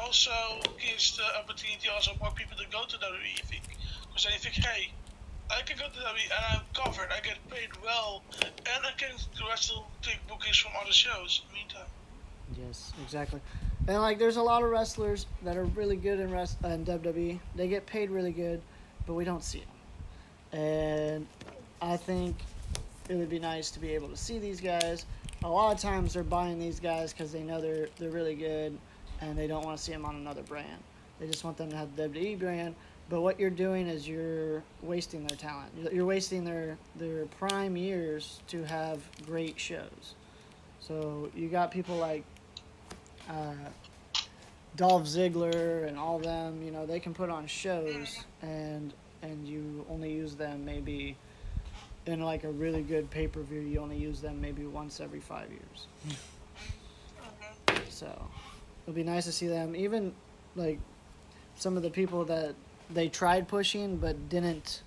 also gives the opportunity also more people to go to WWE. I think because then you think, hey, I can go to WWE and I'm covered. I get paid well, and I can wrestle, take bookings from other shows. In the meantime. Yes, exactly. And like, there's a lot of wrestlers that are really good in WWE. They get paid really good, but we don't see them. And I think it would be nice to be able to see these guys. A lot of times they're buying these guys because they know they're really good, and they don't want to see them on another brand. They just want them to have the WWE brand. But what you're doing is you're wasting their talent. You're wasting their prime years to have great shows. So you got people like uh, Dolph Ziggler and all them. You know, they can put on shows, and you only use them maybe in like a really good pay per view. You only use them maybe once every 5 years. So it'll be nice to see them. Even like some of the people that they tried pushing but didn't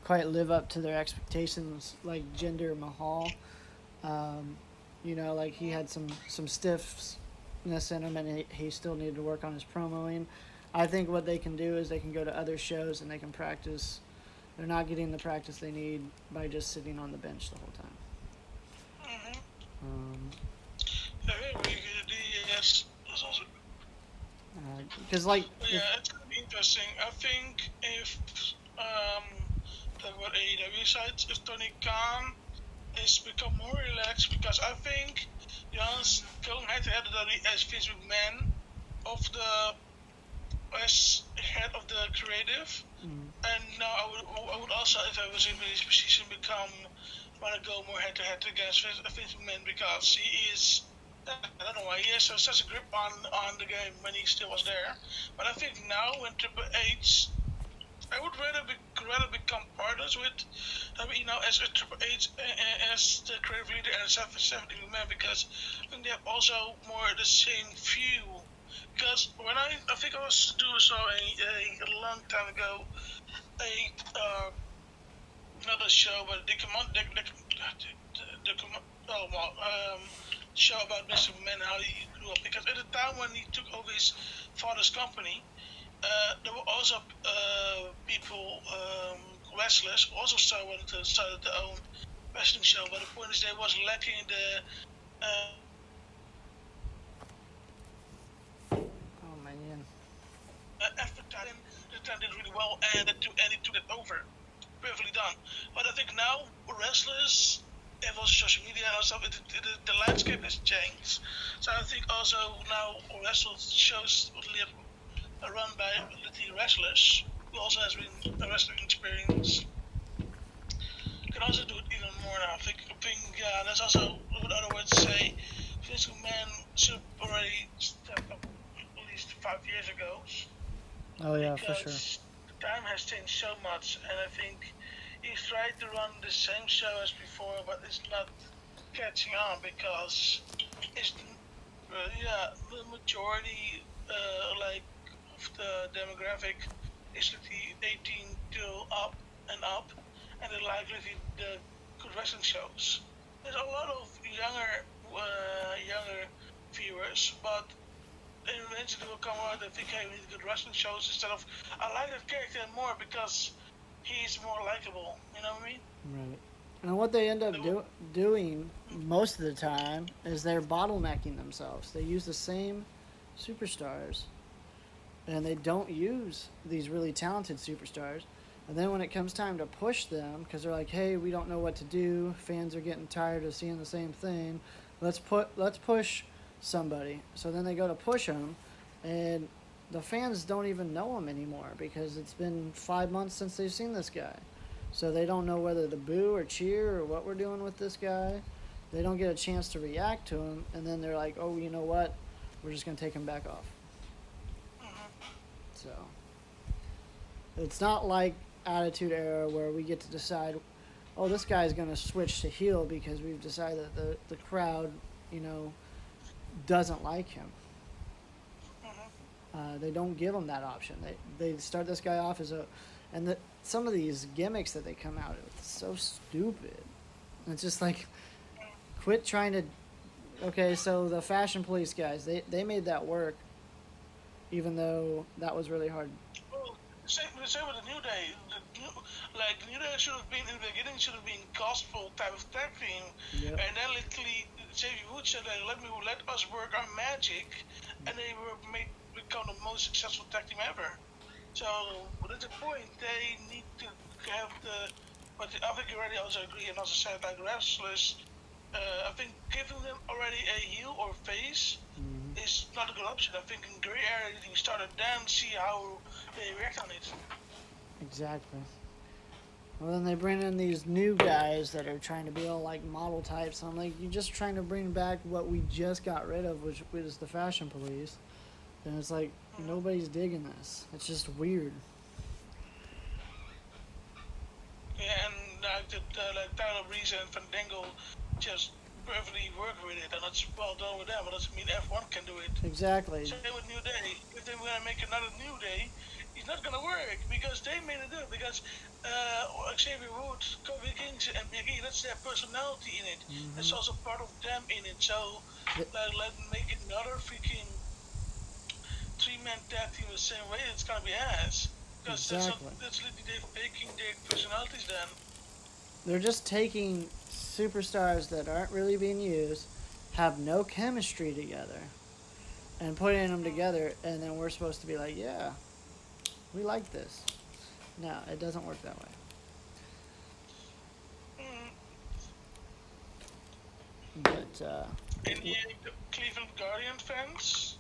quite live up to their expectations, like Jinder Mahal. Um, you know, like he had some stiffness in him, and he still needed to work on his promoing. I think what they can do is they can go to other shows and they can practice. They're not getting the practice they need by just sitting on the bench the whole time. Mm-hmm. Um, Yes, that's also. because like But if yeah, it's gonna be interesting. I think if talk about AEW sides, if Tony Khan is become more relaxed, because I think Jan's going head to head with WWE as Vince McMahon of the as head of the creative, mm, and now I would also, if I was in his position, become want to go more head to head against Vince McMahon because he is. I don't know why he has such a grip on the game when he still was there, but I think now when Triple H, I would rather become partners with, as a Triple H as the creative leader and 70 man because I think they have also more the same view. Because when I think I was doing so a long time ago, a another show, but oh well, show about Mr. Man how he grew up. Because at the time when he took over his father's company, there were also people, wrestlers, also started their own wrestling show. But the point is, they was lacking the oh man, advertising. The time did really well, and it took it over. Perfectly done. But I think now wrestlers and also social media and stuff, the landscape has changed. So I think also now wrestle shows run by the wrestlers who also has been a wrestling experience can also do it even more now. I think that's also another way to say Vince McMahon should have already stepped up at least 5 years ago oh yeah, for sure. because the time has changed so much, and I think he's tried to run the same show as before, but it's not catching on because it's the majority like of the demographic is the 18 to up, and they're likely the good wrestling shows. There's a lot of younger viewers, but eventually will come out and think, hey, we need good wrestling shows instead of I like that character more because he's more likable. You know what I mean? Right. And what they end up The- doing most of the time is they're bottlenecking themselves. They use the same superstars, and they don't use these really talented superstars. And then when it comes time to push them, because they're like, "Hey, we don't know what to do. Fans are getting tired of seeing the same thing. Let's push somebody." So then they go to push them, and the fans don't even know him anymore because it's been 5 months since they've seen this guy. So they don't know whether to boo or cheer or what we're doing with this guy. They don't get a chance to react to him, and then they're like, "Oh, you know what? We're just gonna take him back off." Mhm. So it's not like Attitude Era where we get to decide, "Oh, this guy's gonna switch to heel because we've decided that the crowd, you know, doesn't like him." Mhm. They don't give him that option. They start this guy off as a, and some of these gimmicks that they come out with so stupid. It's just like, quit trying to. Okay, so the Fashion Police guys, they made that work even though that was really hard. Well, the same with the New Day. The New Day should have been in the beginning should have been gospel type of tag team, Yep. and then literally Xavier Woods said, like, let us work our magic," and they were made become the most successful tag team ever. So at the point they need to have the. But I think you already also agree and also said like wrestlers. I think giving them already a heel or face Hmm. is not a good option. I think in gray area you can start it then see how they react on it. Exactly. Well, then they bring in these new guys that are trying to be all like model types. I'm like, you're just trying to bring back what we just got rid of, which was the fashion police. And it's like Mm. nobody's digging this. It's just weird. Yeah, and like Tyler Breeze and Fandango just perfectly work with it, and it's well done with them. But doesn't mean everyone can do it. Exactly. Same with New Day. If they were gonna make another New Day, it's not gonna work because they made it do it. Because Xavier Woods, Kofi Kingston, and Big E, that's their personality in it. That's Hmm. also part of them in it. So like, let them make another freaking three-man tag team the same way. It's gonna be ass. Because that's not Exactly. that's literally they faking their personalities then. They're just taking superstars that aren't really being used, have no chemistry together, and putting them together, and then we're supposed to be like, yeah, we like this. No, it doesn't work that way. Mm. But Any Cleveland Guardian fans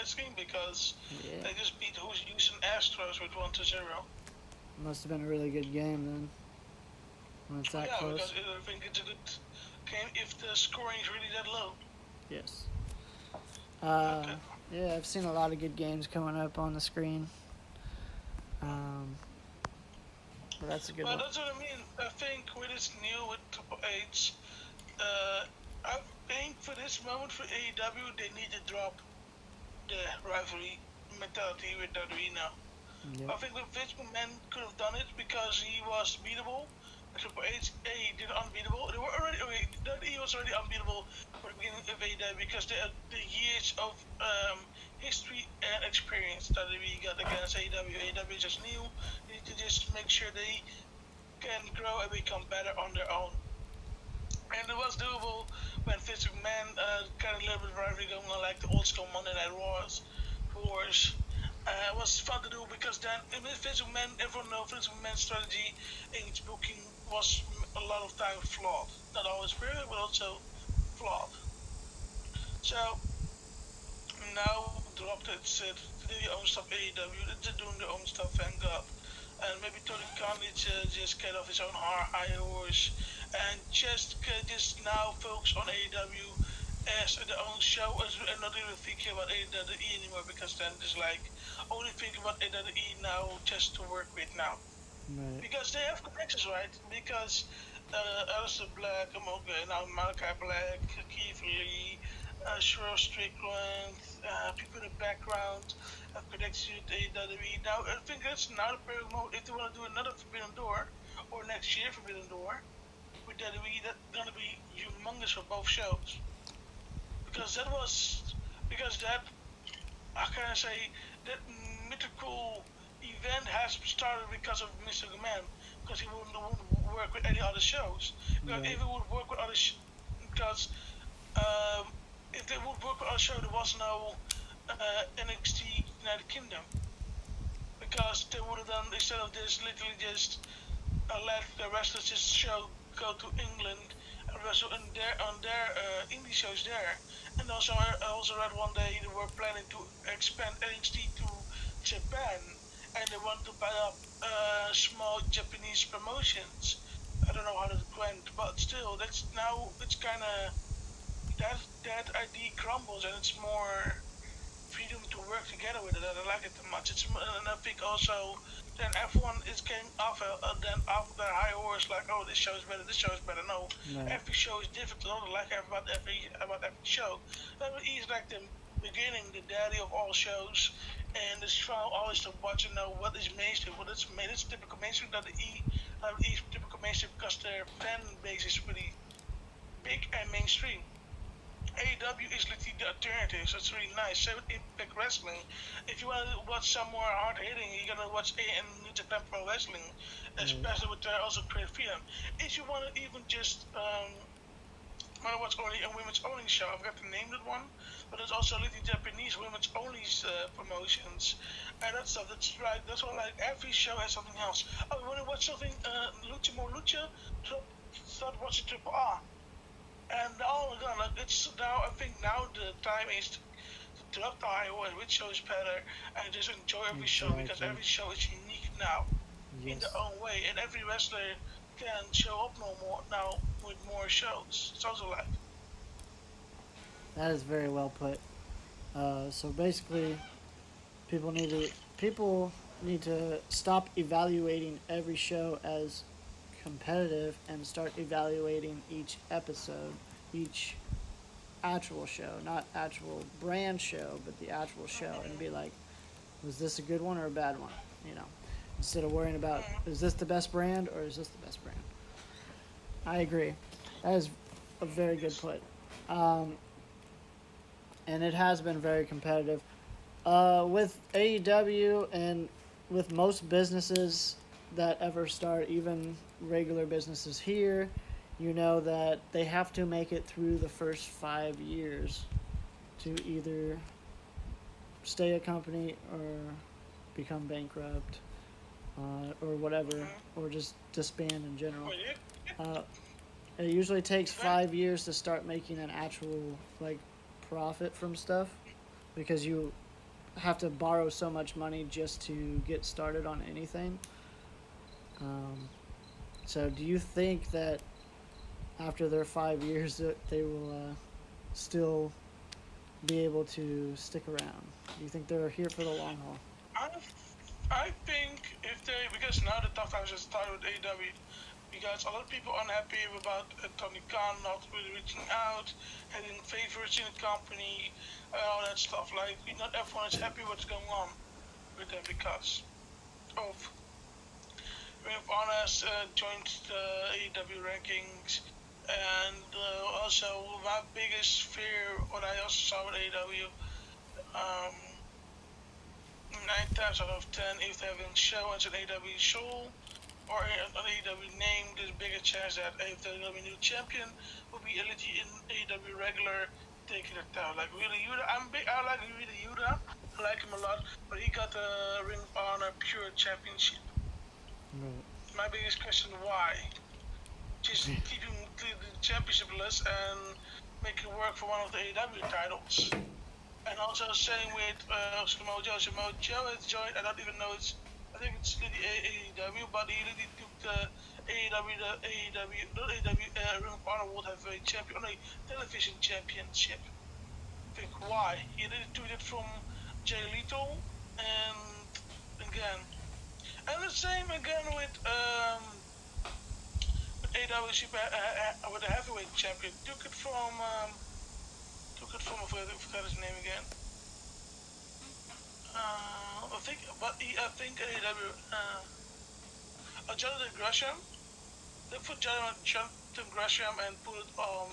asking because yeah, they just beat who's using Astros with 1-0. must have been a really good game then when it's Oh that yeah, because close. I think it's a good game if the scoring is really that low. Yes. Uh, Okay. yeah, I've seen a lot of good games coming up on the screen. Um, but that's a good But one. that's what I mean. I think with this new with Triple H, uh, I think for this moment for AEW they need to drop the rivalry mentality with WWE now. Yep. I think the Vince McMahon could have done it because he was beatable. And Triple H, he did unbeatable. They were already okay, he was already unbeatable for the beginning of AEW because they had the years of history and experience that we got against AEW. AEW is just new. They need to just make sure they can grow and become better on their own. And it was doable when Vince McMahon kind of a little bit of rivalry going on like the old school Monday Night Wars. It was fun to do because then Vince McMahon, everyone knows Vince McMahon's strategy in its booking was a lot of time flawed. Not always perfect, but also flawed. So now dropped it, said to do your own stuff AEW, they're doing their own stuff, thank God. And maybe Tony Khan needs to just get off his own high horse and just now focus on AEW as their own show and not even thinking about AEW anymore because then it's like only think about AEW now just to work with now. Right. Because they have connections, right? Because Alistair Black, okay, now Malachi Black, Keith Lee, Cheryl Strickland, people in the background have connections with AEW. Now, I think that's now the perfect moment if they want to do another Forbidden Door or next year Forbidden Door with WWE. That's gonna be humongous for both shows because that was because that how can I say that mythical event has started because of Mr. Man because he wouldn't work with any other shows. Because Right. if he would work with other because um, if they would work with other shows, there was no NXT United Kingdom because they would have done instead of this literally just let the wrestlers just show go to England and wrestle in their indie shows there. And also I also read one day they were planning to expand NXT to Japan and they want to buy up small Japanese promotions. I don't know how that went, but still that's now it's kinda that idea crumbles and it's more freedom to work together with it. And I like it too much. And I think also then everyone is getting off then off their high horse like, oh, this show is better, this show is better. No, Right. every show is different. I don't like about every show. WWE is like the beginning, the daddy of all shows, and it's fun always to watch and know what is mainstream. What is made. It's typical mainstream. WWE is typical mainstream because their fan base is really big and mainstream. AEW is literally the alternative, so it's really nice. Same with Impact Wrestling. If you want to watch some more hard hitting, you're gonna watch New Japan Pro Wrestling, Right. especially with also Creative Freedom. If you want to even just want to watch only a women's only show, I've got to name that one, but there's also little Japanese women's only promotions, and that stuff. That's right. That's what like every show has something else. Oh, you want to watch something Lucha more Lucha? Start watching Triple R. And oh my god, like it's now. I think now the time is to drop the high horse, which show is better, and just enjoy every show because Exactly. every show is unique now in their Yes. own way, and every wrestler can show up no more now with more shows. It's also like That is very well put. So basically, people need to people need to stop evaluating every show as competitive and start evaluating each episode, each actual show, not actual brand show, but the actual show, and be like, was this a good one or a bad one? You know, instead of worrying about is this the best brand or is this the best brand. I agree. That is a very good put. Um, and it has been very competitive. With AEW and with most businesses that ever start, even regular businesses here, you know that they have to make it through the first 5 years to either stay a company or become bankrupt or whatever, or just disband in general. Uh, it usually takes 5 years to start making an actual like profit from stuff because you have to borrow so much money just to get started on anything. Um, so, do you think that after their 5 years that they will still be able to stick around? Do you think they're here for the long haul? I, I think if they because now the tough times has started with AEW because a lot of people are unhappy about Tony Khan not really reaching out, having favorites in the company, all that stuff. Like not everyone is happy what's going on with them because of Ring of Honor joined the AEW rankings, and also my biggest fear, what I also saw with AEW, um, 9 times out of 10, if they have a show as an AEW show or an AEW name, there's a bigger chance that if the AEW new champion will be elite in AEW regular taking it down. Like really Yuta, I like really Yuta, I like him a lot, but he got the Ring of Honor Pure Championship. Right. My biggest question, why? Just keeping the championship list and make it work for one of the AEW titles. And also same with Samoa Joe. Samoa Joe has joined. I don't even know it's. I think it's the AEW, but he really took the AEW, not AEW Ring of Honor World Heavyweight Champion, no, Television Championship. I think why he did took it from Jay Lethal, and again, and the same again with AEW Super with the heavyweight champion. Took it from I forgot his name again. I think AEW. Jonathan Gresham. They put Jonathan Gresham and put what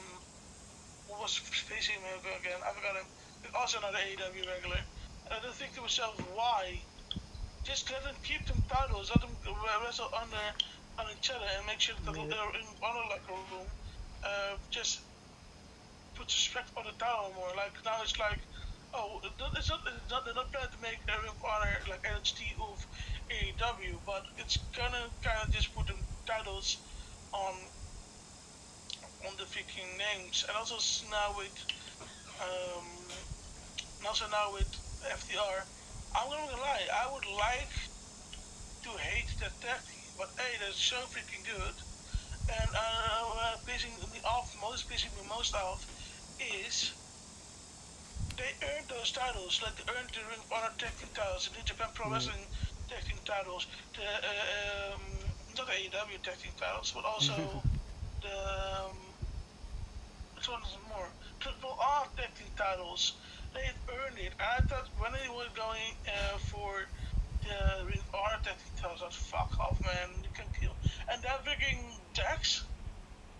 was facing him again? I forgot him. Also another AEW regular. And I don't think to myself why. Just let them keep them titles, let them wrestle on each other, and make sure that they're in one locker room. Just put respect on the title more. Like now it's like, oh, they're not planning to make Ring of Honor like NXT of AEW, but it's gonna kind of just put them titles on the freaking names, and also um, now with FTR. I'm not gonna lie, I would like to hate that tag team, but hey, they're so freaking good. And pissing me off, pissing me most off is they earned those titles, like they earned the Ring of Honor tag team titles, the New Japan Pro Right. Wrestling tag team titles, the not AEW tag team titles, but also the which one is more? Triple R tag team titles. They had earned it, and I thought when they were going for the Ring of Honor tag team titles, I was fuck off, man, you can kill. And they're bringing Dax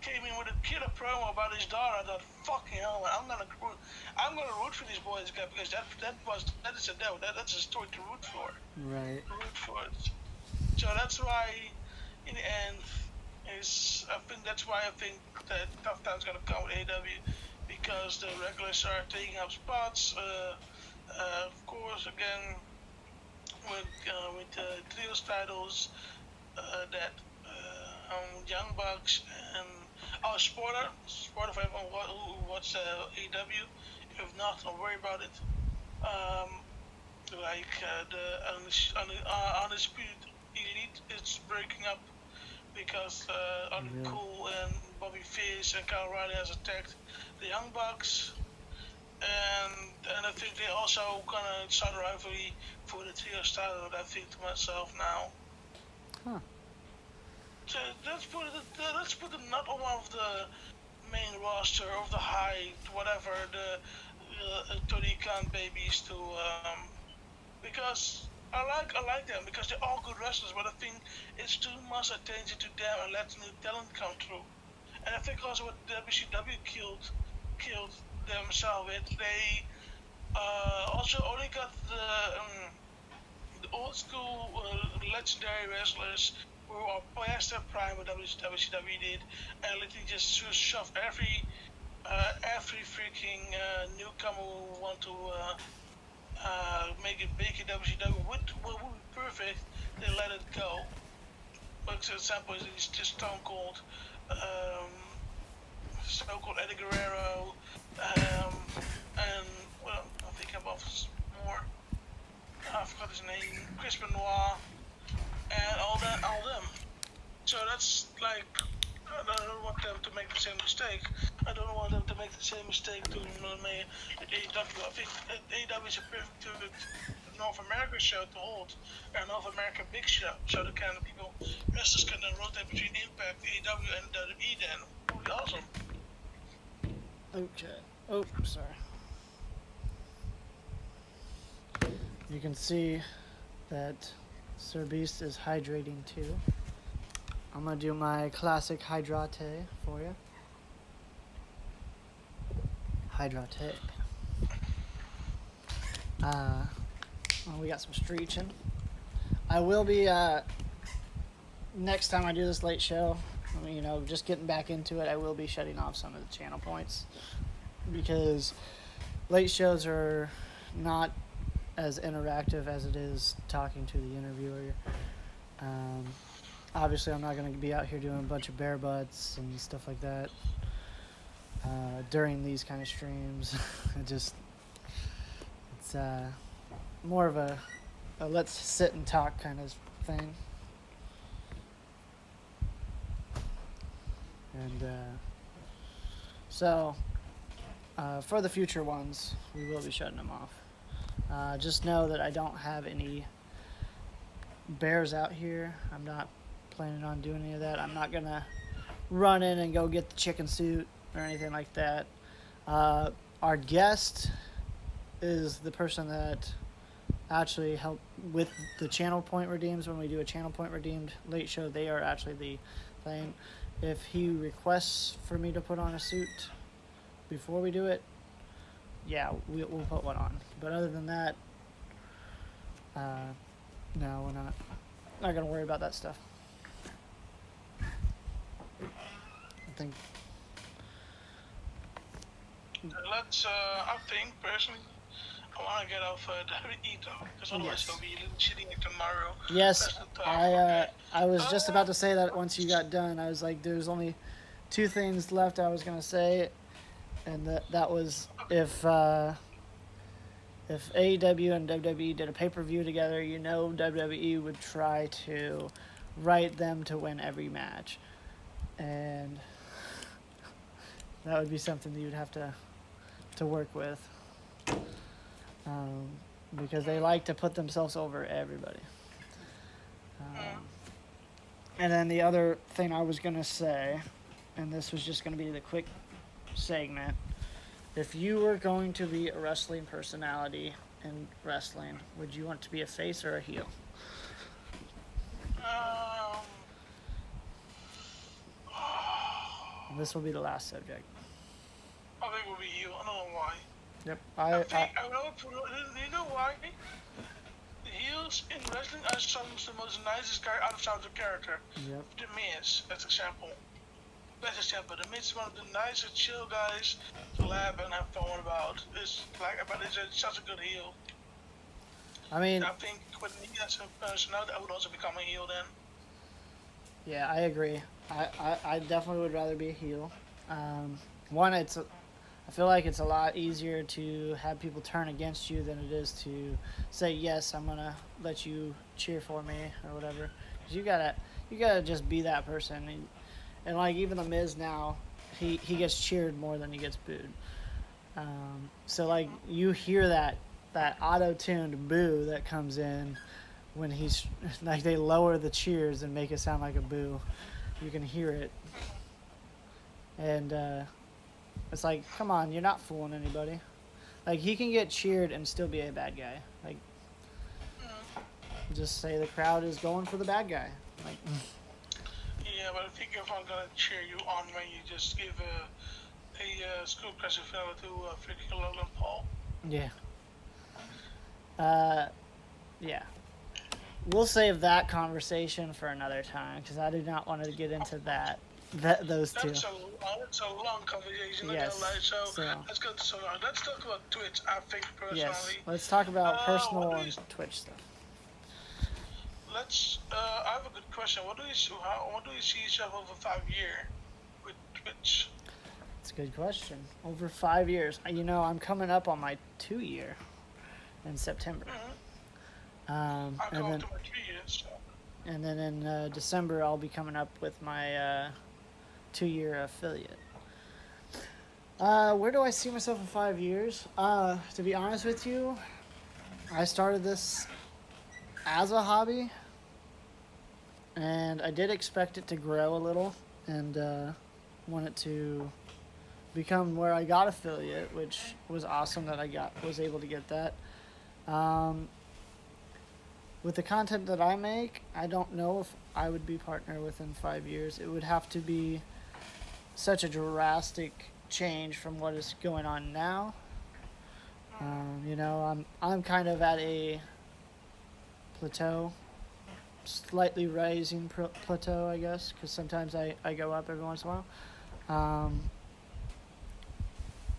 came in with a killer promo about his daughter. I thought, fucking hell, man, I'm gonna root for these boys because that's a story to root for. Right. Root for it. So that's why, in the end, that's why I think that tough time's gonna come with AEW because the regulars are taking up spots. Of course, again with the trios titles that Young Bucks and Sporter for everyone who watched AEW. If not, don't worry about it. Like the Undisputed Elite is breaking up because Cool and Bobby Fish and Kyle Riley has attacked the Young Bucks, and I think they also gonna start a rivalry for the trio title. I think to myself now. Huh. So let's put it not on one of the main roster of the high whatever the Tony Khan babies to because I like them because they're all good wrestlers, but I think it's too much attention to them and let new talent come through. And I think also what WCW killed themselves with, they also only got the old school legendary wrestlers who are past their prime what WCW did, and literally just shove every freaking newcomer who want to make it big in WCW would be perfect. They let it go. For example, is just Stone Cold Eddie Guerrero, and well, I think about more. I forgot his name, Chris Benoit, and all them. So that's like, I don't want them to make the same mistake. I don't want them to make the same mistake to me at AEW. I think AEW is a perfect North America show to hold, a North America big show, so the kind of people, wrestlers can then rotate between Impact, AEW, and WWE then. It would be awesome. Okay. Oh, sorry. You can see that Sir Beast is hydrating too. I'm gonna do my classic hydrate for you. Hydrate. Well, we got some streaching. I will be next time I do this late show, you know, just getting back into it, I will be shutting off some of the channel points because late shows are not as interactive as it is talking to the interviewer. Obviously, I'm not going to be out here doing a bunch of bare butts and stuff like that during these kind of streams. It's more of a let's sit and talk kind of thing. And so for the future ones, we will be shutting them off. Just know that I don't have any bears out here. I'm not planning on doing any of that. I'm not going to run in and go get the chicken suit or anything like that. Our guest is the person that actually helped with the channel point redeems. When we do a channel point redeemed late show, they are actually the thing. If he requests for me to put on a suit before we do it, yeah, we'll put one on. But other than that, no, we're not going to worry about that stuff. I think. I think personally, I want to get off WWE though, because otherwise it'll be shitting it tomorrow. Yes, I was just about to say that once you got done. I was like, there's only two things left I was going to say, and that was if AEW and WWE did a pay-per-view together, you know WWE would try to write them to win every match. And that would be something that you'd have to work with. Because they like to put themselves over everybody. And then the other thing I was going to say, and this was just going to be the quick segment, if you were going to be a wrestling personality in wrestling, would you want to be a face or a heel? This will be the last subject. I think it will be you. I don't know why. Yep. I know. You know why? The heels in wrestling are some of the most nicest guy out of the character. Yep. The Miz, that's example. Best example. The Miz is one of the nicest, chill guys to laugh and have fun about. But it's such a good heel. I mean, I think with me as a personality, I would also become a heel then. Yeah, I agree. I definitely would rather be a heel. One, I feel like it's a lot easier to have people turn against you than it is to say, yes, I'm gonna let you cheer for me or whatever. 'Cause you gotta just be that person. And like even the Miz now, he gets cheered more than he gets booed. So like you hear that auto-tuned boo that comes in when he's like they lower the cheers and make it sound like a boo. You can hear it, and it's like, come on, you're not fooling anybody. Like he can get cheered and still be a bad guy. Like just say the crowd is going for the bad guy. Like yeah, but I think if I'm gonna cheer you on when you just give a school crashing fellow to freaking Logan Paul. Yeah. Yeah. We'll save that conversation for another time because I do not want to get into those two. That's a long conversation. Yes. So let's go. So let's talk about Twitch. I think personally. Yes. Let's talk about personal and Twitch stuff. I have a good question. What do you see yourself over 5 years with Twitch? That's a good question. Over 5 years, I'm coming up on my 2 year in September. I'm going to my 3 years. So. And then in December, I'll be coming up with my 2-year affiliate. Where do I see myself in 5 years? To be honest with you, I started this as a hobby, and I did expect it to grow a little, and want it to become where I got affiliate, which was awesome that I was able to get that. With the content that I make, I don't know if I would be partner within 5 years. It would have to be such a drastic change from what is going on now. I'm kind of at a plateau, slightly rising plateau, I guess, because sometimes I go up every once in a while.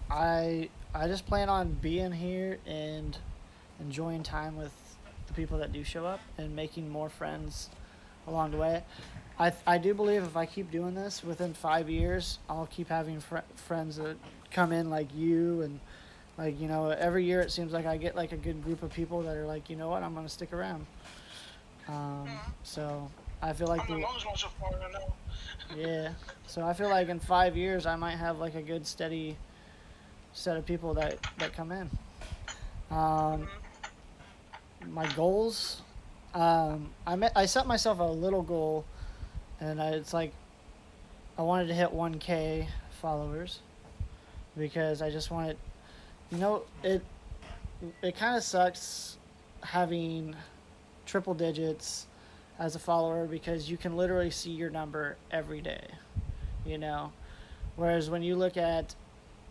I just plan on being here and enjoying time with the people that do show up and making more friends along the way. I do believe if I keep doing this, within 5 years, I'll keep having friends that come in like you, and like, every year it seems like I get like a good group of people that are like, you know what, I'm going to stick around. So I feel like I'm the longest one so far, I know. Yeah. So I feel like in 5 years I might have like a good steady set of people that come in. My goals, I set myself a little goal, and it's like I wanted to hit 1K followers because I just wanted, it kind of sucks having triple digits as a follower because you can literally see your number every day, whereas when you look at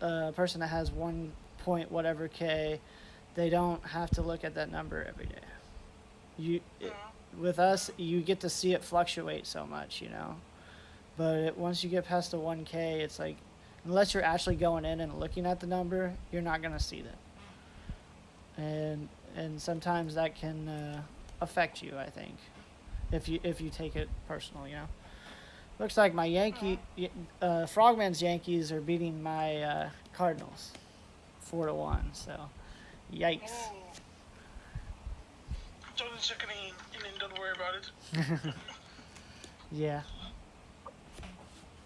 a person that has 1 point whatever K, they don't have to look at that number every day. With us, you get to see it fluctuate so much, but once you get past the 1K, it's like, unless you're actually going in and looking at the number, you're not going to see that. And sometimes that can affect you, I think, if you take it personal, Looks like my Frogman's Yankees are beating my Cardinals 4-1, so yikes. Don't second inning, don't worry about it. Yeah.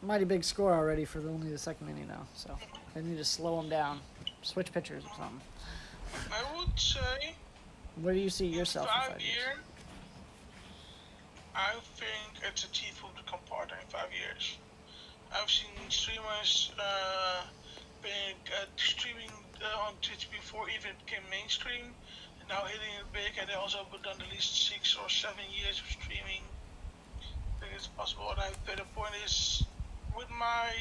Mighty big score already for only the second inning though, so they need to slow them down. Switch pitchers or something. I would say... Where do you see yourself in 5 years? I think it's achievable to become partner in 5 years. I've seen streamers streaming on Twitch before even it became mainstream, and now hitting it big, and they also have done at least 6 or 7 years of streaming. I think it's possible. And the point is, with my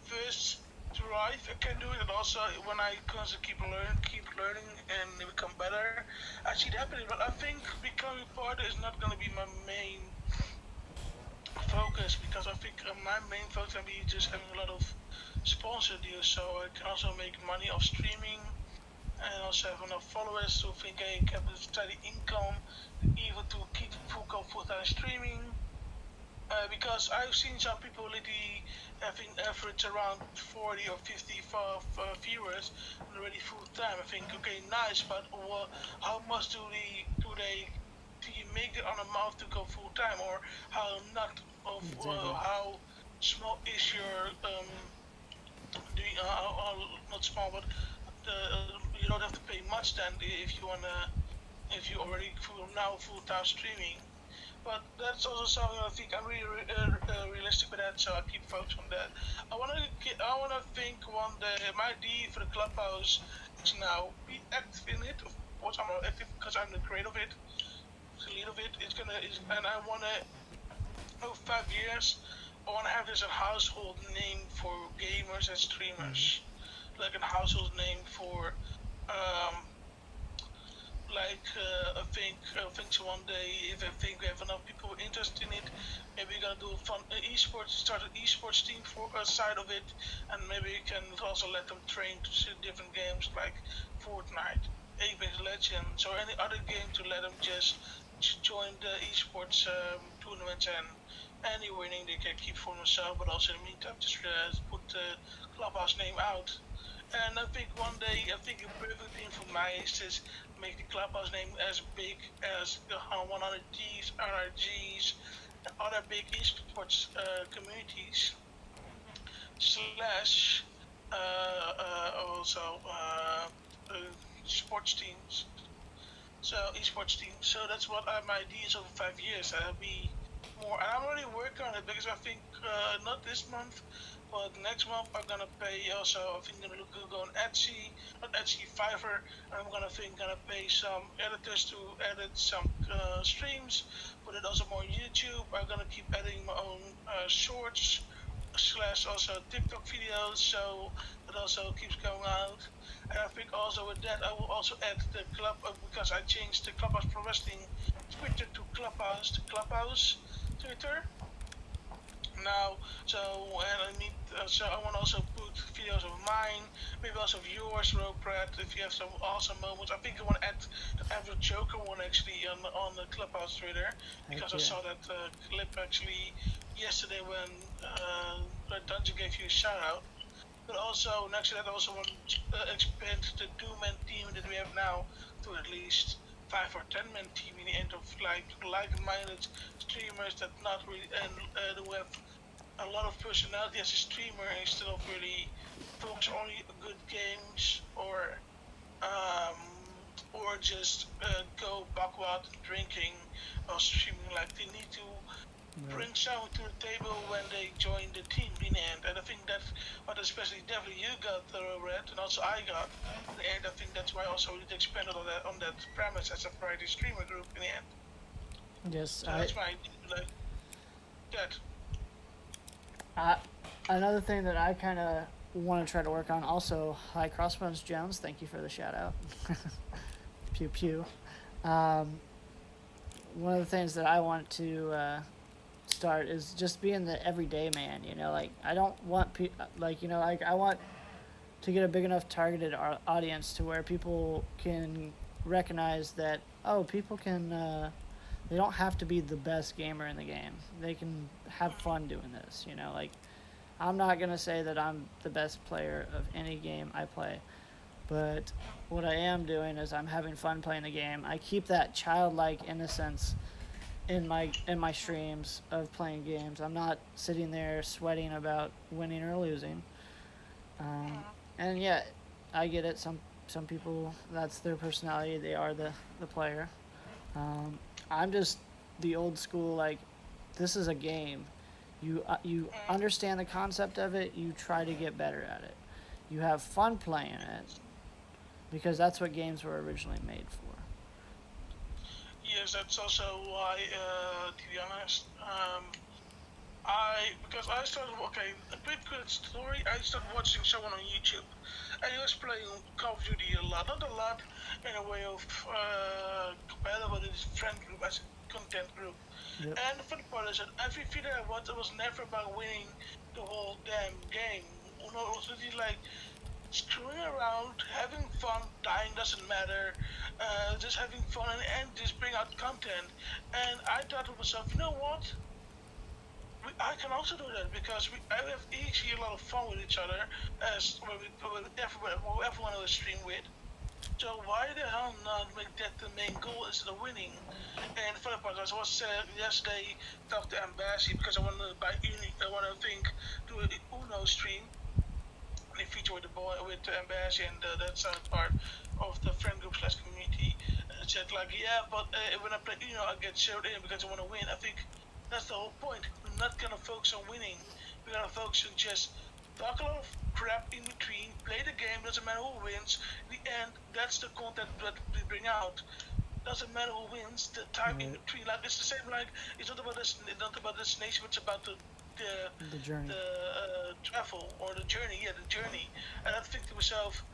first drive I can do it, and also when I constantly keep learning and become better, I see it happening. But I think becoming part is not going to be my main focus, because I think my main focus can be just having a lot of sponsor deals, so I can also make money off streaming and also have enough followers to think I can have a steady income, even to keep full time streaming. Because I've seen some people lately having average around 40 or 50 viewers and already full time. I think, okay, nice, but how much do you make it on a month to go full time, or how not of Exactly. how small is your doing not small, but you don't have to pay much then if you already full time streaming. But that's also something I think I'm really realistic with that, so I keep focused on that. I wanna think one day my idea for the clubhouse is now be active in it. Of course, I'm not active because I'm the creator of it, the lead of it. And I wanna, over 5 years, I wanna have this a household name for gamers and Mm-hmm. streamers, like a household name for um, I think so one day, if I think we have enough people interested in it, maybe we're gonna do a fun esports, start an esports team for a side of it, and maybe we can also let them train to see different games like Fortnite, Apex Legends, or any other game, to let them just join the esports tournaments, and any winning they can keep for themselves, but also in the meantime just put the clubhouse name out. And I think one day, I think a perfect thing for my is just make the clubhouse name as big as the 100Gs, RRGs, and other big esports communities, slash also sports teams. So esports teams. So that's what my idea is over 5 years. I'll be more, and I'm already working on it, because I think not this month, but next month I'm gonna pay also. I think I'm gonna go on Etsy, not Etsy, Fiverr, and I'm gonna pay some editors to edit some streams, put it also more on YouTube. I'm gonna keep editing my own shorts slash also TikTok videos, so it also keeps going out. And I think also with that, I will also add the club, because I changed the Clubhouse Pro Wrestling Twitter to Clubhouse Twitter now. So and I need, so I want to also put videos of mine, maybe also of yours, Brad, if you have some awesome moments. I think I want to add the Average Joker one actually on the Clubhouse Twitter, Heck because I yeah. saw that clip actually yesterday when Dungeon gave you a shout out. But also next to that, I also want to expand the two-man team that we have now to at least 5 or 10 man team in the end, of like-minded streamers that not really, and who have a lot of personality as a streamer, instead of really focus only on good games, um, or just go backward drinking or streaming. Like, they need to Right. bring someone to the table when they join the team in the end. And I think that's what especially definitely you got, Red, and also I got. In the end, I think that's why also we expanded on that premise as a variety streamer group in the end. Yes, So that's my idea, like that. I another thing that I kind of want to try to work on also. Hi, Crossbones Jones. Thank you for the shout out. Pew pew. Um, One of the things that I want to start is just being the everyday man. You know, like I don't want like like I want to get a big enough targeted audience to where people can recognize that, oh, people can they don't have to be the best gamer in the game. They can have fun doing this. You know, like I'm not gonna say that I'm the best player of any game I play, but what I am doing is I'm having fun playing the game. I keep that childlike innocence in my streams of playing games. I'm not sitting there sweating about winning or losing. Um, and yeah, I get it. Some people, that's their personality. They are the player. Um, I'm just the old school. Like, this is a game. You understand the concept of it. You try to get better at it. You have fun playing it because that's what games were originally made for. Yes, that's also why, to be honest. Because I started a quick good story. I started watching someone on YouTube, and he was playing Call of Duty a lot, not a lot in a way of competitive, but his friend group as a content group. Yep. And the funny part is that every video I watched, it was never about winning the whole damn game. No, it was really like screwing around, having fun, dying doesn't matter, just having fun and just bring out content. And I thought to myself, you know what? I can also do that because I have each a lot of fun with each other as with everyone I stream with. So why the hell not make that the main goal instead of winning? And the funny part, as I was yesterday, talked to Ambassi because I want to do an Uno stream. And they feature with the boy with Ambassi and that's part of the friend group slash community. And said like, yeah, but when I play Uno, I get zeroed in because I want to win. I think that's the whole point. We're not gonna focus on winning. We're gonna focus on just talk a lot of crap in between, play the game, doesn't matter who wins. In the end, that's the content that we bring out. Doesn't matter who wins, the time in between. Like it's the same like it's not about destination, it's about The journey. the travel or the journey, the journey. And I think to myself,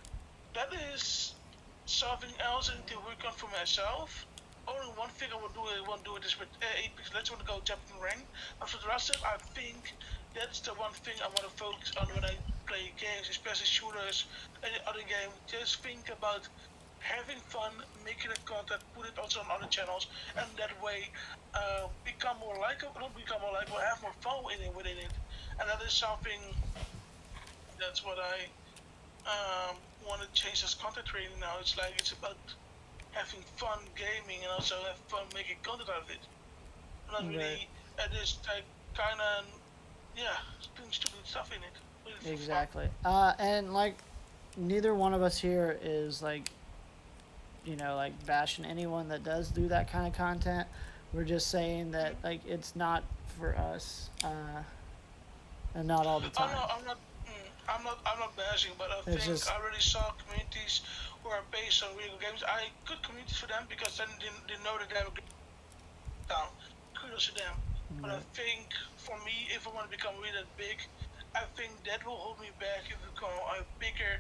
that is something else I need to work on for myself. Only one thing I won't do it is with 8 because let's want to go jump in rank. But for the rest of it, I think that's the one thing I want to focus on when I play games, especially shooters, any other game. Just think about having fun, making a content, put it also on other channels, and that way become more likable, not become more likable, have more fun within it. And that is something that's what I want to change as content creating now. It's like it's about having fun gaming and also have fun making content out of it. Not really, just like kind of, yeah, doing stupid stuff in it. Exactly. And like, neither one of us here is like, like bashing anyone that does do that kind of content. We're just saying that like it's not for us, and not all the time. I'm not bashing, but I think I already saw communities who are based on video games. I good communities for them because then they know that they have a good down. Kudos to them. But I think for me, if I want to become really big, I think that will hold me back if I become a bigger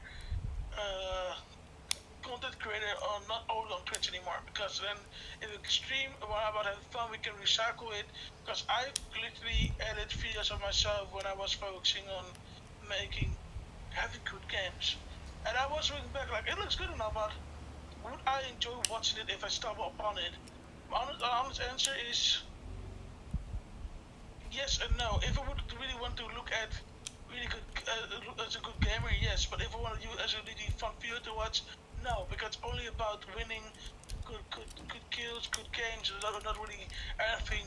content creator on not only on Twitch anymore. Because then if we stream about having fun, we can recycle it. Because I literally edit videos of myself when I was focusing on having good games. And I was looking back like, it looks good enough, but would I enjoy watching it if I stumble upon it? My honest answer is yes and no. If I would really want to look at really good as a good gamer, yes. But if I want to use as a really fun video to watch, no, because it's only about winning, good kills, good games. Not really anything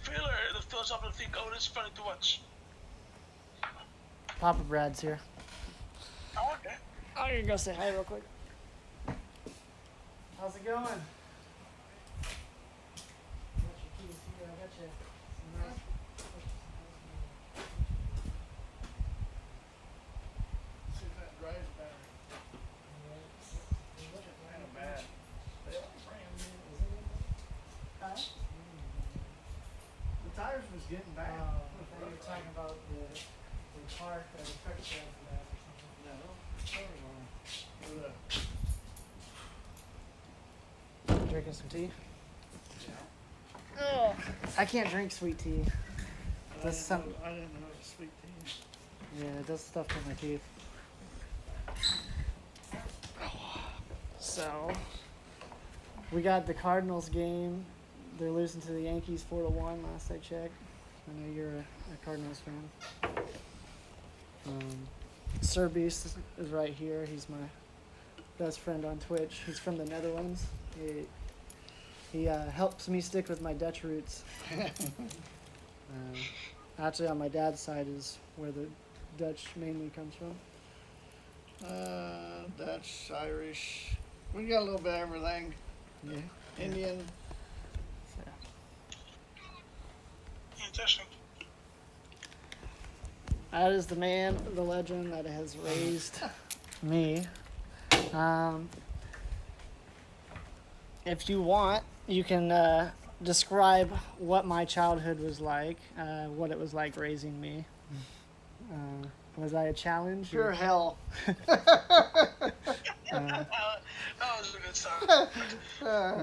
filler that fills up and think, oh, this is funny to watch. PappaBrad's here. Oh, okay. I'm gonna go say hi real quick. How's it going? The tires was getting bad. You were talking about the car, the truck drive for that or something. No. Drinking some tea? Yeah. Oh, I can't drink sweet tea. I didn't know it was sweet tea. Yeah, it does stuff to my teeth. So, we got the Cardinals game. They're losing to the Yankees 4-1 last I checked. I know you're a Cardinals fan. Sir Beast is right here. He's my best friend on Twitch. He's from the Netherlands. He helps me stick with my Dutch roots. Actually, on my dad's side is where the Dutch mainly comes from. Dutch, Irish. We got a little bit of everything. Yeah. Indian. Interesting. That is the man, the legend that has raised me. If you want, you can describe what my childhood was like, what it was like raising me. Was I a challenge? Pure hell. That was a good start.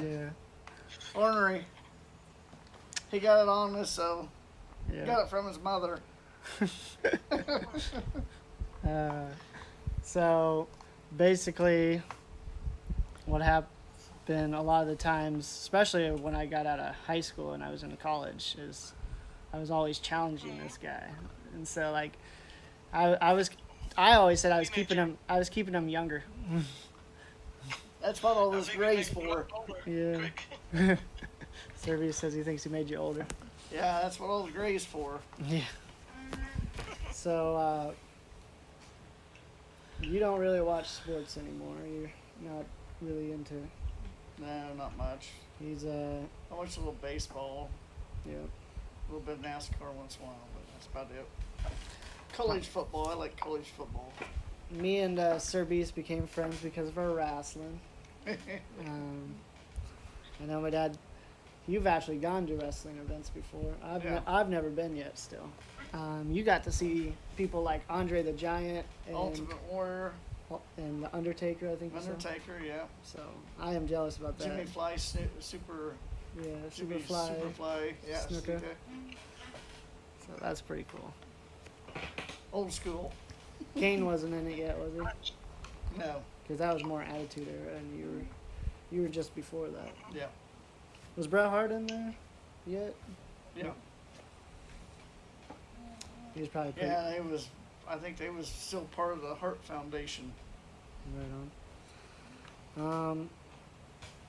Yeah. Ornery. He got it on us, so he Yeah. got it from his mother. So basically, what happened a lot of the times, especially when I got out of high school and I was in college, is I was always challenging this guy, and so like I always said I was keeping him younger. That's what all I this think we gray's make him for. look older Yeah. quick. Service says he thinks he made you older. Yeah, that's what all the gray's for. Yeah. So you don't really watch sports anymore. You're not really into. No, not much. He's I watch a little baseball, yeah. a little bit of NASCAR once in a while, but that's about it. College football. I like college football. Me and Sir Beast became friends because of our wrestling. I know my dad. You've actually gone to wrestling events before. Yeah. I've never been yet. Still, you got to see people like Andre the Giant and Ultimate Warrior, the Undertaker. I think. you said. Undertaker, yeah. So I am jealous about that. Jimmy Fly, Super, Yeah, Jimmy Superfly. Superfly, yeah. Snuka. Snuka. So that's pretty cool. Old school. Kane wasn't in it yet, was he? No, Because that was more Attitude Era, and you were just before that. yeah, Was Bret Hart in there yet? yeah. He was probably pretty Yeah, it was. I think they was still part of the Hart Foundation. right on.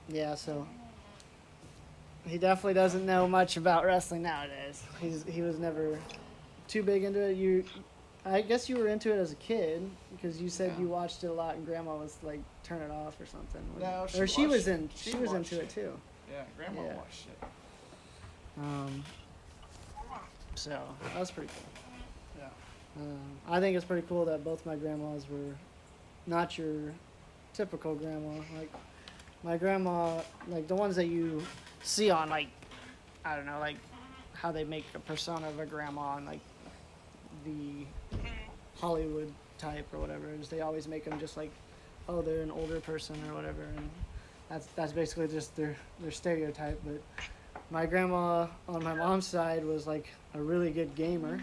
Yeah, so he definitely doesn't know much about wrestling nowadays. He was never too big into it. I guess you were into it as a kid because you said Yeah. you watched it a lot, and Grandma was like, "Turn it off" or something. No, or she was watched it. she was watched into it too. Yeah, Grandma Yeah. watched it. So that was pretty cool. Yeah. I think it's pretty cool that both my grandmas were not your typical grandma. Like my grandma, like the ones that you see on like, I don't know, like how they make a persona of a grandma and like the Hollywood type or whatever. Is they always make them just like, oh, they're an older person or whatever, and that's basically just their stereotype. But my grandma on my mom's side was like a really good gamer.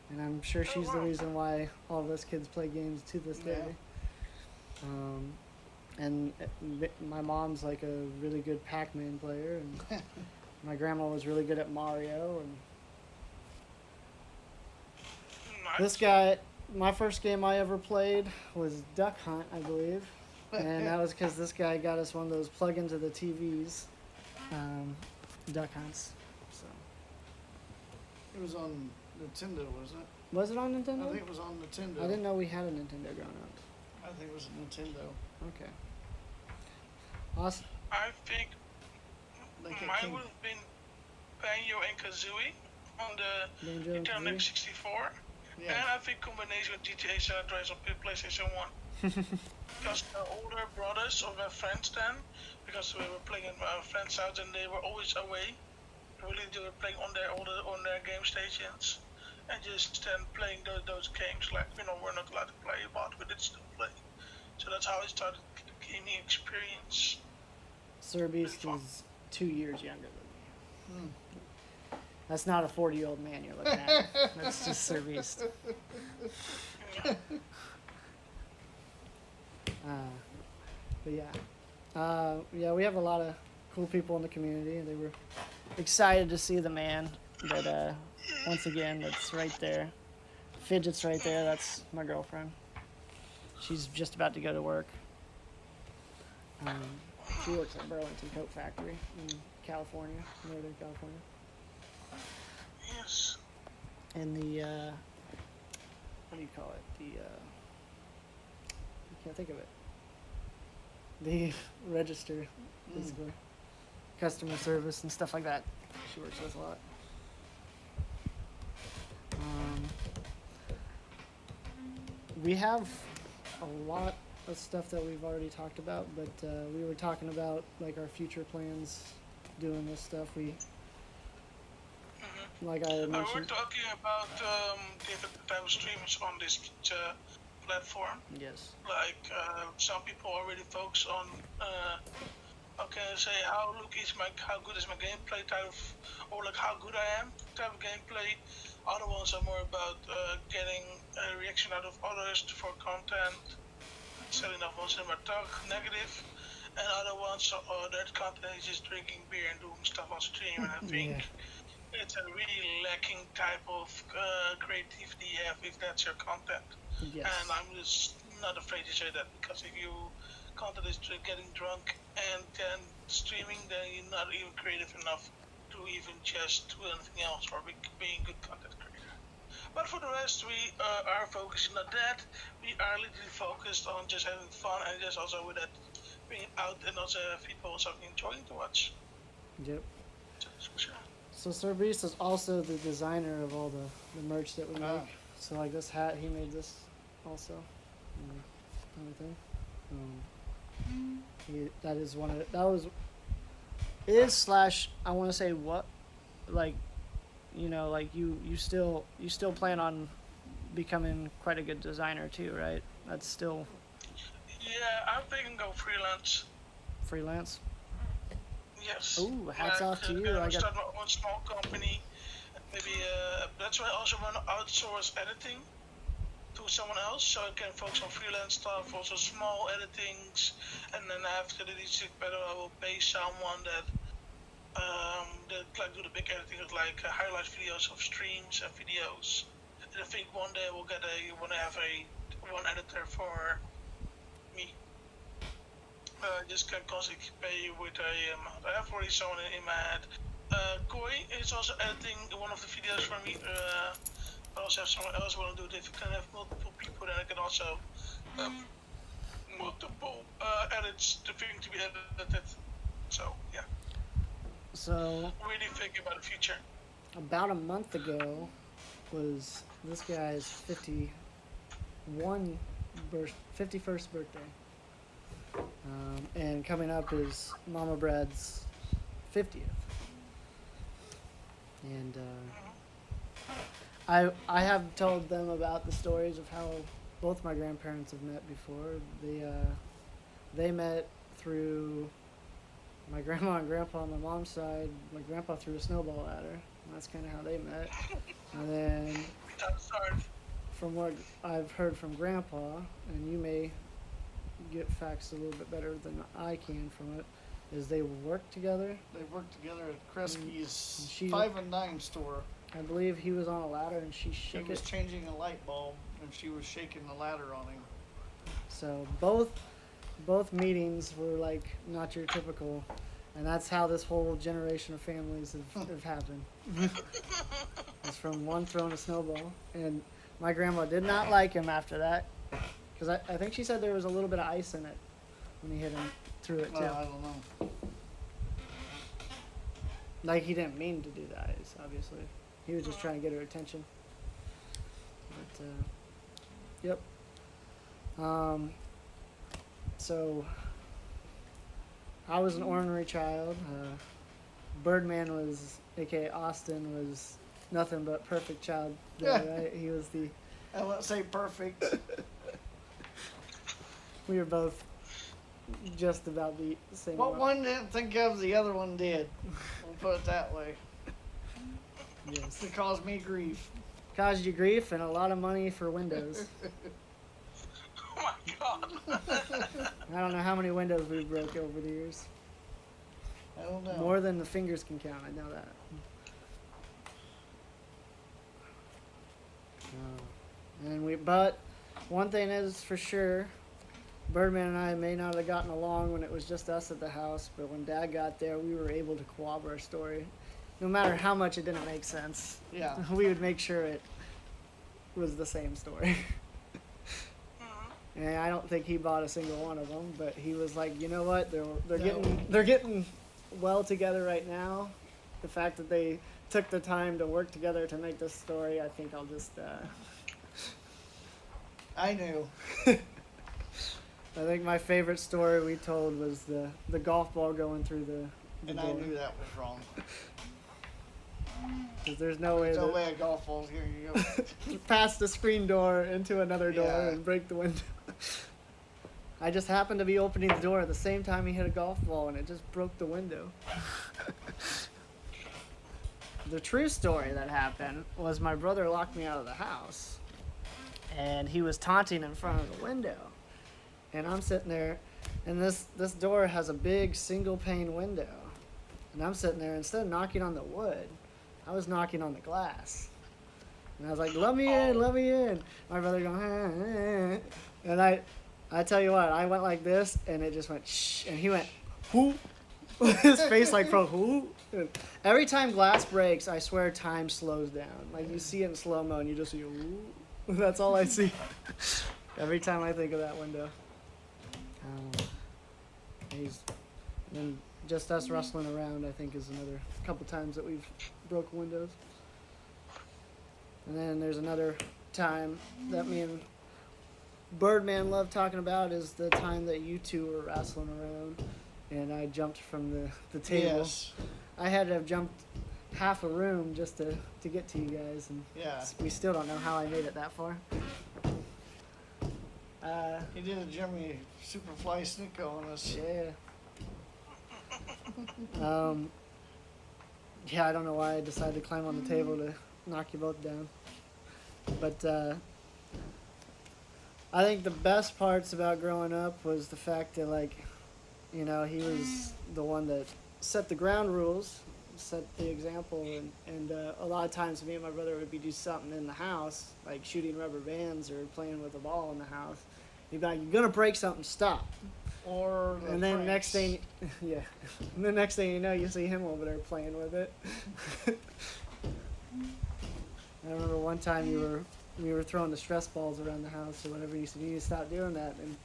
And I'm sure she's the reason why all of us kids play games to this day. And my mom's like a really good Pac-Man player, and my grandma was really good at Mario. And Nice. this guy, my first game I ever played was Duck Hunt, I believe. And that was because this guy got us one of those plug into the TVs duck hunts. So It was on Nintendo, wasn't it? was it on Nintendo? I think it was on Nintendo. I didn't know we had a Nintendo growing up. I think it was Nintendo. Okay. Awesome. I think Like a mine king. would have been Banjo and Kazooie on the Banjo and Nintendo Kazooie? 64. Yeah. And I think combination with GTA San Andreas on PlayStation 1. Because the older brothers of my friends then, because we were playing at my friend's house and they were always away. Really, they were playing on their game stations, and just then playing those games like we're not allowed to play, but we did still play. So that's how I started gaining experience. Sir Beast Really fun. is 2 years younger than me. Hmm. That's not a 40-year-old man you're looking at. That's just Sir Beast. Yeah. But yeah, we have a lot of cool people in the community, and they were excited to see the man that, once again, that's right there. Fidget's right there. That's my girlfriend. She's just about to go to work. She works at Burlington Coat Factory in California, Northern California. Yes. And the, what do you call it? I can't think of it. The register, basically. Customer service and stuff like that. She works with a lot. We have a lot of stuff that we've already talked about, but we were talking about like our future plans doing this stuff. We, Mm-hmm. like I We're mentioned. talking about different type of streamers on this platform. Yes. Like some people already focus on okay, say how good is my gameplay type of, or like how good I am type of gameplay. Other ones are more about getting a reaction out of others for content, selling off once in my talk negative, and other ones are that content is just drinking beer and doing stuff on stream. And I think Yeah. it's a really lacking type of creativity you have if that's your content. Yes. And I'm just not afraid to say that, because if you content is getting drunk and then streaming, then you're not even creative enough to even just do anything else or being good content creator. But for the rest, we are focusing on that. We are literally focused on just having fun and just also with that being out and also have people something enjoying to watch. Yep. That's for sure. So Cerberus is also the designer of all the merch that we make. So like this hat, he made this also. Everything. That is one of that was is slash I want to say what like like you still plan on becoming quite a good designer too, right? That's still Yeah, I'm thinking go freelance. freelance. Yes. Ooh, hats off to you. I start my own small company. Maybe that's why I also want to outsource editing to someone else, so I can focus on freelance stuff, also small editings, and then after the music better, I will pay someone that like do the big editing, like highlight videos of streams and videos. And I think one day we'll want to have one editor for me. Just can constantly pay with a amount. I have already someone in my head. Koi is also editing one of the videos for me. I also have someone else want to do it. If you can have multiple people, then I can also multiple edits the thing to be edited. So yeah. So Really thinking about the future. about a month ago was this guy's 51st birthday. And coming up is PappaBrad's 50th. And I have told them about the stories of how both my grandparents have met before. They met through my grandma and grandpa on my mom's side. My grandpa threw a snowball at her. And that's kind of how they met. And then from what I've heard from grandpa, and you may get facts a little bit better than I can from it, is they worked together. They worked together at Kresge's 5 and 9 store. I believe he was on a ladder and she shook it. He was changing a light bulb and she was shaking the ladder on him. So both meetings were like not your typical, and that's how this whole generation of families have happened. It's from one throwing a snowball, and my grandma did not like him after that, because I think she said there was a little bit of ice in it when he hit him through it too. I don't know. Like he didn't mean to do the ice, obviously. He was just trying to get her attention. But yep. So I was an ornery child. Birdman was, aka Austin, was nothing but perfect child. Right? He was the. I won't say perfect. We were both just about the same. What one didn't think of, the other one did. We'll put it that way. Yes. It caused me grief. Caused you grief and a lot of money for windows. Oh my god. I don't know how many windows we broke over the years. I don't know. More than the fingers can count, I know that. But one thing is for sure, Birdman and I may not have gotten along when it was just us at the house, but when Dad got there, we were able to co-op our story. No matter how much it didn't make sense, Yeah. we would make sure it was the same story. And I don't think he bought a single one of them, but he was like, you know what? They're getting well together right now. The fact that they took the time to work together to make this story, I think I'll just. I knew. I think my favorite story we told was the golf ball going through And I knew that was wrong. Because there's no way There's no to way a golf ball's here you go. pass the screen door into another door Yeah. and break the window. I just happened to be opening the door at the same time he hit a golf ball, and it just broke the window. The true story that happened was my brother locked me out of the house, and he was taunting in front of the window. And I'm sitting there, and this door has a big single pane window. And I'm sitting there, instead of knocking on the wood, I was knocking on the glass. And I was like, let me in, let me in. My brother going, and I tell you what, I went like this, and it just went, shh, and he went, whoo. His face like from whoo. And every time glass breaks, I swear time slows down. Like you see it in slow-mo, and you just see, whoo. That's all I see. Every time I think of that window. And just us wrestling around, I think, is another couple times that we've broke windows. And then there's another time that me and Birdman love talking about is the time that you two were wrestling around, and I jumped from the table. Yes. I had to have jumped half a room just to get to you guys, and Yeah. we still don't know how I made it that far. He did a Jimmy Superfly Snicko on us. Yeah. Yeah, I don't know why I decided to climb on the table to knock you both down. But I think the best parts about growing up was the fact that, like, you know, he was the one that set the ground rules, set the example, and a lot of times me and my brother would be do something in the house, like shooting rubber bands or playing with a ball in the house. He'd be like, "You're gonna break something, stop." Or the And then pranks. next thing, yeah, and the next thing you know, you see him over there playing with it. I remember one time we were throwing the stress balls around the house or whatever. You said, "You need to stop doing that," and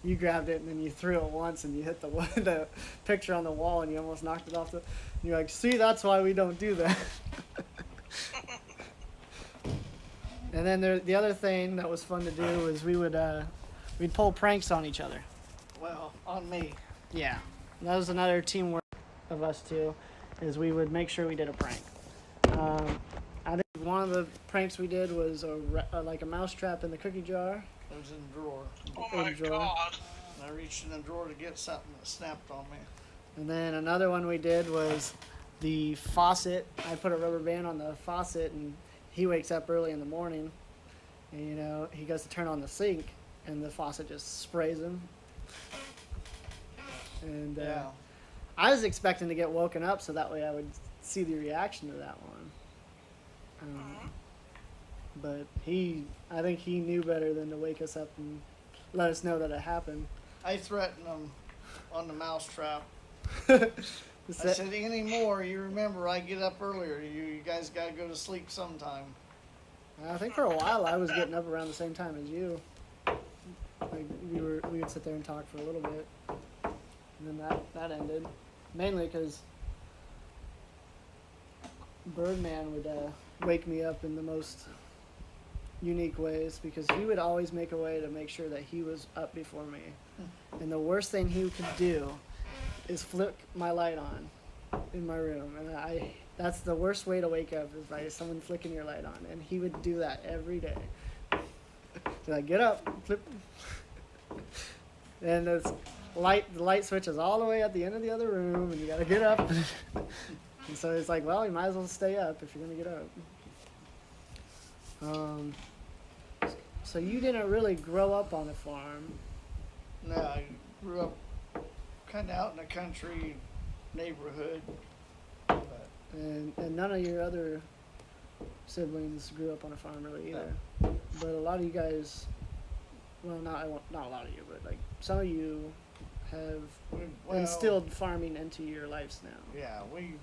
you grabbed it and then you threw it once and you hit the picture on the wall and you almost knocked it off the. And you're like, "See, that's why we don't do that." And then the other thing that was fun to do was we'd pull pranks on each other. Well, on me. Yeah, that was another teamwork of us two, is we would make sure we did a prank. I think one of the pranks we did was like a mouse trap in the cookie jar. It was in the drawer. Oh my Enjoy. god. And I reached in the drawer to get something that snapped on me. And then another one we did was the faucet. I put a rubber band on the faucet, and he wakes up early in the morning, and you know he goes to turn on the sink, and the faucet just sprays him. And Yeah. I was expecting to get woken up so that way I would see the reaction to that one. But I think he knew better than to wake us up and let us know that it happened. I threatened him on the mouse trap. I I said, any more, you remember I get up earlier. You guys got to go to sleep sometime. I think for a while I was getting up around the same time as you. Like we would sit there and talk for a little bit, and then that ended. Mainly because Birdman would wake me up in the most unique ways, because he would always make a way to make sure that he was up before me. And the worst thing he could do is flick my light on in my room, and that's the worst way to wake up, is by someone flicking your light on, and he would do that every day. So I get up, flip, and the light switch is all the way at the end of the other room, and you gotta get up. And so it's like, well, you might as well stay up if you're gonna get up. So you didn't really grow up on a farm. No, I grew up kind of out in the country neighborhood. But And none of your other siblings grew up on a farm really either. But a lot of you guys, well, not a lot of you, but like some of you have instilled farming into your lives now. Yeah, we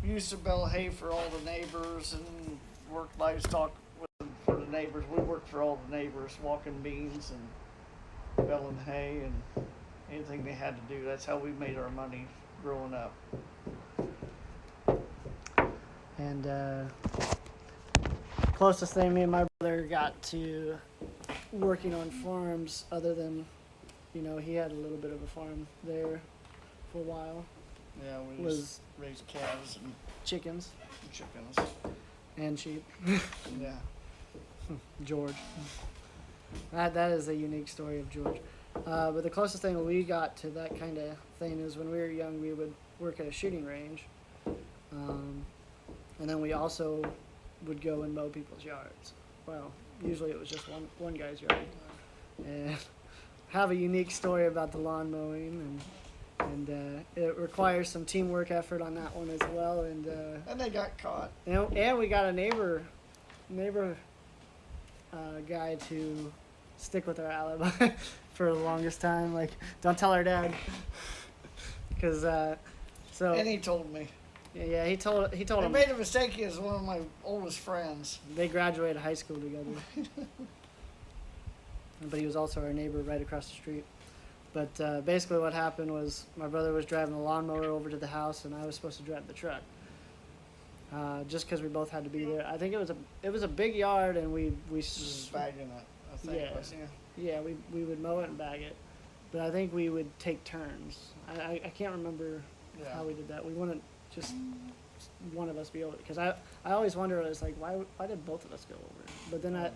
used to bale hay for all the neighbors and work livestock for the neighbors. We worked for all the neighbors, walking beans and baling hay and anything they had to do. That's how we made our money growing up. And closest thing me and my brother got to working on farms, other than, you know, he had a little bit of a farm there for a while, Yeah, we was just raised calves and chickens chickens. and sheep. Yeah. George. That is a unique story of George. But the closest thing we got to that kind of thing is when we were young, we would work at a shooting range. And then we also would go and mow people's yards. Well, usually it was just one guy's yard. And have a unique story about the lawn mowing, and it requires some teamwork effort on that one as well. And they got caught. and we got a neighbor guy to stick with our alibi for the longest time. Like, don't tell our dad, because so. And he told me. Yeah, he told I him. made a mistake. He was one of my oldest friends. They graduated high school together. But he was also our neighbor right across the street. But basically what happened was my brother was driving the lawnmower over to the house, and I was supposed to drive the truck. Just because we both had to be there. I think it was a big yard, and we Just bagging it, I think. Yeah. Yeah, we would mow it and bag it. But I think we would take turns. I can't remember how we did that. We wouldn't just one of us be over, because I always wonder, it's like, why did both of us go over? But then it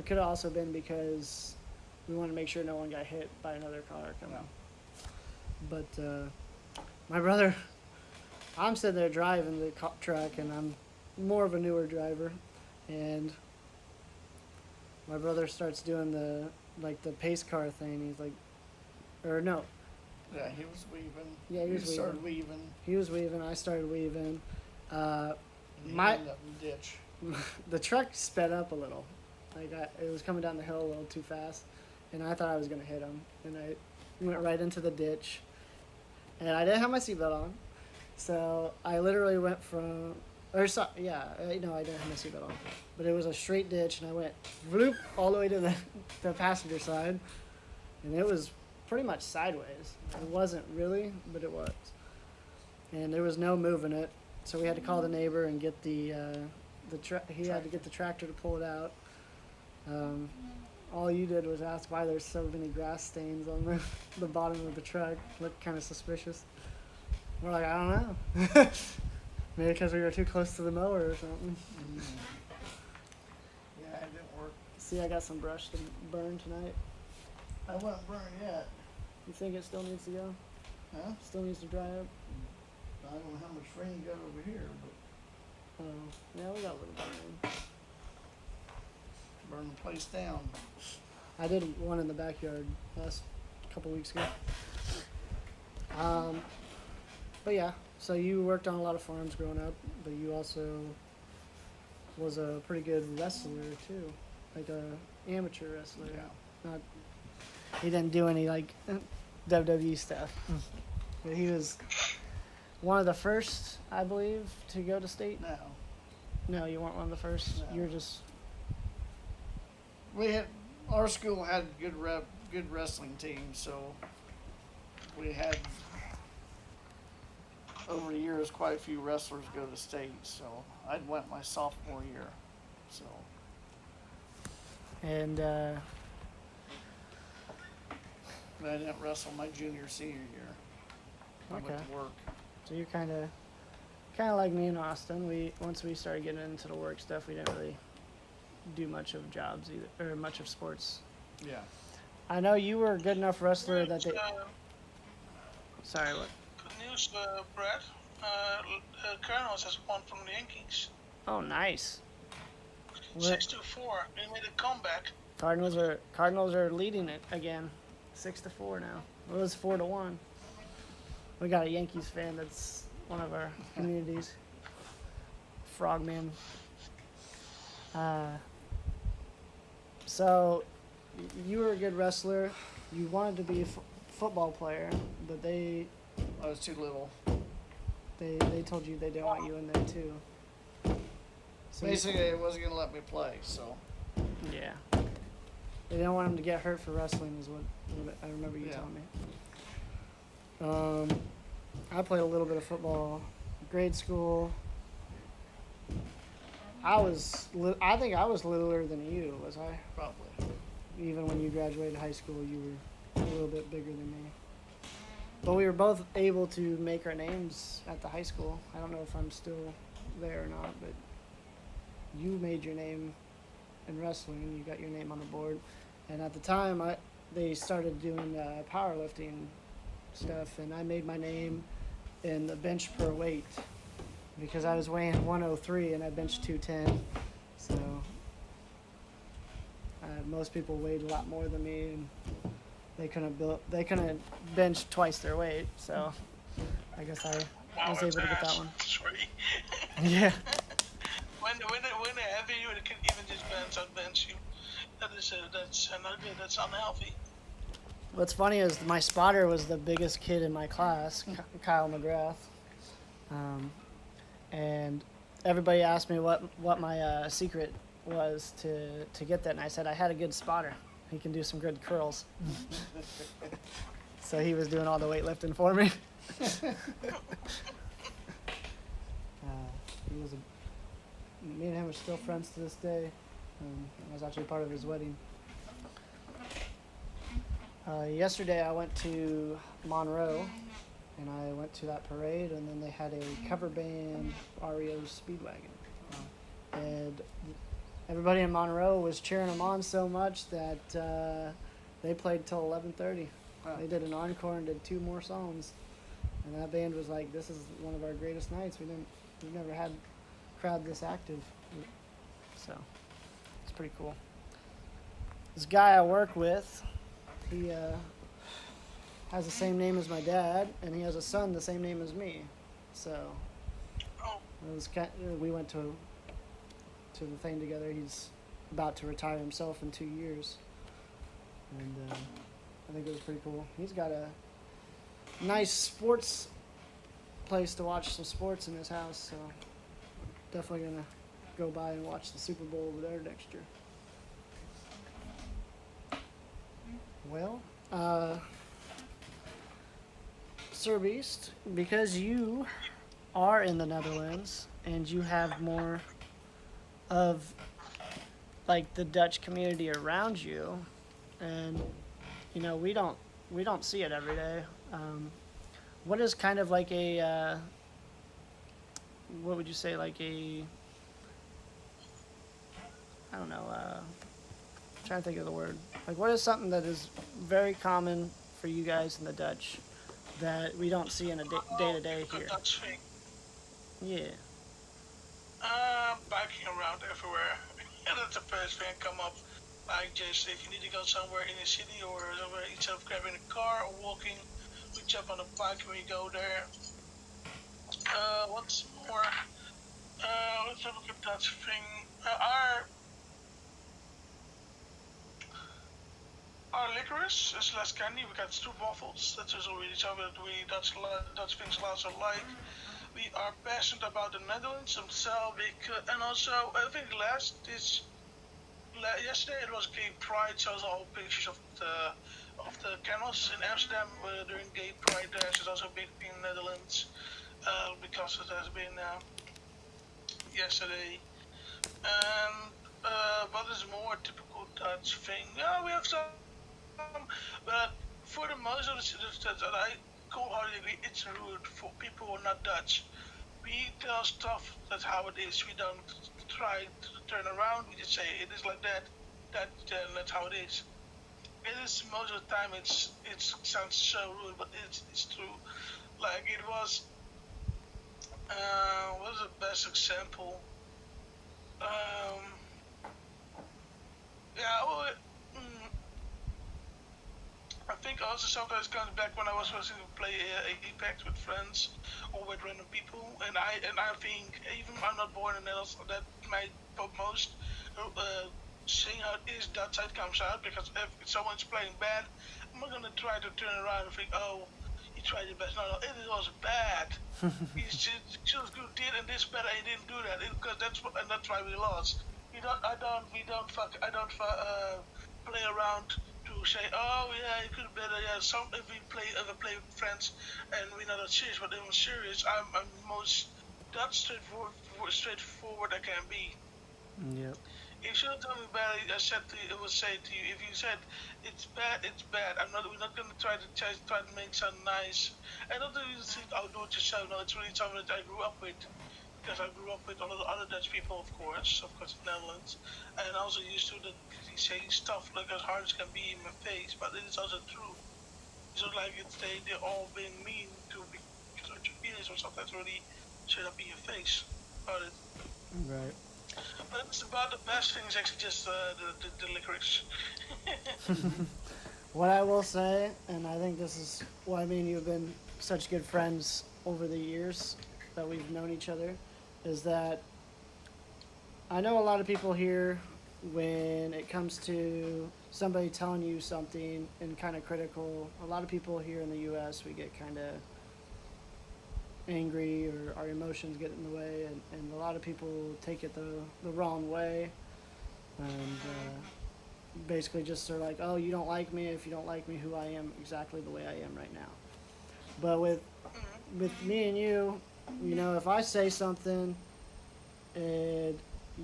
could have also been because we wanted to make sure no one got hit by another car coming. But my brother, I'm sitting there driving the truck, and I'm more of a newer driver, and my brother starts doing the pace car thing. He's like, or no. Yeah, he was weaving. Yeah, he was weaving. Started weaving. He was weaving. I started weaving. He ended up in the ditch. The truck sped up a little. It was coming down the hill a little too fast, and I thought I was gonna hit him, and I went right into the ditch, and I didn't have my seatbelt on, so I literally went from, I didn't have my seatbelt on, but it was a straight ditch, and I went bloop all the way to the passenger side, and it was pretty much sideways. It wasn't really, but it was, and there was no moving it, so we had to call the neighbor and get he had to get the tractor to pull it out. All you did was ask why there's so many grass stains on the bottom of the truck. Looked kind of suspicious. We're like, I don't know. Maybe because we were too close to the mower or something. Yeah, it didn't work. See, I got some brush to burn tonight. I wasn't burned yet. You think it still needs to go? Huh? Still needs to dry up? I don't know how much rain you got over here, but Yeah, we got a little bit. burn the place down. I did one in the backyard last couple weeks ago. But yeah, so you worked on a lot of farms growing up, but you also was a pretty good wrestler too, like a amateur wrestler. Yeah. He didn't do any WWE stuff, but he was one of the first, I believe, to go to state. No, you weren't one of the first. No. You were just. Our school had good wrestling teams, so we had over the years quite a few wrestlers go to state. So I went my sophomore year. So. And But I didn't wrestle my senior year. I went to work. So you're kind of like me in Austin. Once we started getting into the work stuff, we didn't really do much of jobs either, or much of sports. Yeah. I know you were a good enough wrestler that they. Sorry, what? Good news, Brad. Cardinals has won from the Yankees. Oh, nice. 6-4. They made a comeback. Cardinals are leading it again, 6-4 now. It was 4-1. We got a Yankees fan that's one of our communities. Frogman. So you were a good wrestler. You wanted to be a football player, but I was too little. They told you they didn't want you in there too. So basically, it wasn't gonna let me play. So. Yeah. They didn't want him to get hurt for wrestling, is what I remember you telling me. I played a little bit of football, grade school. I think I was littler than you, was I? Probably. Even when you graduated high school, you were a little bit bigger than me. But we were both able to make our names at the high school. I don't know if I'm still there or not, but you made your name in wrestling. You got your name on the board, and at the time, they started doing powerlifting stuff, and I made my name in the bench per weight because I was weighing 103 and I benched 210. So most people weighed a lot more than me, and they couldn't bench twice their weight. So I guess I was able to get that one. Sorry. Yeah. When they're heavy, you can even just bench you. That's not good. That's unhealthy. What's funny is my spotter was the biggest kid in my class, Kyle McGrath, and everybody asked me what my secret was to get that, and I said I had a good spotter. He can do some good curls. So he was doing all the weightlifting for me. Me and him are still friends to this day. I was actually part of his wedding. Yesterday I went to Monroe, and I went to that parade, and then they had a cover band REO Speedwagon. And everybody in Monroe was cheering them on so much that they played till 11:30. Wow. They did an encore and did 2 more songs. And that band was like, this is one of our greatest nights. We've never had a crowd this active. So it's pretty cool. This guy I work with, he has the same name as my dad, and he has a son the same name as me. So it was we went to the thing together. He's about to retire himself in 2 years, and I think it was pretty cool. He's got a nice sports place to watch some sports in his house, so definitely gonna go by and watch the Super Bowl over there next year. Well, Sir Beast, because you are in the Netherlands and you have more of like the Dutch community around you, and you know we don't see it every day. What is kind of like a what would you say, like a, I don't know, I'm trying to think of the word. Like, what is something that is very common for you guys in the Dutch that we don't see in a day-to-day here? Dutch thing. Yeah. Biking around everywhere. That's the first thing come up. Like, just if you need to go somewhere in the city or somewhere, instead of grabbing a car or walking, we jump on a bike when we go there. What's more? Let's have a look at that thing. Our licorice is less candy. We got 2 waffles. That is already something that we Dutch things also like. We are passionate about the Netherlands themselves, and also I think yesterday it was Gay Pride, so it was all pictures of the camels in Amsterdam during Gay Pride. There's also big in the Netherlands because it has been yesterday. And what is more typical Dutch thing? Yeah, we have some, but for the most of the citizens that I wholeheartedly agree, it's rude for people who are not Dutch. We tell stuff that's how it is. We don't try to turn around. We just say it is like that. That's how it is. It is most of the time. It sounds so rude, but it's true. Like it was. What is the best example? I think also sometimes comes back when I was supposed to play Apex with friends or with random people, and I think even I'm not born in the Netherlands, that my most seeing how it is that side comes out, because if someone's playing bad, I'm not gonna try to turn around and think, oh, you tried your best. No, it was bad. He just did and this better. He didn't do that because that's why we lost. I don't play around to say, oh yeah, you could better. Yeah, if we ever play with friends and we're not that serious, but even serious, I'm most that straightforward I can be. Yep. You should have told me better. I would say to you, if you said it's bad, it's bad. We're not gonna try to make some nice. I don't really think I'll do it yourself. No, it's really something that I grew up with because I grew up with a lot of other Dutch people, of course, in the Netherlands, and also used to the saying stuff like as hard as can be in my face, but it is also true. So like they're all being mean to because of your penis or something that's really straight up in your face about it. Right. But it's about the best thing is actually just the licorice. What I will say, and I think this is why me and you have been such good friends over the years that we've known each other, is that I know a lot of people here when it comes to somebody telling you something and kind of critical. A lot of people here in the U.S. we get kind of angry or our emotions get in the way, and a lot of people take it the wrong way, and basically just are like, oh, you don't like me if you don't like me who I am exactly the way I am right now. But with me and you know, if I say something and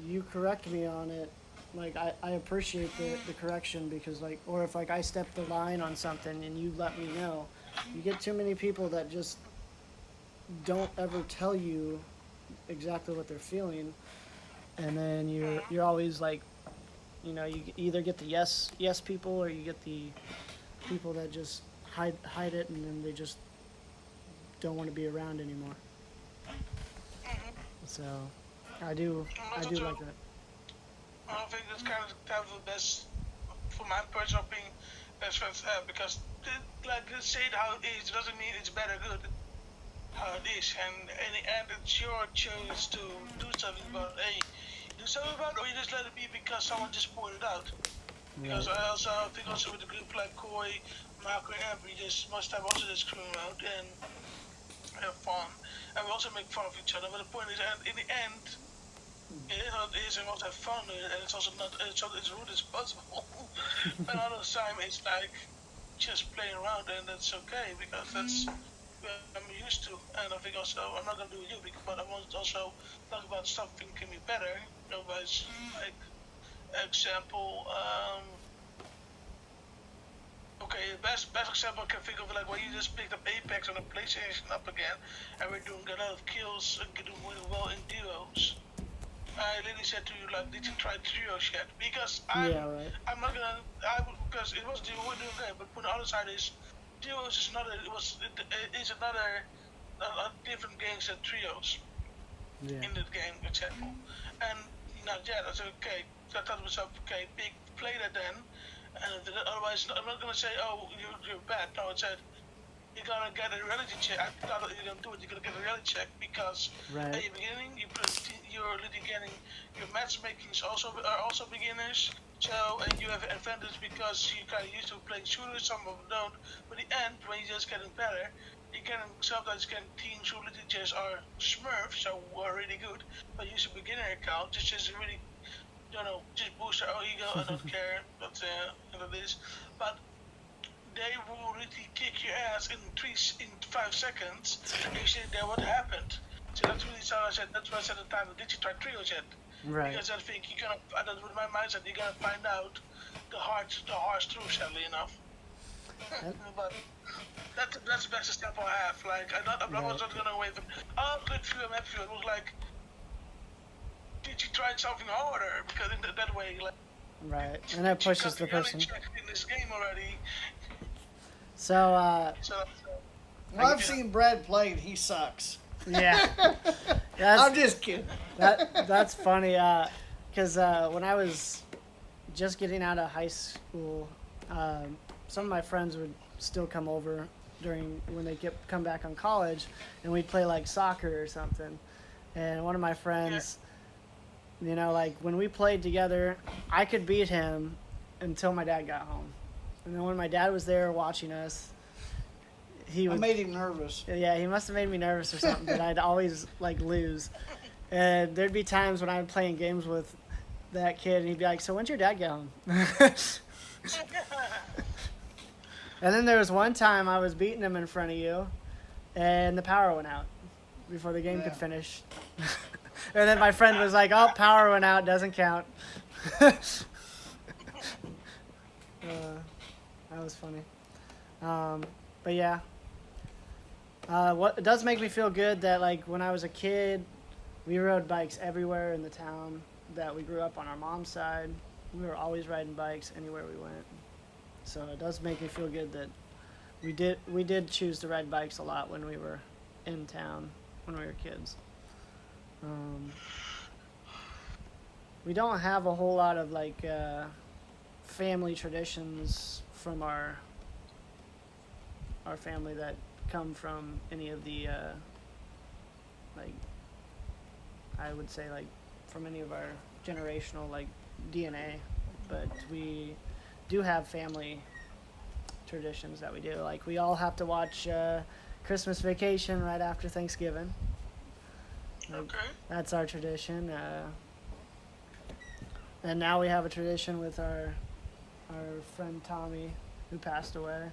you correct me on it, like I appreciate the correction because like, or if like I step the line on something and you let me know, you get too many people that just don't ever tell you exactly what they're feeling, and then you're always like, you know, you either get the yes people or you get the people that just hide it and then they just don't want to be around anymore. So I do like that. I don't think that's kind of the best, for my personal opinion, best friends have because like say it how it is doesn't mean it's better good how it is, and in the end it's your choice to do something about it. Hey, do something about it, or you just let it be because someone just pointed out. Because Right. I think also with a group like Koi, Marco, and Amber, just most time also just screw around and have fun, and we also make fun of each other. But the point is, and in the end, it is what it is, and we also have fun with it, and it's also not it's rude as possible. But another time it's like just playing around, and that's okay because that's what I'm used to. And I think also I'm not gonna do with you, but I want to also talk about something can be better. Otherwise, like example, okay, the best example I can think of is like when you just picked up Apex on the PlayStation up again, and we're doing a lot of kills and doing really well in duos. I literally said to you like, did you try trios yet? Because Yeah. Right. I'm not gonna, because it was duo, we're doing good, but on the other side is, duos is another, it is another, different games than trios Yeah. in the game, example. And not yet, I said, okay, so I thought to myself, okay, play that then, and otherwise, I'm not gonna say, oh, you're bad. No, I said, you're gonna get a reality check. I thought that you're gonna do it. You're gonna get a reality check because Right. at the beginning, you're literally getting your matchmakings are also beginners. So and you have advantage because you kind of used to playing shooters. Some of them don't. But the end, when you're just getting better, you can sometimes get teams who literally just are Smurfs, so are really good. But use a beginner account, just really, just boost our ego. I don't care, but it is. But they will really kick your ass in 5 seconds, and you say, "There, what happened?" So that's really how I said. That's why I said at the time, did you try trios yet? Right. Because I think you're gonna. That's with my mindset. You're gonna find out the harsh truth, sadly enough. And, But that's the best example I have. Like I was right. not gonna wait for. Oh, good for you, I'm happy for you. It was like, did you try something harder? Because in that way, like, Right. And that you pushes got the the reality person. check in this game already. So So Well, I've yeah. seen Brad play and he sucks. yeah. I'm That's just kidding. that's funny. Because when I was just getting out of high school, some of my friends would still come over during when they come back on college, and we'd play like soccer or something. And one of my friends, you know, like when we played together, I could beat him until my dad got home. And then when my dad was there watching us, he I would made him nervous. yeah, he must have made me nervous or something, but I'd always like lose. And there'd be times when I'm playing games with that kid, and he'd be like, "So when's your dad get home?" And then there was one time I was beating him in front of you, and the power went out before the game could Yeah. finish. And then my friend was like, "Oh, power went out. Doesn't count." That was funny. But yeah. What it does make me feel good that like when I was a kid, we rode bikes everywhere in the town that we grew up on our mom's side. We were always riding bikes anywhere we went. So it does make me feel good that we did choose to ride bikes a lot when we were in town when we were kids. We don't have a whole lot of like family traditions from our family that come from any of the like I would say like from any of our generational like DNA, but we do have family traditions that we do. Like we all have to watch Christmas Vacation right after Thanksgiving. Like, Okay. that's our tradition. And now we have a tradition with our friend Tommy, who passed away.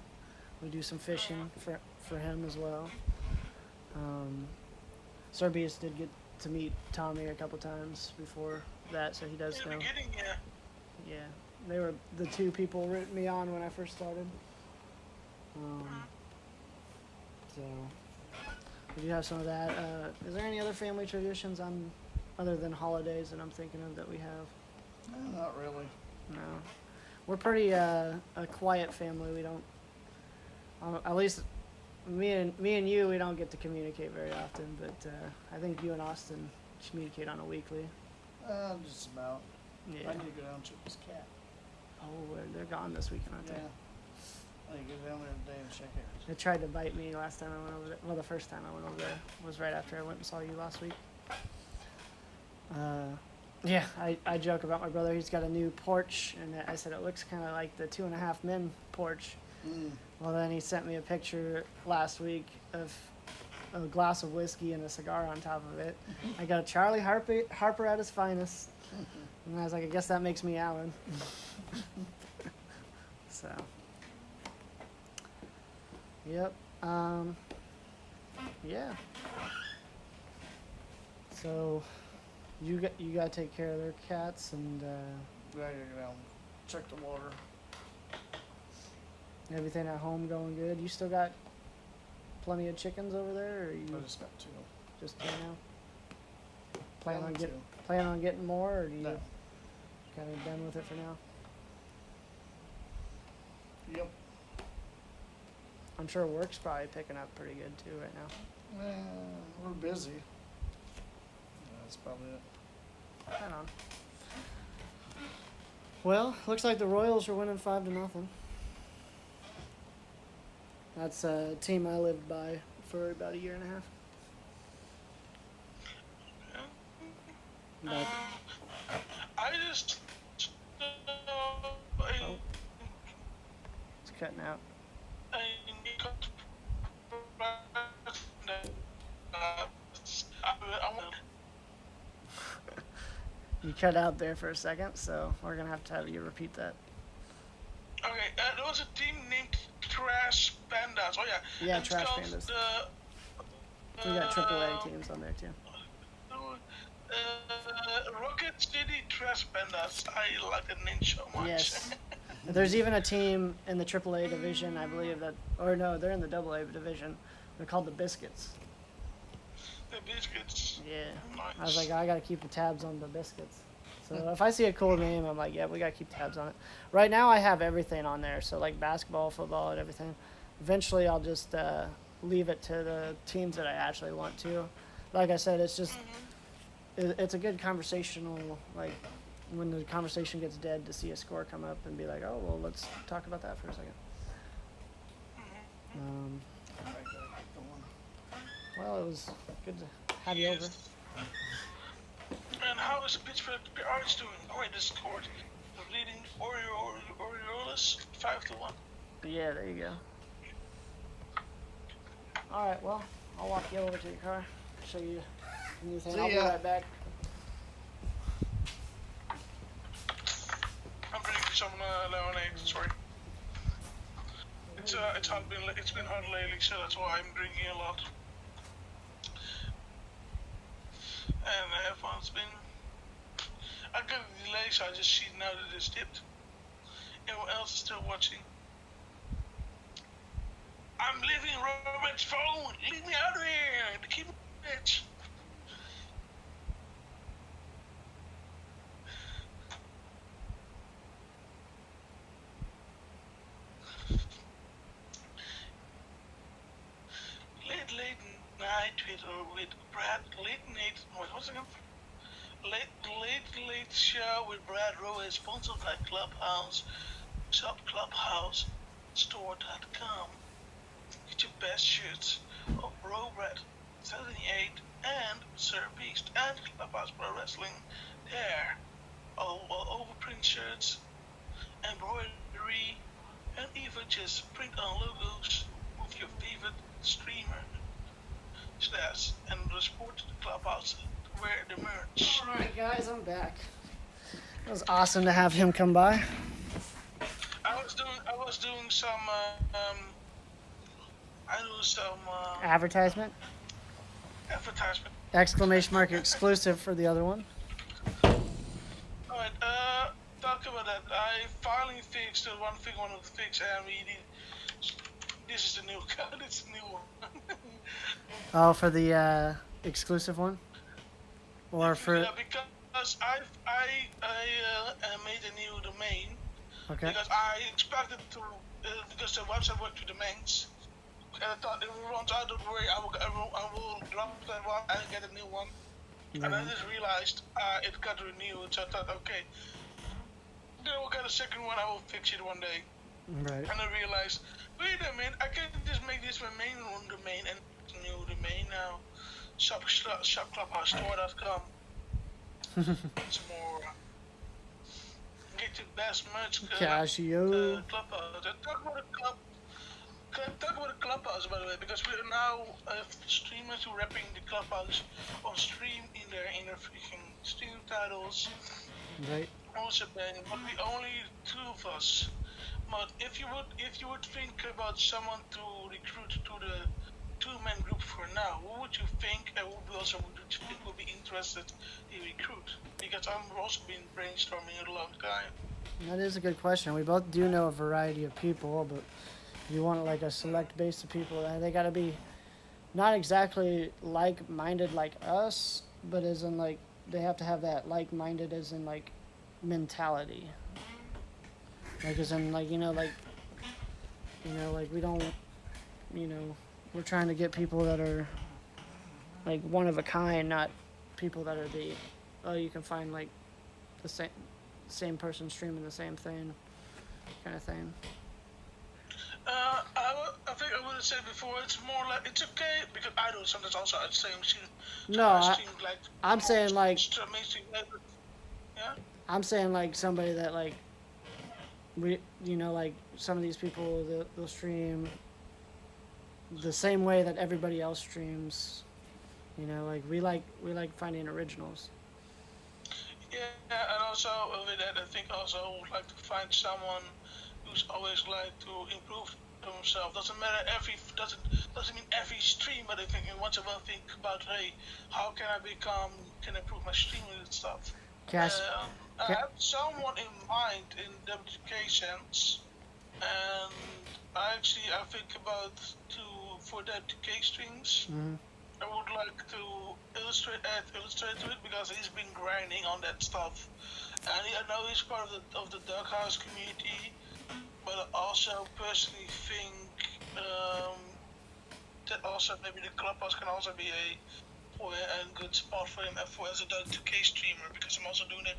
We do some fishing for him as well. Serbius did get to meet Tommy a couple times before that, so he does In know. the beginning, yeah. Yeah, they were the two people rooting me on when I first started. So we do have some of that. Is there any other family traditions other than holidays that I'm thinking of that we have? No, not really. No, we're pretty a quiet family. We don't, at least me and you, we don't get to communicate very often. But I think you and Austin communicate on a weekly. Just about. Yeah. I need to go down and check this cat. Oh, they're gone this weekend, aren't Yeah. they? I need to go down there today and check it. They tried to bite me last time I went over there. Well, the first time I went over there was right after I went and saw you last week. Yeah, I joke about my brother. He's got a new porch, and I said it looks kind of like the 2.5 Men porch. Mm. Well, then he sent me a picture last week of a glass of whiskey and a cigar on top of it. I got a Charlie Harper at his finest. And I was like, I guess that makes me Alan. So, yep. Yeah. So, you gotta take care of their cats and Yeah, I gotta go down and check the water. everything at home going good. You still got plenty of chickens over there, or you I just got two. just two now? Plan Only two. Plan on getting more, or do you No. kind of done with it for now? Yep. I'm sure work's probably picking up pretty good too right now. We're busy. Yeah, that's probably it. Right on. Well, looks like the Royals are winning 5-0. That's a team I lived by for about a year and a half. But I just. Oh. It's cutting out. You cut out there for a second, so we're gonna have to have you repeat that. Okay, there was a team named Trash Pandas. Oh yeah. Yeah, It's Trash called Pandas. The, We got AAA teams on there too. Rocket City Trash Pandas. I like the name so much. Yes. There's even a team in the AAA division, I believe or no, they're in the AA division. They're called the Biscuits. The biscuits. Yeah. Nice. I was like, I gotta keep the tabs on the Biscuits. So if I see a cool name, I'm like, yeah, we gotta keep tabs on it. Right now, I have everything on there, so like basketball, football, and everything. Eventually, I'll just leave it to the teams that I actually want to. Like I said, it's just it's a good conversational, like when the conversation gets dead, to see a score come up and be like, oh well, let's talk about that for a second. I gotta get going. Well, it was good to have you over. Yes. And how is Pittsburgh Pirates doing? Oh wait, they scored. They're leading Orioles 5-1. Yeah, there you go. All right, well, I'll walk you over to your car, show you the new thing. See I'll be ya. right back. I'm drinking some lemonade. Sorry. It's been hot lately, so that's why I'm drinking a lot. And I have been. I got a delay, so I just see now that it's dipped. Everyone else is still watching. I'm leaving Robert's phone. Leave me out of here. To keep me bitch. Late night with Brad. What's it again? Late show with Brad Rowe is sponsored by Clubhouse. Shop Clubhouse Store.com. Get your best shirts of Robert 78 and Sir Beast and Clubhouse Pro Wrestling there. All overprint shirts, embroidery, and even just print on logos with your favorite streamer. Slash and report to the Clubhouse to wear the merch. Alright guys, I'm back. It was awesome to have him come by. I was doing some Advertisement? Advertisement. Exclamation mark exclusive for the other one. Alright, talk about that. I finally fixed the one thing I wanted to fix, and this is the new code. It's the new one. Oh, for the exclusive one? Or for... Yeah, because I made a new domain. Okay. Because I expected to, because the website worked with domains. And I thought if it runs out, don't worry, I will drop that one and get a new one. Mm-hmm. And I just realized it got renewed, so I thought, okay, then we'll get a second one, I will fix it one day. Right. And I realized, wait a minute, I can just make this my main domain and new domain now. Shopclubhousestore.com. It's more. Get the best merch. Casio. Clubhouse. Talk about the Clubhouse, by the way, because we are now streamers who are repping the Clubhouse on stream in their freaking stream titles. Right. Also, but we only two of us. But if you would think about someone to recruit to the two-man group for now, who would you think, and who would you think would be interested in recruit? Because I've also been brainstorming a long time. That is a good question. We both do know a variety of people, but if you want like a select base of people, they got to be not exactly like-minded like us, but as in like they have to have that like-minded as in like mentality. Like as in like, like we don't, we're trying to get people that are like one of a kind, not people that are you can find like the same person streaming the same thing kind of thing. I think I would have said before, it's more like, it's okay, because I do sometimes also at the same stream. I'm saying like, yeah? I'm saying like somebody that like, like some of these people, they'll stream the same way that everybody else streams. Like we like finding originals. Yeah, and also with that, I think also I would like to find someone who's always like to improve himself. Doesn't mean every stream, but I think once in a while think about, hey, how can I improve my streaming and stuff. I have someone in mind in WK sense, and I think about for WK streams. Mm-hmm. I would like to add illustrate to it, because he's been grinding on that stuff, and I know he's part of the Doghouse community, but I also personally think that also maybe the Clubhouse can also be a good spot for him as a WK streamer, because I'm also doing that.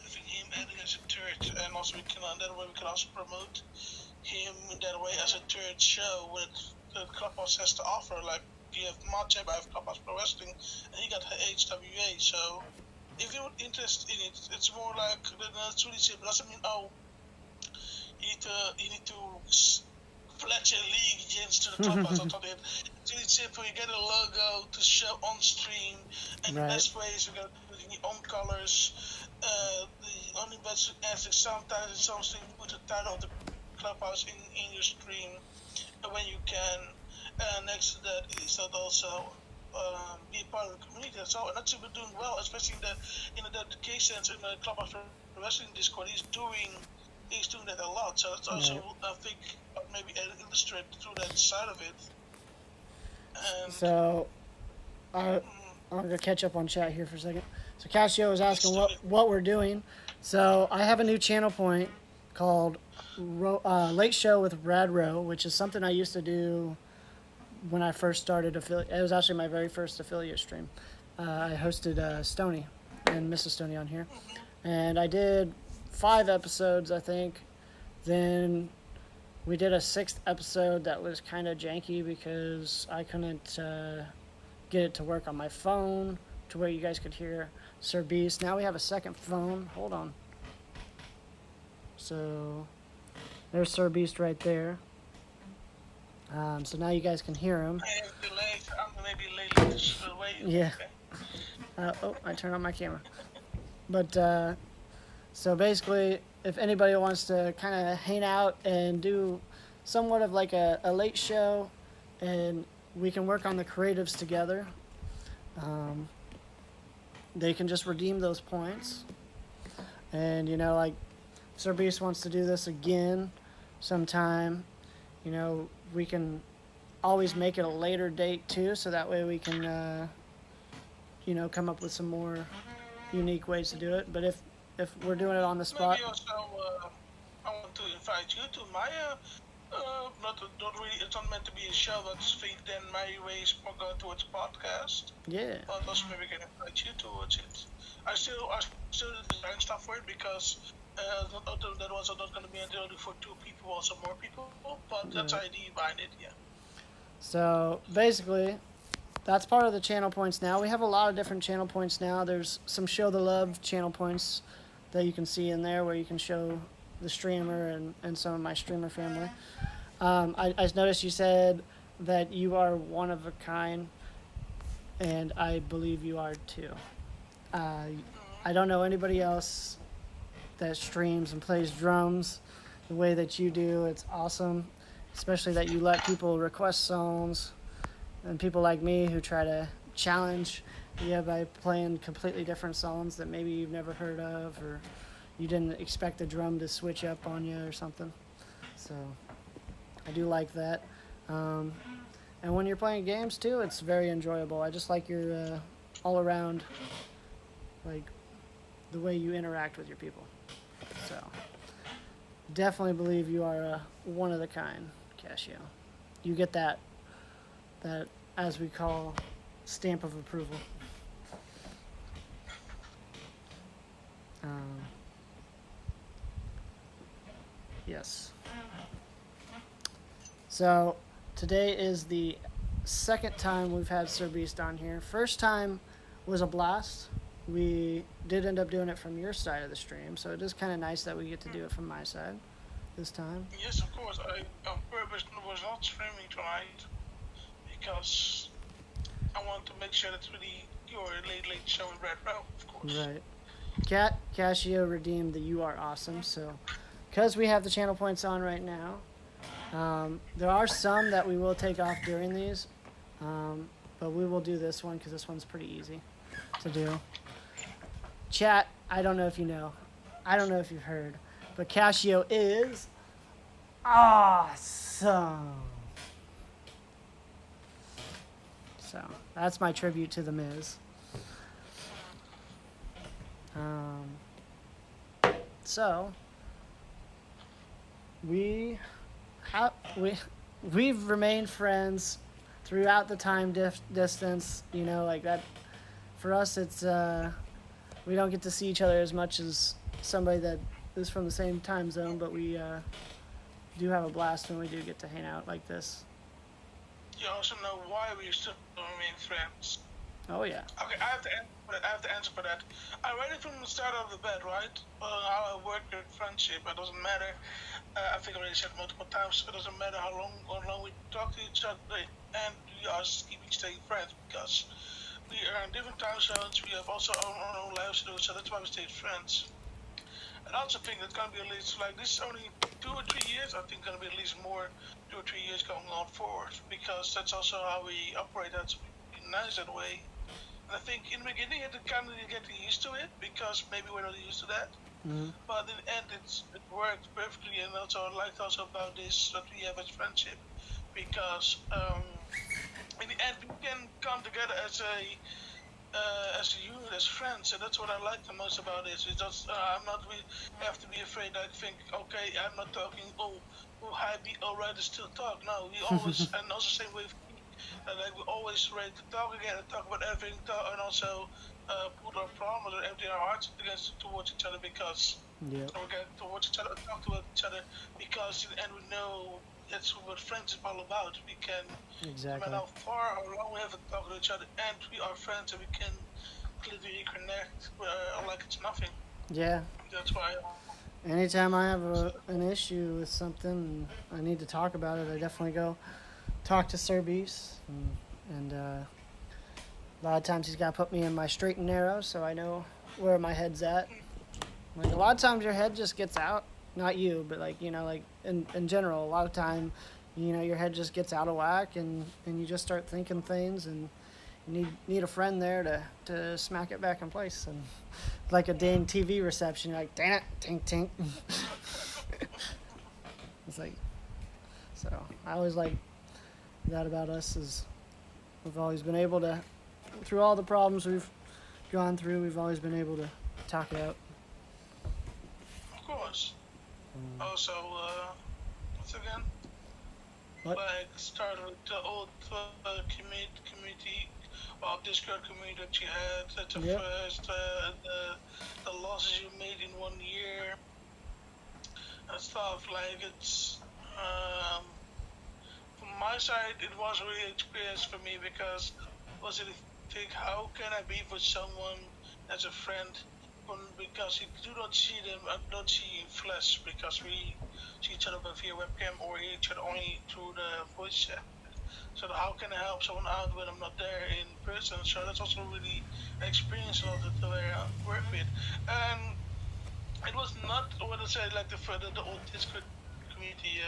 Having him adding as a third, and also that way we can also promote him in that way as a third show with the Clubhouse has to offer. Like, you have Matchup, I have Clubhouse Pro Wrestling, and you got HWA. So if you're interested in it, it's more like it's really simple. Doesn't mean you need to fletch allegiance to the Clubhouse. It's really simple. You get a logo to show on stream, and the best way is you got to put in your own colors. The only best answer sometimes is something, put the title of the Clubhouse in your stream when you can. Next to that is that also be a part of the community as well. And that's been doing well, especially in the K-Sense in the Club of Wrestling Discord. He's doing that a lot. So that's also, Right. I think, maybe illustrate through that side of it. And So, I'm going to catch up on chat here for a second. So, Casio is asking what we're doing. So, I have a new channel point called Late Show with Brad Rowe, which is something I used to do when I first started affiliate. It was actually my very first affiliate stream. I hosted Stony and Mrs. Stony on here. And I did 5 episodes, I think. Then we did a 6th episode that was kind of janky because I couldn't get it to work on my phone to where you guys could hear Sir Beast. Now we have a second phone. Hold on. So there's Sir Beast right there. So now you guys can hear him. I am delayed. I'm maybe late. Yeah. Oh, I turned on my camera. But so basically, if anybody wants to kind of hang out and do somewhat of like a late show, and we can work on the creatives together, they can just redeem those points. And you know, like Sir Beast wants to do this again sometime, you know, we can always make it a later date too, so that way we can you know, come up with some more unique ways to do it. But if we're doing it on the spot, maybe also I want to invite you to my not really, it's not meant to be a show, that's then my ways more go towards podcast. yeah. But also maybe I can invite you towards it. I still design stuff for it because that was not going to be only for 2 people, also more people. But that's the idea behind it, yeah. So basically, that's part of the channel points now. We have a lot of different channel points now. There's some show the love channel points that you can see in there where you can show the streamer and some of my streamer family. I noticed you said that you are one of a kind, and I believe you are too. I don't know anybody else that streams and plays drums the way that you do. It's awesome, especially that you let people request songs, and people like me who try to challenge you by playing completely different songs that maybe you've never heard of, or you didn't expect the drum to switch up on you or something. So I do like that. And when you're playing games too, it's very enjoyable. I just like your all around, like the way you interact with your people. So definitely believe you are one of the kind, Casio. You get that as we call stamp of approval. Yes. So today is the second time we've had Sir Beast on here. First time was a blast. We did end up doing it from your side of the stream, so it is kind of nice that we get to do it from my side this time. Yes, of course. I on purpose was not streaming tonight because I want to make sure that's really your late show with Red Row, of course. Right. Casio redeemed the You Are Awesome, so because we have the channel points on right now, there are some that we will take off during these, but we will do this one because this one's pretty easy to do. Chat, I don't know if you know, I don't know if you've heard, but Casio is awesome. So that's my tribute to The Miz. So we've remained friends throughout the time distance, you know, like that. For us, it's we don't get to see each other as much as somebody that is from the same time zone, but we do have a blast when we do get to hang out like this. You also know why we still remain friends. Oh yeah. Okay, I have to answer for that. I read it from the start of the bed, right? How I work with friendship. It doesn't matter. I think I already said multiple times. It doesn't matter how long we talk to each other, and we are keeping staying friends because we are in different time zones. We have also our own lives to do, so that's why we stay friends. And I also think that's gonna be at least like this is only 2 or 3 years. I think gonna be at least more 2 or 3 years going on forward because that's also how we operate. That's nice that way. And I think in the beginning you had to kind of get used to it because maybe we're not used to that. Mm-hmm. But in the end, it worked perfectly, and also I liked also about this that we have as friendship because in the end we can come together as a unit, as friends, and that's what I like the most about this. It's just I'm not really have to be afraid. I think okay, I'm not talking. Oh, hi, be alright to still talk. No, we always and also same with me. Like we're always ready to talk again and talk about everything, and also put our problems and empty our hearts against towards each other because Yep. we get towards each other, talk to each other because in the end we know that's what friends is all about. We can, no Exactly. matter how far or long we haven't talked to each other, and we are friends and we can clearly reconnect like it's nothing. Yeah. That's why. Anytime I have an issue with something and I need to talk about it, I definitely go talk to Sir Beast. And a lot of times he's got to put me in my straight and narrow so I know where my head's at. Like a lot of times your head just gets out. Not you, but like, like in general, a lot of time, your head just gets out of whack and you just start thinking things and you need a friend there to smack it back in place. And like a dang TV reception, you're like, dang it, tink tink. It's like, so I always like that about us is we've always been able to, through all the problems we've gone through, we've always been able to talk it out. Of course. Also, what's again? What? Like start with the old community, well, Discord community that you had at the Yep. first, the losses you made in 1 year and stuff. Like it's, from my side, it was really an experience for me because I was really think how can I be with someone as a friend because you do not see them, I don't see in flesh because we see each other via webcam or hear each other only through the voice chat. So how can I help someone out when I'm not there in person? So that's also really an experience a lot to work with. And it was not what I say like the old Discord community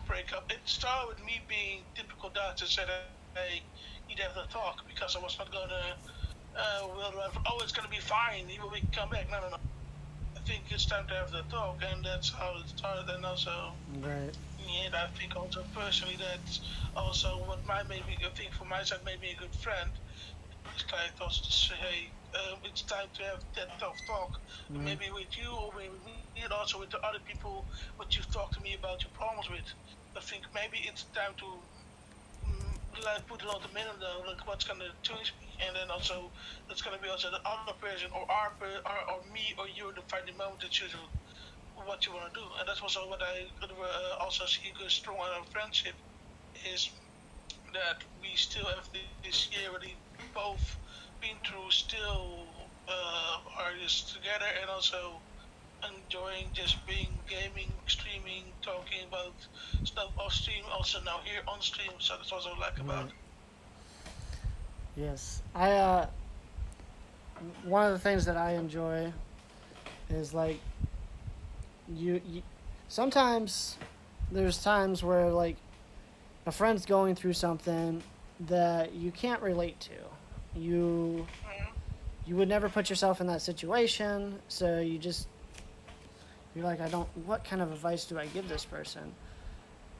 breakup. It started with me being typical Dutch and said, "Hey, you have to talk," because I was not gonna. It's gonna be fine. He will come back. No, no, no. I think it's time to have the talk, and that's how it started. And also, Right. and I think also personally that's also what maybe I think for my side made me a good friend. It's like also to say, hey, it's time to have that tough talk. Maybe with you or maybe with me, and also with the other people what you've talked to me about your problems with. I think maybe it's time to like put it on the minimum though, like what's gonna change me, and then also it's gonna be also the other person or or me or you to find the moment to choose what you want to do, and that's also what I also see good strong in our friendship is that we still have this year really both been through still are just together and also enjoying just being gaming, streaming, talking about stuff off stream, also now here on stream. So that's what I like about. Right. Yes. One of the things that I enjoy is like you sometimes there's times where like a friend's going through something that you can't relate to. You Mhm. you would never put yourself in that situation, so you're like, I don't. What kind of advice do I give this person?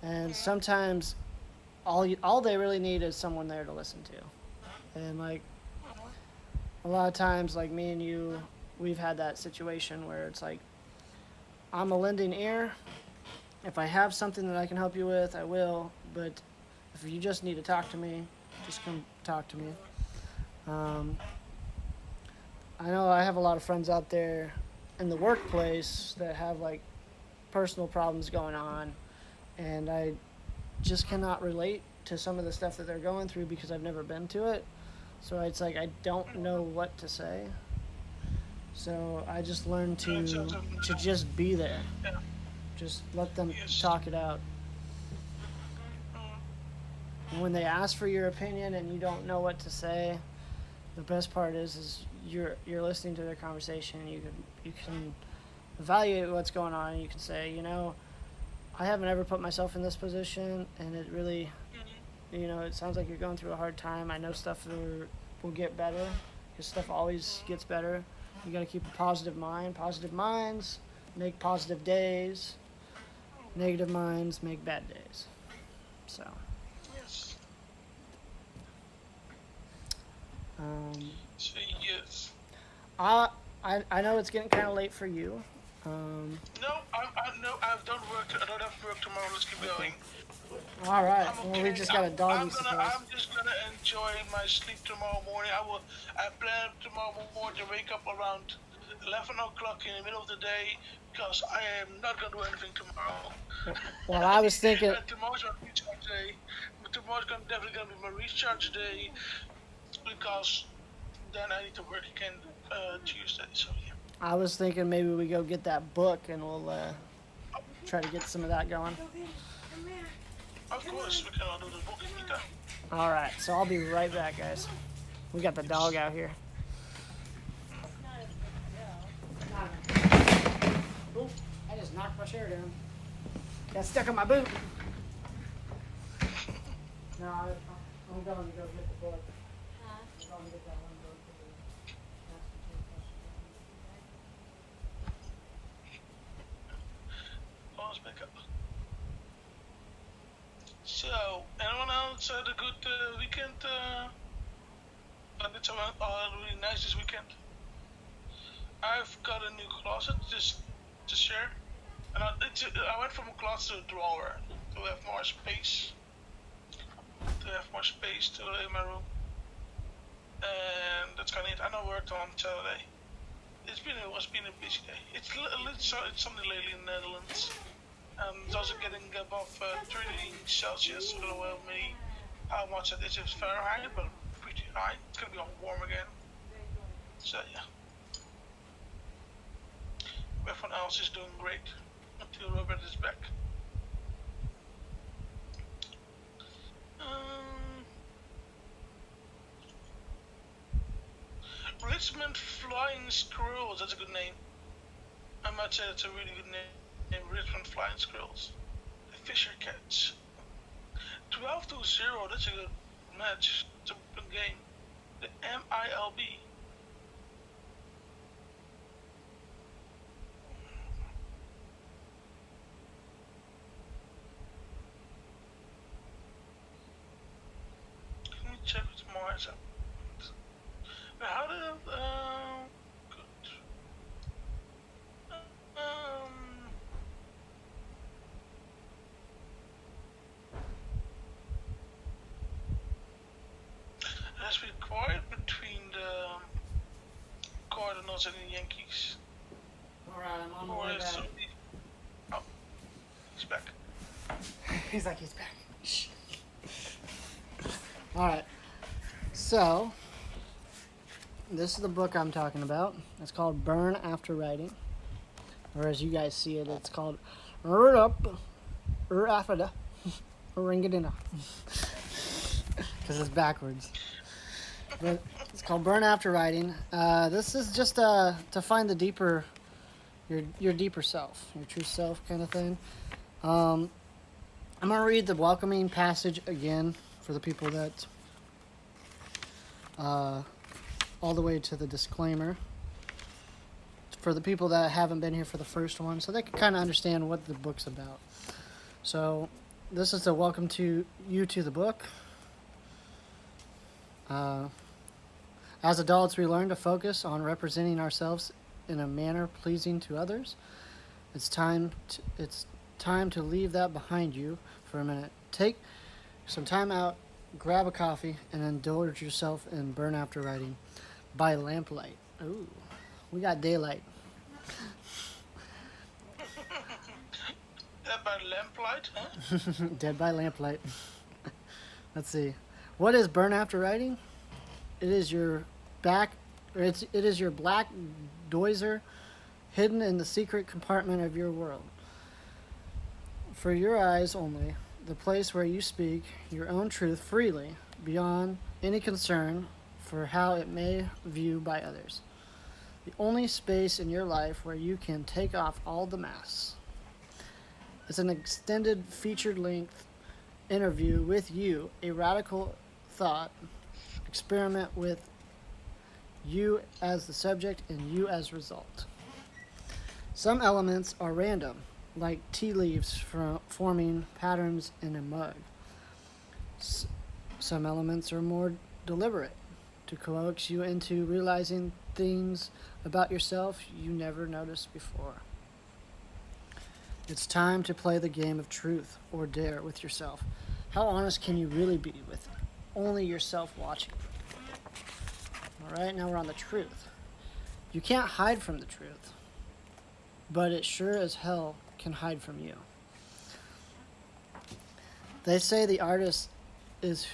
And sometimes all they really need is someone there to listen to. And like a lot of times, like me and you, we've had that situation where it's like I'm a lending ear. If I have something that I can help you with, I will. But if you just need to talk to me, just come talk to me. Um, I know I have a lot of friends out there in the workplace that have like personal problems going on, and I just cannot relate to some of the stuff that they're going through because I've never been to it. So it's like I don't know what to say. So I just learned to just be there. Yeah. Just let them Yes. talk it out. Mm. And when they ask for your opinion and you don't know what to say, the best part is you're listening to their conversation. You can evaluate what's going on. And you can say, I haven't ever put myself in this position, and it really You know, it sounds like you're going through a hard time. I know stuff will get better because stuff always gets better. You got to keep a positive mind. Positive minds make positive days. Negative minds make bad days. So, Yes. um, So yes. I know it's getting kind of late for you. No, no, I don't work. I don't have to work tomorrow. Let's keep going. All right. I'm Well, okay. we just got a doggy surprise. I'm just gonna enjoy my sleep tomorrow morning. I plan tomorrow morning to wake up around 11 o'clock in the middle of the day because I am not gonna do anything tomorrow. Well, I was thinking. Tomorrow's my recharge day. Tomorrow's definitely gonna be my recharge day because then I need to work again Tuesday. So yeah. I was thinking maybe we go get that book and we'll try to get some of that going. Of course, we can all do the book anytime. All right. So I'll be right back, guys. We got the dog out here. Ooh, I just knocked my chair down. Got stuck in my boot. No, I'm going to go get the book. I'm going to get that one book. Let's back up. So, anyone else had a good weekend? I did something really nice this weekend. I've got a new closet just to share. And I went from a closet to a drawer to have more space. In my room. And that's kind of it. I know I worked on Saturday. It's been a busy day. It's something lately in the Netherlands. It's also getting above 30 Celsius. I don't know maybe how much that is in Fahrenheit, but pretty high. It's gonna be all warm again. So yeah. Everyone else is doing great until Robert is back. Richmond Flying Squirrels, that's a good name. I might say that's a really good name. Richmond Flying Squirrels. The Fisher Cats. 12-0, that's a good match. It's a good game. The MILB. Let me check what's more is up. Now, how did good. It has been quiet between the Cardinals and the Yankees. All right, I'm on my way back. Oh, he's back. He's like, he's back. Shh. All right. So, this is the book I'm talking about. It's called Burn After Writing. Or as you guys see it, it's called Up After Ringadina. Because it's backwards. But it's called Burn After Writing. This is just to find the deeper, your deeper self, your true self kind of thing. I'm going to read the welcoming passage again for the people that, all the way to the disclaimer. For the people that haven't been here for the first one, so they can kind of understand what the book's about. So, this is the welcome to you to the book. As adults, we learn to focus on representing ourselves in a manner pleasing to others. It's time to leave that behind you for a minute. Take some time out, grab a coffee, and indulge yourself in Burn After Writing by lamplight. Ooh, we got daylight. Dead by lamplight, huh? Dead by lamplight. Let's see. What is Burn After Writing? It is your black dozer hidden in the secret compartment of your world. For your eyes only, the place where you speak your own truth freely, beyond any concern for how it may view by others. The only space in your life where you can take off all the masks. It's an extended featured length interview with you a radical thought experiment with you as the subject and you as result. Some elements are random, like tea leaves forming patterns in a mug. Some elements are more deliberate, to coax you into realizing things about yourself you never noticed before. It's time to play the game of truth or dare with yourself. How honest can you really be with only yourself watching? All right, now we're on the truth. You can't hide from the truth, but it sure as hell can hide from you. They say the artist is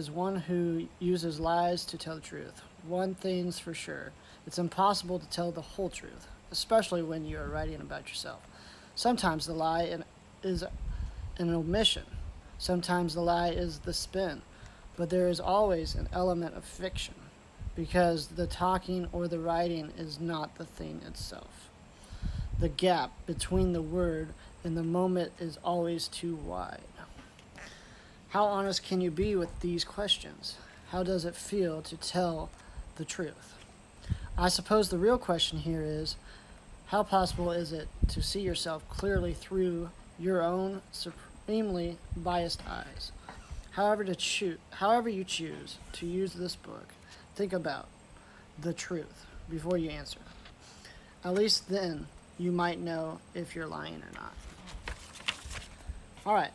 one who uses lies to tell the truth. One thing's for sure, it's impossible to tell the whole truth, especially when you are writing about yourself. Sometimes the lie is an omission. Sometimes the lie is the spin. But there is always an element of fiction, because the talking or the writing is not the thing itself. The gap between the word and the moment is always too wide. How honest can you be with these questions? How does it feel to tell the truth? I suppose the real question here is, how possible is it to see yourself clearly through your own supremely biased eyes? However you choose to use this book, think about the truth before you answer. At least then you might know if you're lying or not. All right.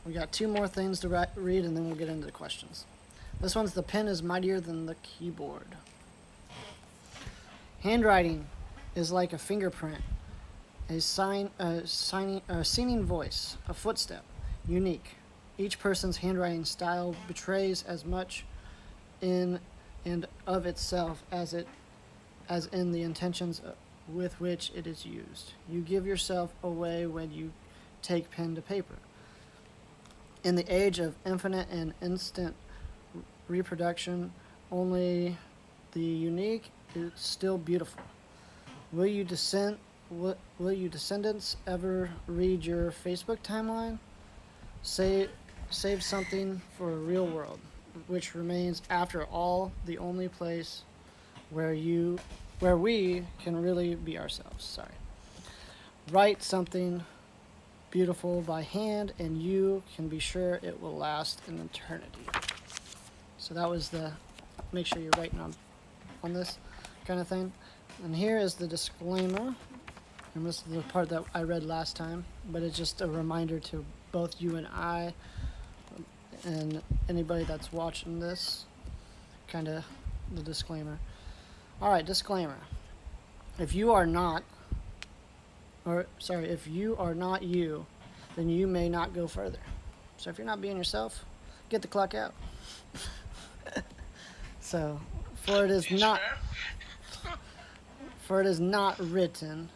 We got 2 more things to read, and then we'll get into the questions. This one's "The pen is mightier than the keyboard." Handwriting is like a fingerprint, a singing voice, a footstep, unique. Each person's handwriting style betrays as much in and of itself as in the intentions with which it is used. You give yourself away when you take pen to paper. In the age of infinite and instant reproduction, only the unique is still beautiful. Will you descendants ever read your Facebook timeline? Save something for a real world, which remains, after all, the only place where we can really be ourselves. Sorry. Write something beautiful by hand, and you can be sure it will last an eternity. So that was make sure you're writing on this kind of thing. And here is the disclaimer. And this is the part that I read last time, but it's just a reminder to both you and I and anybody that's watching this, kind of the disclaimer. All right, disclaimer. If you are not you, then you may not go further. So if you're not being yourself, get the clock out. So, for it is not written,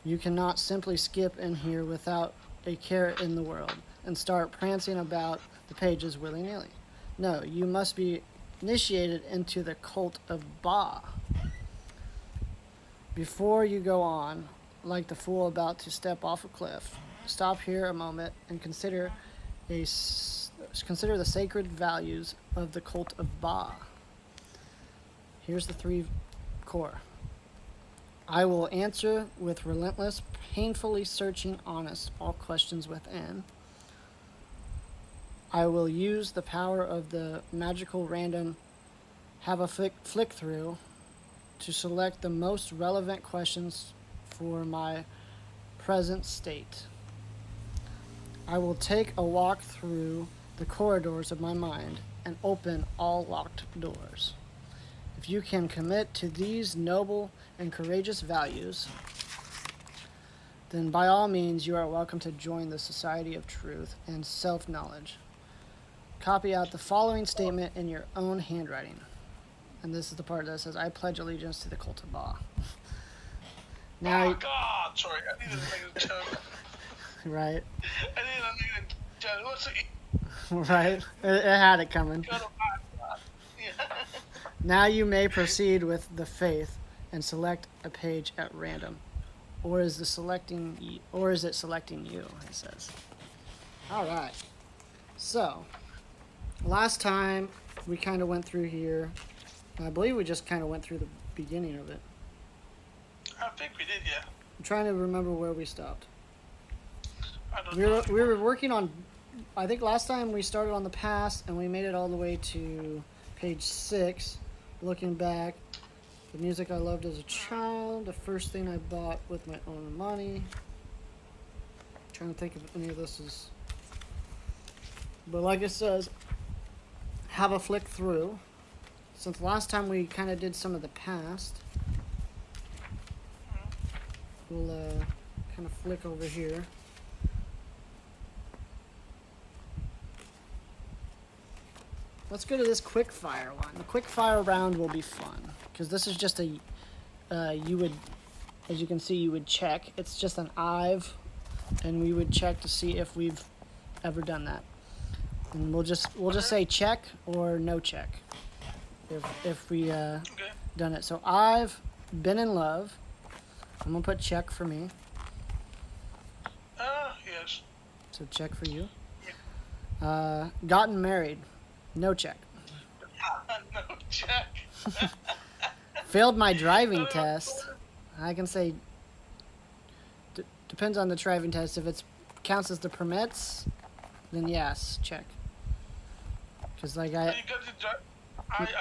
you cannot simply skip in here without a care in the world and start prancing about the pages willy-nilly. No, you must be initiated into the cult of Ba. Before you go on, like the fool about to step off a cliff, stop here a moment and consider the sacred values of the cult of Ba. Here's the 3 core. I will answer with relentless, painfully searching, honest, all questions within. I will use the power of the magical random have a flick through to select the most relevant questions for my present state. I will take a walk through the corridors of my mind and open all locked doors. If you can commit to these noble and courageous values, then by all means you are welcome to join the Society of Truth and Self-Knowledge. Copy out the following statement in your own handwriting. And this is the part that says, I pledge allegiance to the cult of Ba. Now, oh, God! Sorry, I needed to make a joke. Right. I needed to make a joke. What's it? Right. It had it coming. Yeah. Now you may proceed with the faith and select a page at random. or is it selecting you? It says. All right. So, last time we kind of went through here. I believe we just kind of went through the beginning of it. I think we did, yeah. I'm trying to remember where we stopped. I don't know. We were working on. I think last time we started on the past and we made it all the way to page 6. Looking back, the music I loved as a child, the first thing I bought with my own money. Trying to think if any of this is. But like it says, have a flick through. Since last time we kind of did some of the past, we'll kind of flick over here. Let's go to this quick fire one. The quick fire round will be fun because this is just a you would, as you can see, you would check. It's just an I've, and we would check to see if we've ever done that. And we'll just say check or no check if we done it. So I've been in love. I'm gonna put check for me. Yes. So check for you. Gotten married. No check. No check. Failed my driving test. I can say depends on the driving test. If it counts as the permits, then yes, check. Because like I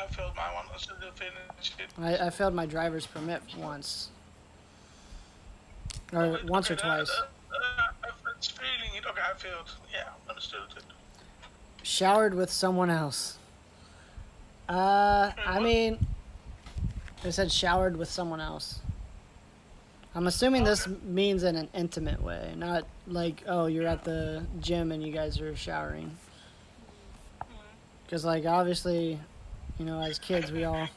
failed my one. I still didn't finish it. I failed my driver's permit once. Or once or twice. If it's failing it, okay, I failed. Yeah, understood it. Showered with someone else. I mean, it said showered with someone else. I'm assuming this means in an intimate way, not like, oh, you're at the gym and you guys are showering. Because, like, obviously, you know, as kids, we all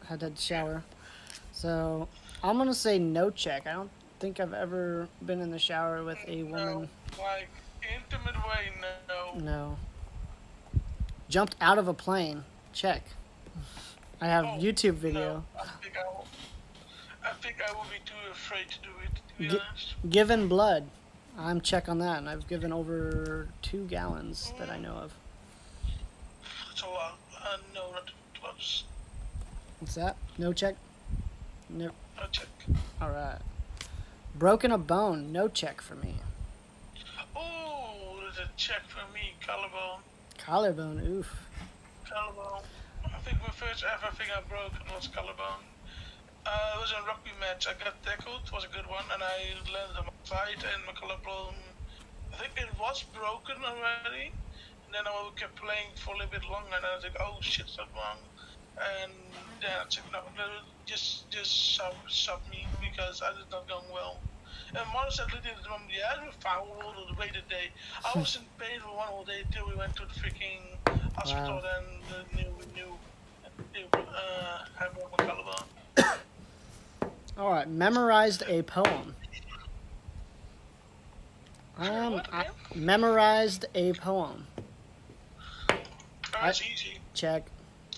had to shower. So, I'm going to say no check. I don't think I've ever been in the shower with a woman. No, like, intimate way, no. No. Jumped out of a plane. Check. I have YouTube video. No, I think I will be too afraid to do it, to be honest. Given blood. I'm check on that, and I've given over 2 gallons that I know of. So, no, not close. What's that? No check? No. No check. Alright. Broken a bone. No check for me. Oh, there's a check for me. Collarbone. Collarbone. Oof. Collarbone. I think my first ever thing I broke was collarbone. It was a rugby match. I got tackled. It was a good one, and I landed on my side, and my collarbone, I think it was broken already. And then I kept playing for a little bit longer, and I was like, oh shit, something wrong. And then I said, no, just sub me because I did not going well. And mother said, yeah, we found all the way today. I was in pain for one whole day till we went to the freaking hospital. Wow. Then we knew having my collarbone. Alright, memorized a poem. I memorized a poem. That's easy. Check.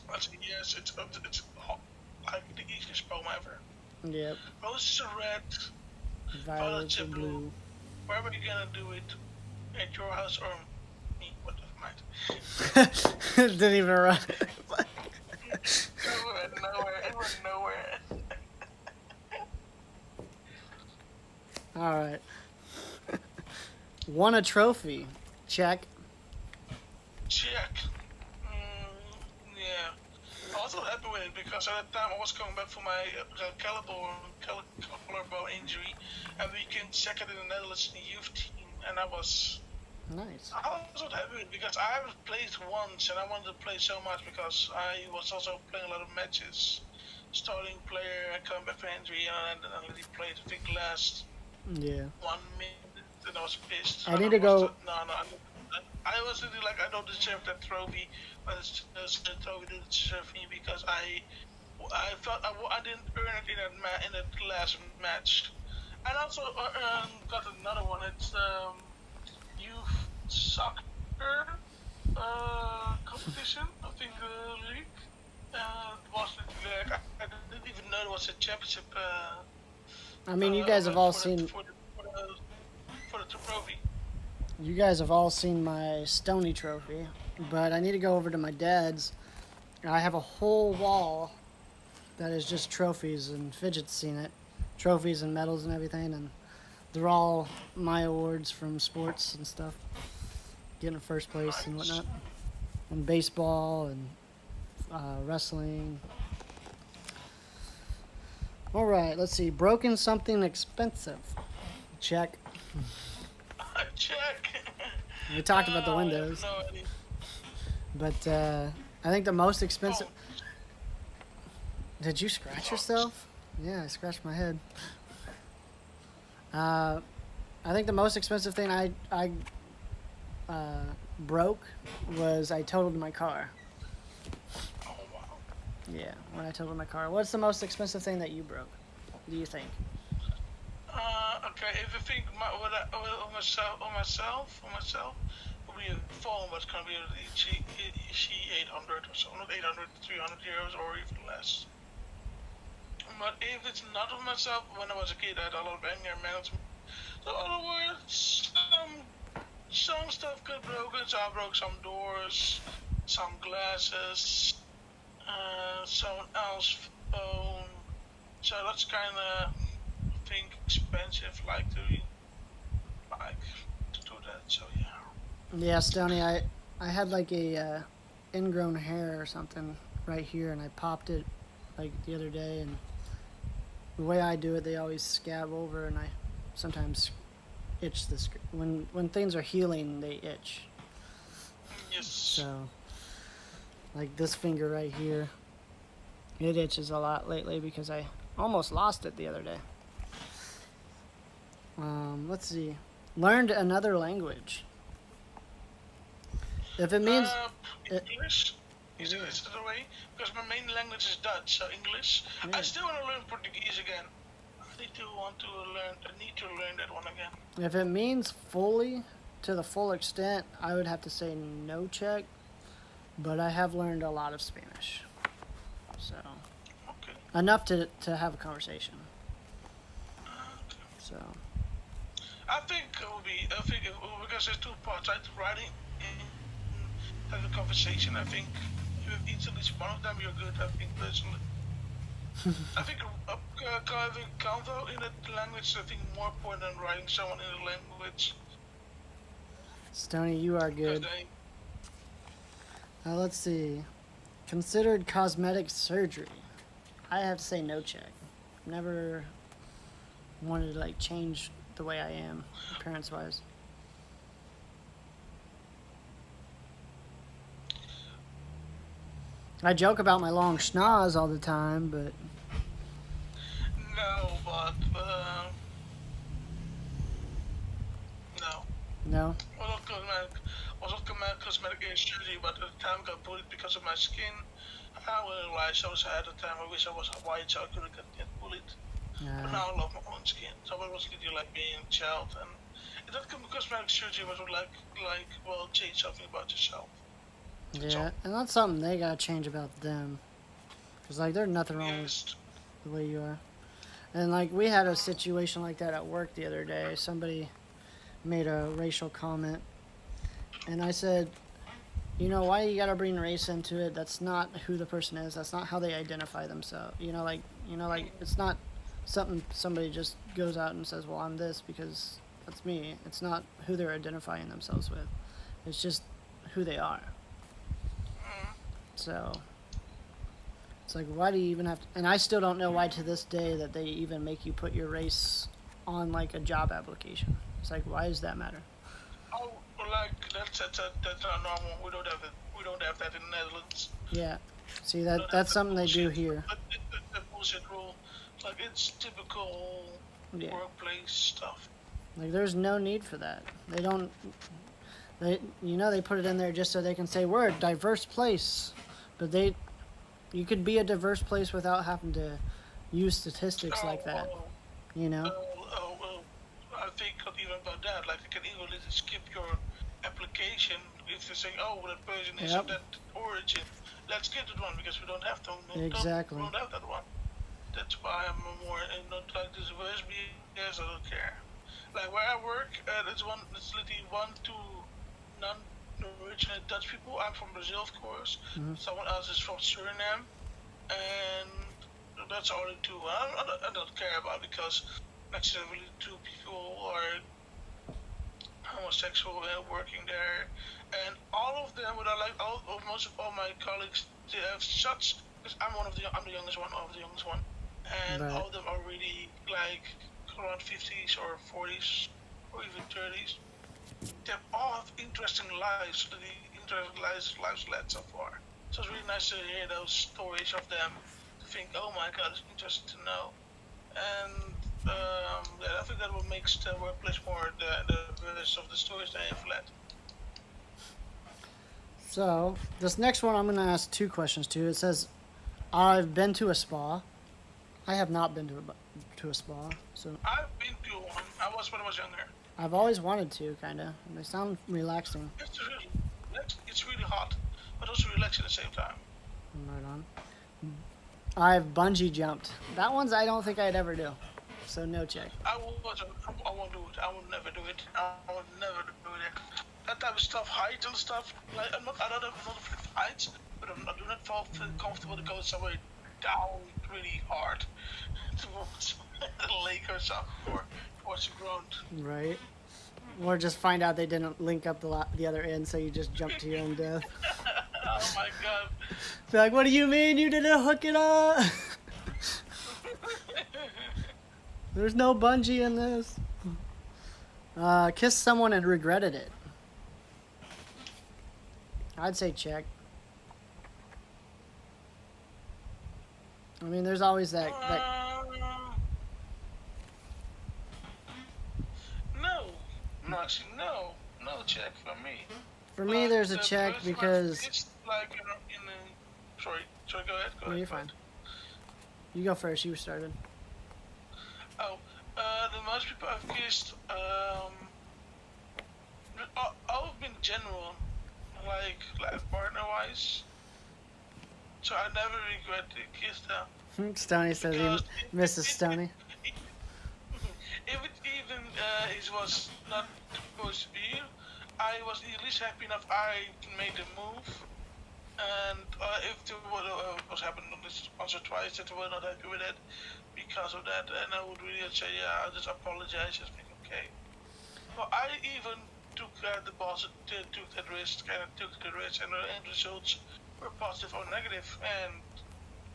That's yes, it's like the easiest poem ever. Yep. Roses are red, Violets are blue. Where are you gonna do it? At your house or me? What the mind? Didn't even run. Nowhere. It went nowhere. Alright. Won a trophy. Check. Check. Yeah. I was not happy with it because at that time I was coming back from my collarbone injury, and we came second in the Netherlands in the youth team, and I was Nice. not happy with it because I haven't played once, and I wanted to play so much because I was also playing a lot of matches, starting player and coming back from injury, and then I really played I think last Yeah. 1 minute, and I was pissed. I need to go. I was really like, I don't deserve that trophy, but the trophy didn't deserve me because I felt I didn't earn it in that last match. And also got another one. It's youth soccer competition. I think league. It was like I didn't even know there was a championship I mean, you guys have all seen. For the trophy. You guys have all seen my Stony trophy, but I need to go over to my dad's. I have a whole wall that is just trophies, and Fidget's seen it. Trophies and medals and everything, and they're all my awards from sports and stuff. Getting first place and whatnot. And baseball and wrestling. Alright, let's see. Broken something expensive. Check. Check. We talked about the windows. No idea. But I think the most expensive. Did you scratch yourself? Yeah, I scratched my head. I think the most expensive thing I broke was I totaled my car. Oh wow. Yeah, when I totaled my car. What's the most expensive thing that you broke? Do you think? Okay, if I think on myself, will be a phone that's gonna be a C800 or so, not 800, 300 euros or even less. But if it's not on myself, when I was a kid, I had a lot of anger management. So in other words, some stuff got broken. So I broke some doors, some glasses, someone else's phone. So that's kind of, I think, expensive, like to do that. So yeah. Yeah, Stoney, I had like a ingrown hair or something right here, and I popped it like the other day, and the way I do it, they always scab over, and I sometimes itch the when things are healing, they itch. Yes. So, like this finger right here, it itches a lot lately because I almost lost it the other day. Let's see. Learned another language. If it means English. Is it the way? Because my main language is Dutch, so English. Yeah. I still want to learn Portuguese again. I need to learn that one again. If it means fully, to the full extent, I would have to say no check. But I have learned a lot of Spanish, so Okay. enough to have a conversation. Okay. So I think because there's two parts, right? Writing and having a conversation. I think if each at least one of them, you're good. I think personally. I think having convo in that language is, I think, more important than writing someone in the language. Stoney, you are good. Let's see. Considered cosmetic surgery. I have to say no check. Never wanted to like change the way I am, appearance wise. I joke about my long schnoz all the time, but No, but no. no. Was not cosmetic surgery, but at the time got bullied because of my skin. I wouldn't lie, so at the time I wish I was white so I couldn't get bullied. But now I love my own skin. So I was really like being a child, and that cosmetic surgery was like well, change something about yourself. Yeah, and that's something they gotta change about them. Cause like there's nothing wrong with the way you are. And like we had a situation like that at work the other day. Somebody made a racial comment, and I said, you know, why you gotta bring race into it? That's not who the person is. That's not how they identify themselves. Like it's not something somebody just goes out and says, well, I'm this because that's me. It's not who they're identifying themselves with. It's just who they are. So it's like, why do you even have to? And I still don't know why to this day that they even make you put your race on like a job application. It's like, why does that matter? Oh, like that's not normal. We don't have it. We don't have that in the Netherlands. Yeah. See, that's something they do here. The bullshit rule. Like it's typical workplace stuff. Like there's no need for that. They don't. They put it in there just so they can say we're a diverse place, but you could be a diverse place without having to use statistics like that. I think not even about that. Like you can even skip your application if they're saying, oh, well, that person is of that origin. Let's skip that one because we don't have to. Exactly. We don't have that one. That's why I'm more not like this verse because I don't care. Like where I work, it's literally one, two non-original Dutch people. I'm from Brazil, of course. Mm-hmm. Someone else is from Suriname, and that's only two. I don't care about because actually two people are homosexual working there, and all of them, what I like, most of all my colleagues, they have such. Because I'm the youngest one, of the youngest one, and Right. all of them are really like around 50s or 40s or even 30s. They all have interesting lives, really interesting lives led so far. So it's really nice to hear those stories of them. To think, oh my God, it's interesting to know, and yeah, I think that what makes the workplace more the verse of the stories they have led. So this next one, I'm going to ask two questions to. It says, "I've been to a spa." I have not been to a spa, so I've been to one. I was when I was younger. I've always wanted to, kind of. They sound relaxing. It's really hot, but also relaxing at the same time. Right on. I've bungee jumped. That one's I don't think I'd ever do. So no check. I won't do it. I will never do it. I will never do it. That type of stuff, height and stuff. Like I'm not afraid of heights, but I do not feel comfortable to go somewhere down really hard towards a lake or something or towards the ground. Right. Or just find out they didn't link up the other end, so you just jump to your own death. Oh my God. They're like, what do you mean you didn't hook it up? There's no bungee in this. Kissed someone and regretted it. I'd say check. I mean, there's always that no, actually, no check for me. for me, there's a The check first because it's like in the, sorry, go ahead. No, you're fine. You go first. You started. Oh, the most people I've kissed, all have been general, like partner-wise. So I never regret the kiss them. Stoney says he misses Stoney. If it even it was not supposed to be, I was at least happy enough I made the move. And if there was happened on this once or twice that they were not happy with it because of that, and I would really say, yeah, I'll just apologize, just think, okay. Well, I even took the balls, took that risk, and the end results were positive or negative, and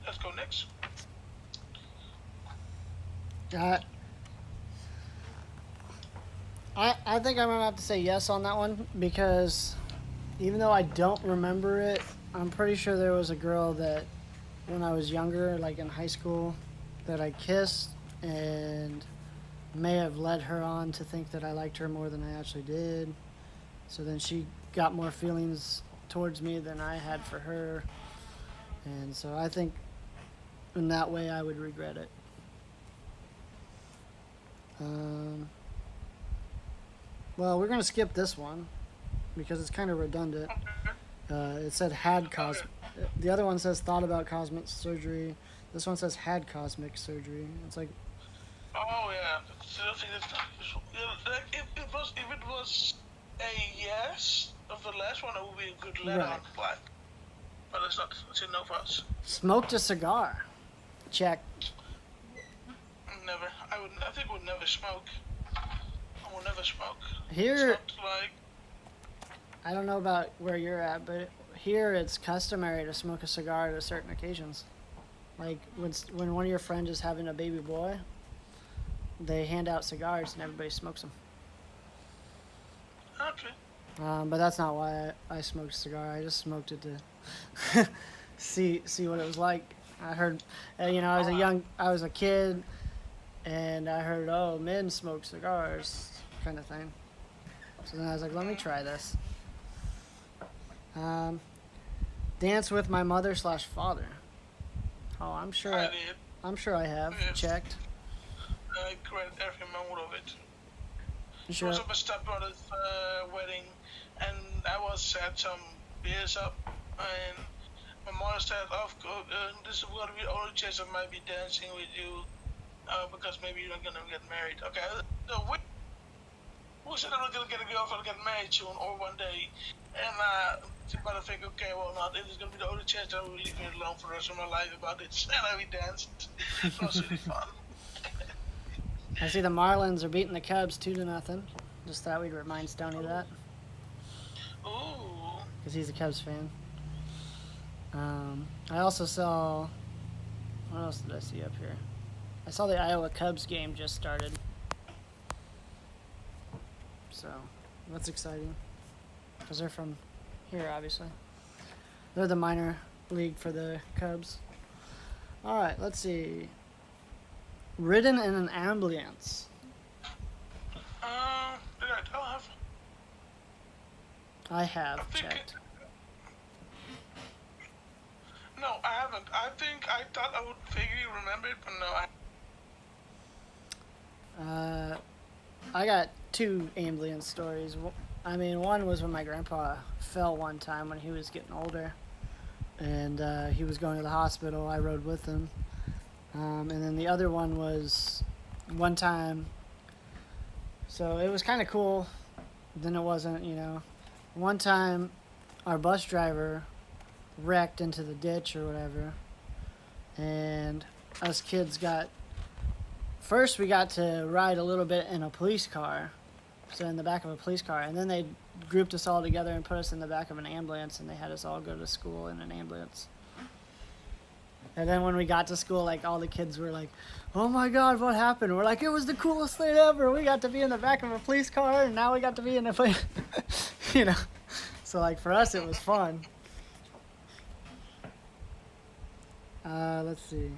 let's go next. I think I'm gonna have to say yes on that one because even though I don't remember it, I'm pretty sure there was a girl that when I was younger, like in high school, that I kissed and may have led her on to think that I liked her more than I actually did. So then she got more feelings towards me than I had for her. And so I think in that way I would regret it. Well, we're going to skip this one because it's kind of redundant. It said the other one says thought about cosmic surgery. This one says had cosmic surgery. It's like, oh yeah, so I think that's not useful. If it was a yes of the last one, it would be a good let on black. But it's not. It's a no for us. Smoked a cigar. Check. Never. I think we'll never smoke. I will never smoke. Here, it's not like, I don't know about where you're at, but here it's customary to smoke a cigar at certain occasions. Like when one of your friends is having a baby boy, they hand out cigars and everybody smokes them. okay. But that's not why I smoked a cigar. I just smoked it to see what it was like. I heard, I was a kid, and I heard, oh, men smoke cigars, kind of thing. So then I was like, let me try this. Dance with my mother/father. Oh, I'm sure I did. I'm sure I have checked. I credit every moment of it. You It sure? was at my stepbrother's wedding, and I had some beers up, and my mother said, "Of course, this is going to be the only chance I might be dancing with you, because maybe you're not gonna get married." Okay, so who said I'm not gonna get a girlfriend, get married soon or one day? And but I think, okay, well, not. It is gonna be the only chance I will leave me alone for the rest of my life about it. And we danced. It was really fun. I see the Marlins are beating the Cubs 2-0. Just thought we'd remind Stoney that. Ooh. Because he's a Cubs fan. I also saw. What else did I see up here? I saw the Iowa Cubs game just started. So, that's exciting. Because they're from here, obviously. They're the minor league for the Cubs. Alright, let's see. Ridden in an ambulance. I have checked. No, I haven't. I thought I would vaguely remember it, but no. I got 2 ambulance stories. I mean, one was when my grandpa fell one time when he was getting older, and he was going to the hospital. I rode with him. And then the other one was one time. So it was kind of cool. Then it wasn't, you know. One time, our bus driver wrecked into the ditch or whatever, and us kids first we got to ride a little bit in a police car, so in the back of a police car, and then they grouped us all together and put us in the back of an ambulance, and they had us all go to school in an ambulance. And then when we got to school, like, all the kids were like, "Oh my God, what happened?" We're like, "It was the coolest thing ever. We got to be in the back of a police car, and now we got to be in a police," you know. So, like, for us, it was fun. Let's see.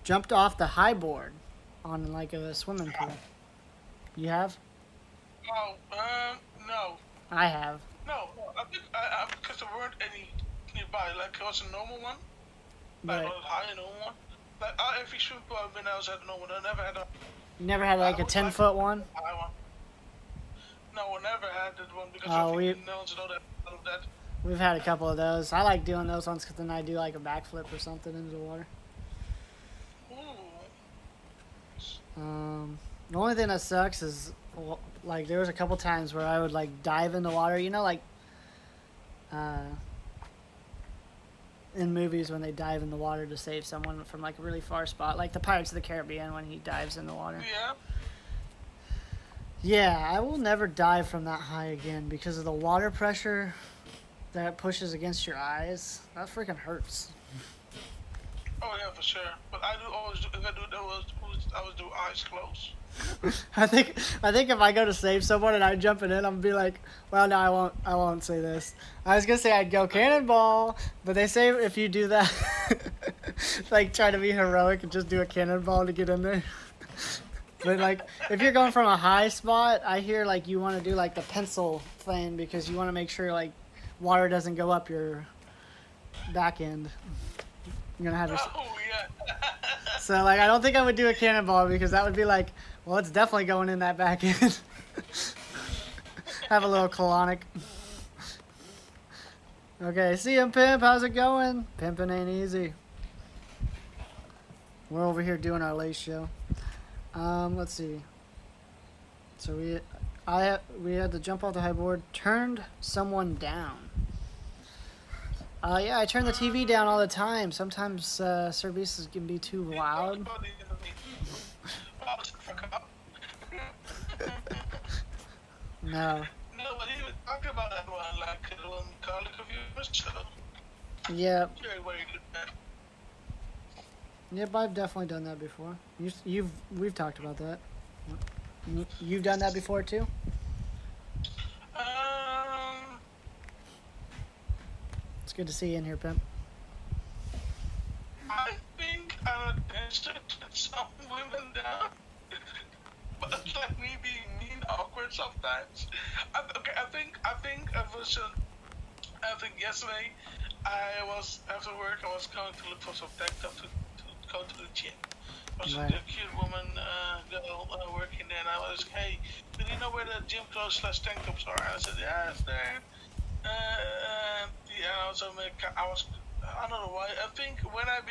Jumped off the high board on, like, a swimming pool. You have? Oh, no. I have. No, I think because there weren't any nearby. Like, it was a normal one. Right. Like, a high normal one. Like, every swimming pool I've been out was at a normal one. I never had a... You never had, like, a 10-foot one? High one. No, I never had that one because Oh, I think no one's know that. We've had a couple of those. I like doing those ones because then I do, like, a backflip or something into the water. Ooh. The only thing that sucks is, like, there was a couple times where I would, like, dive in the water. You know, like, in movies when they dive in the water to save someone from, like, a really far spot. Like the Pirates of the Caribbean when he dives in the water. Yeah. Yeah, I will never dive from that high again because of the water pressure that pushes against your eyes. That freaking hurts. Oh yeah, for sure. But I do always do. If I do that, I always do eyes closed. I think if I go to save someone and I'm jumping in, I'm gonna be like, well, no, I won't say this. I was gonna say I'd go cannonball, but they say if you do that, like, try to be heroic and just do a cannonball to get in there. But, like, if you're going from a high spot, I hear, like, you want to do, like, the pencil thing because you want to make sure, like, water doesn't go up your back end. You're gonna have to. Oh yeah. So, like, I don't think I would do a cannonball because that would be like, well, it's definitely going in that back end. Have a little colonic. Okay, see him, Pimp. How's it going? Pimping ain't easy. We're over here doing our lace show. Let's see. So we had to jump off the high board, turned someone down. Yeah, I turn the TV down all the time. Sometimes services can be too loud. No. No, but he was talking about that one, like the one colleague of yours. So. Yep. Very, very good man. Yep, I've definitely done that before. We've talked about that. You've done that before too? It's good to see you in here, Pimp. I think I danced some women down. But it's like me being mean, awkward sometimes. I think yesterday I was after work. I was going to look for some tank top to go to the gym. There was a cute woman girl working there, and I was, "Hey, do you know where the gym clothes / tank tops are?" And I said, "Yeah, it's there." Yeah, I also I don't know why. I think when I'm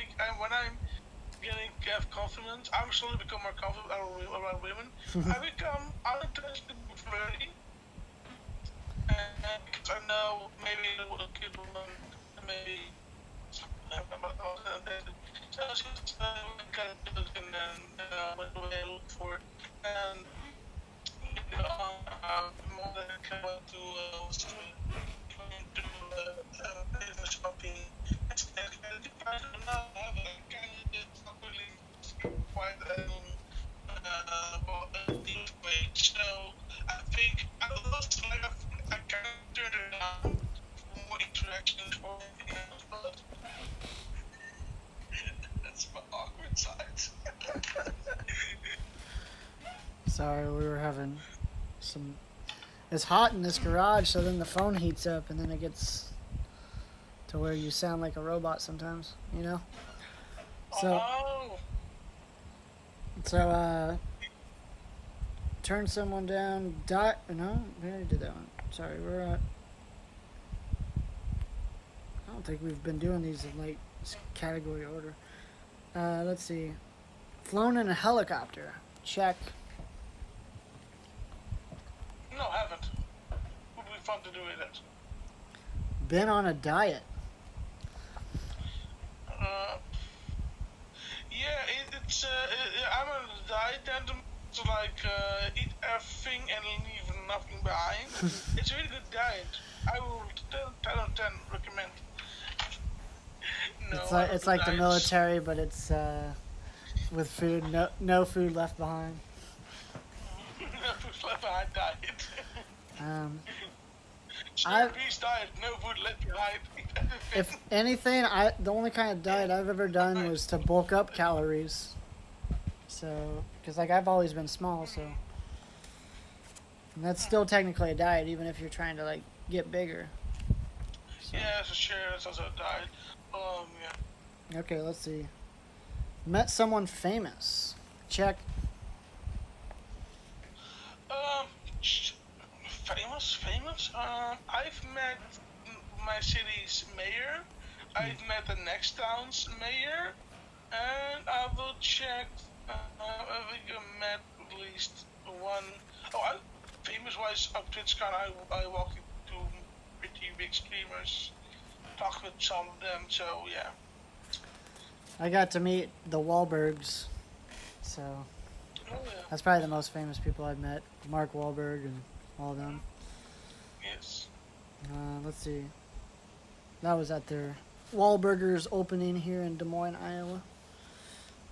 getting confident, I'm slowly become more confident around women. I become unintentionally flirty, and because I know maybe a good woman, maybe so it's just kind of joke and then what do I look for, and more than I want to business shopping. I don't know. I kind of just not really quite deep way. So I think I lost like I kind of turned it down for more interactions or anything else, but that's my awkward side. Sorry, we were having some. It's hot in this garage, so then the phone heats up, and then it gets to where you sound like a robot sometimes. You know. So. Oh. So turn someone down. No, we already did that one. Sorry, we're at. I don't think we've been doing these in like category order. Let's see. Flown in a helicopter. Check. No, I haven't. Would be fun to do it. Been on a diet. Yeah, I'm on a diet and to like eat everything and leave nothing behind. It's a really good diet. I will 10 out of 10 recommend. No, It's like the military, but it's with food. No food left behind. No food left behind diet. Peace diet, no food left behind. If anything, the only kind of diet I've ever done was to bulk up calories. So, because like I've always been small, so and that's still technically a diet, even if you're trying to like get bigger. So. Yeah, for sure, that's also a diet. Yeah. Okay, let's see. Met someone famous. Check. Famous. I've met my city's mayor. I've met the next town's mayor, and I will check. I think I met at least one. Oh, famous wise on TwitchCon. I walk into pretty big streamers, talk with some of them. So yeah. I got to meet the Wahlbergs, so that's probably the most famous people I've met. Mark Wahlberg and all of them. Yes. Let's see. That was at their Wahlburgers opening here in Des Moines, Iowa.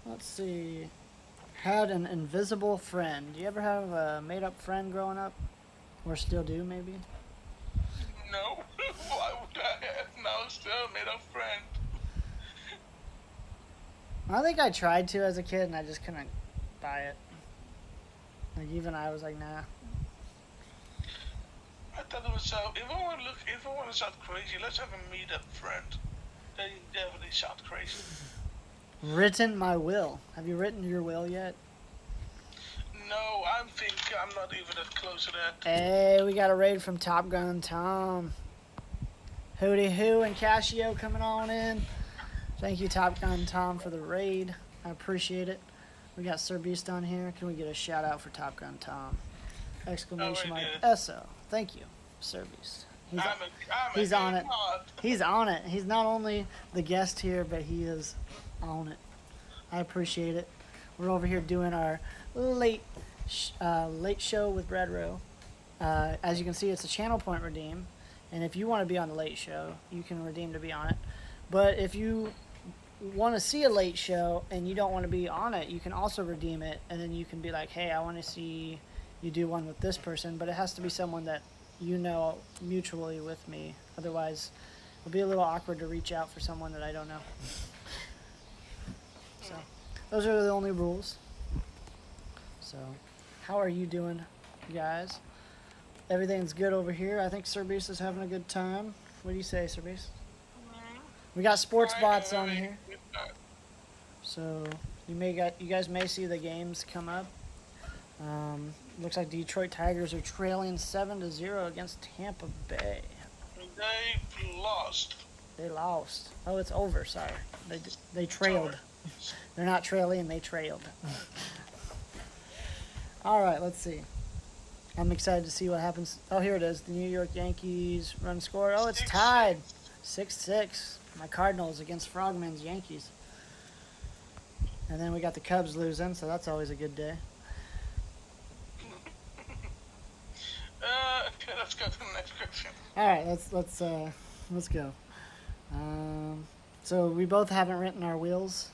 Let's see. Had an invisible friend. Do you ever have a made-up friend growing up? Or still do, maybe? No. Why would I have now still made a friend? I think I tried to as a kid, and I just couldn't buy it. Like, even I was like, nah. I thought it was so. If I want to sound crazy, let's have a meet-up friend. They definitely sound crazy. Written my will. Have you written your will yet? No, I'm not even that close to that. Hey, we got a raid from Top Gun Tom. Hootie Hoo and Casio coming on in. Thank you, Top Gun Tom, for the raid. I appreciate it. We got Sir Beast on here. Can we get a shout out for Top Gun Tom? Exclamation mark SO. Thank you, Sir Beast. He's on it. He's on it. He's not only the guest here, but he is on it. I appreciate it. We're over here doing our late show with Brad Rowe. As you can see, it's a channel point redeem. And if you want to be on the late show, you can redeem to be on it. But if you want to see a late show and you don't want to be on it, you can also redeem it. And then you can be like, hey, I want to see you do one with this person. But it has to be someone that you know mutually with me. Otherwise, it'll be a little awkward to reach out for someone that I don't know. So, those are the only rules. So, how are you doing, guys? Everything's good over here. I think Sir Beast is having a good time. What do you say, Sir Beast? We got sports bots on here. So, you guys may see the games come up. Looks like Detroit Tigers are trailing 7-0 against Tampa Bay. They lost. They lost. Oh, it's over. Sorry, they trailed. They're not trailing. They trailed. All right, let's see. I'm excited to see what happens. Oh, here it is. The New York Yankees run score. Oh, it's tied. 6-6. My Cardinals against Frogman's Yankees. And then we got the Cubs losing, so that's always a good day. Okay, let's go to the next question. All right, let's go. So we both haven't written our wheels.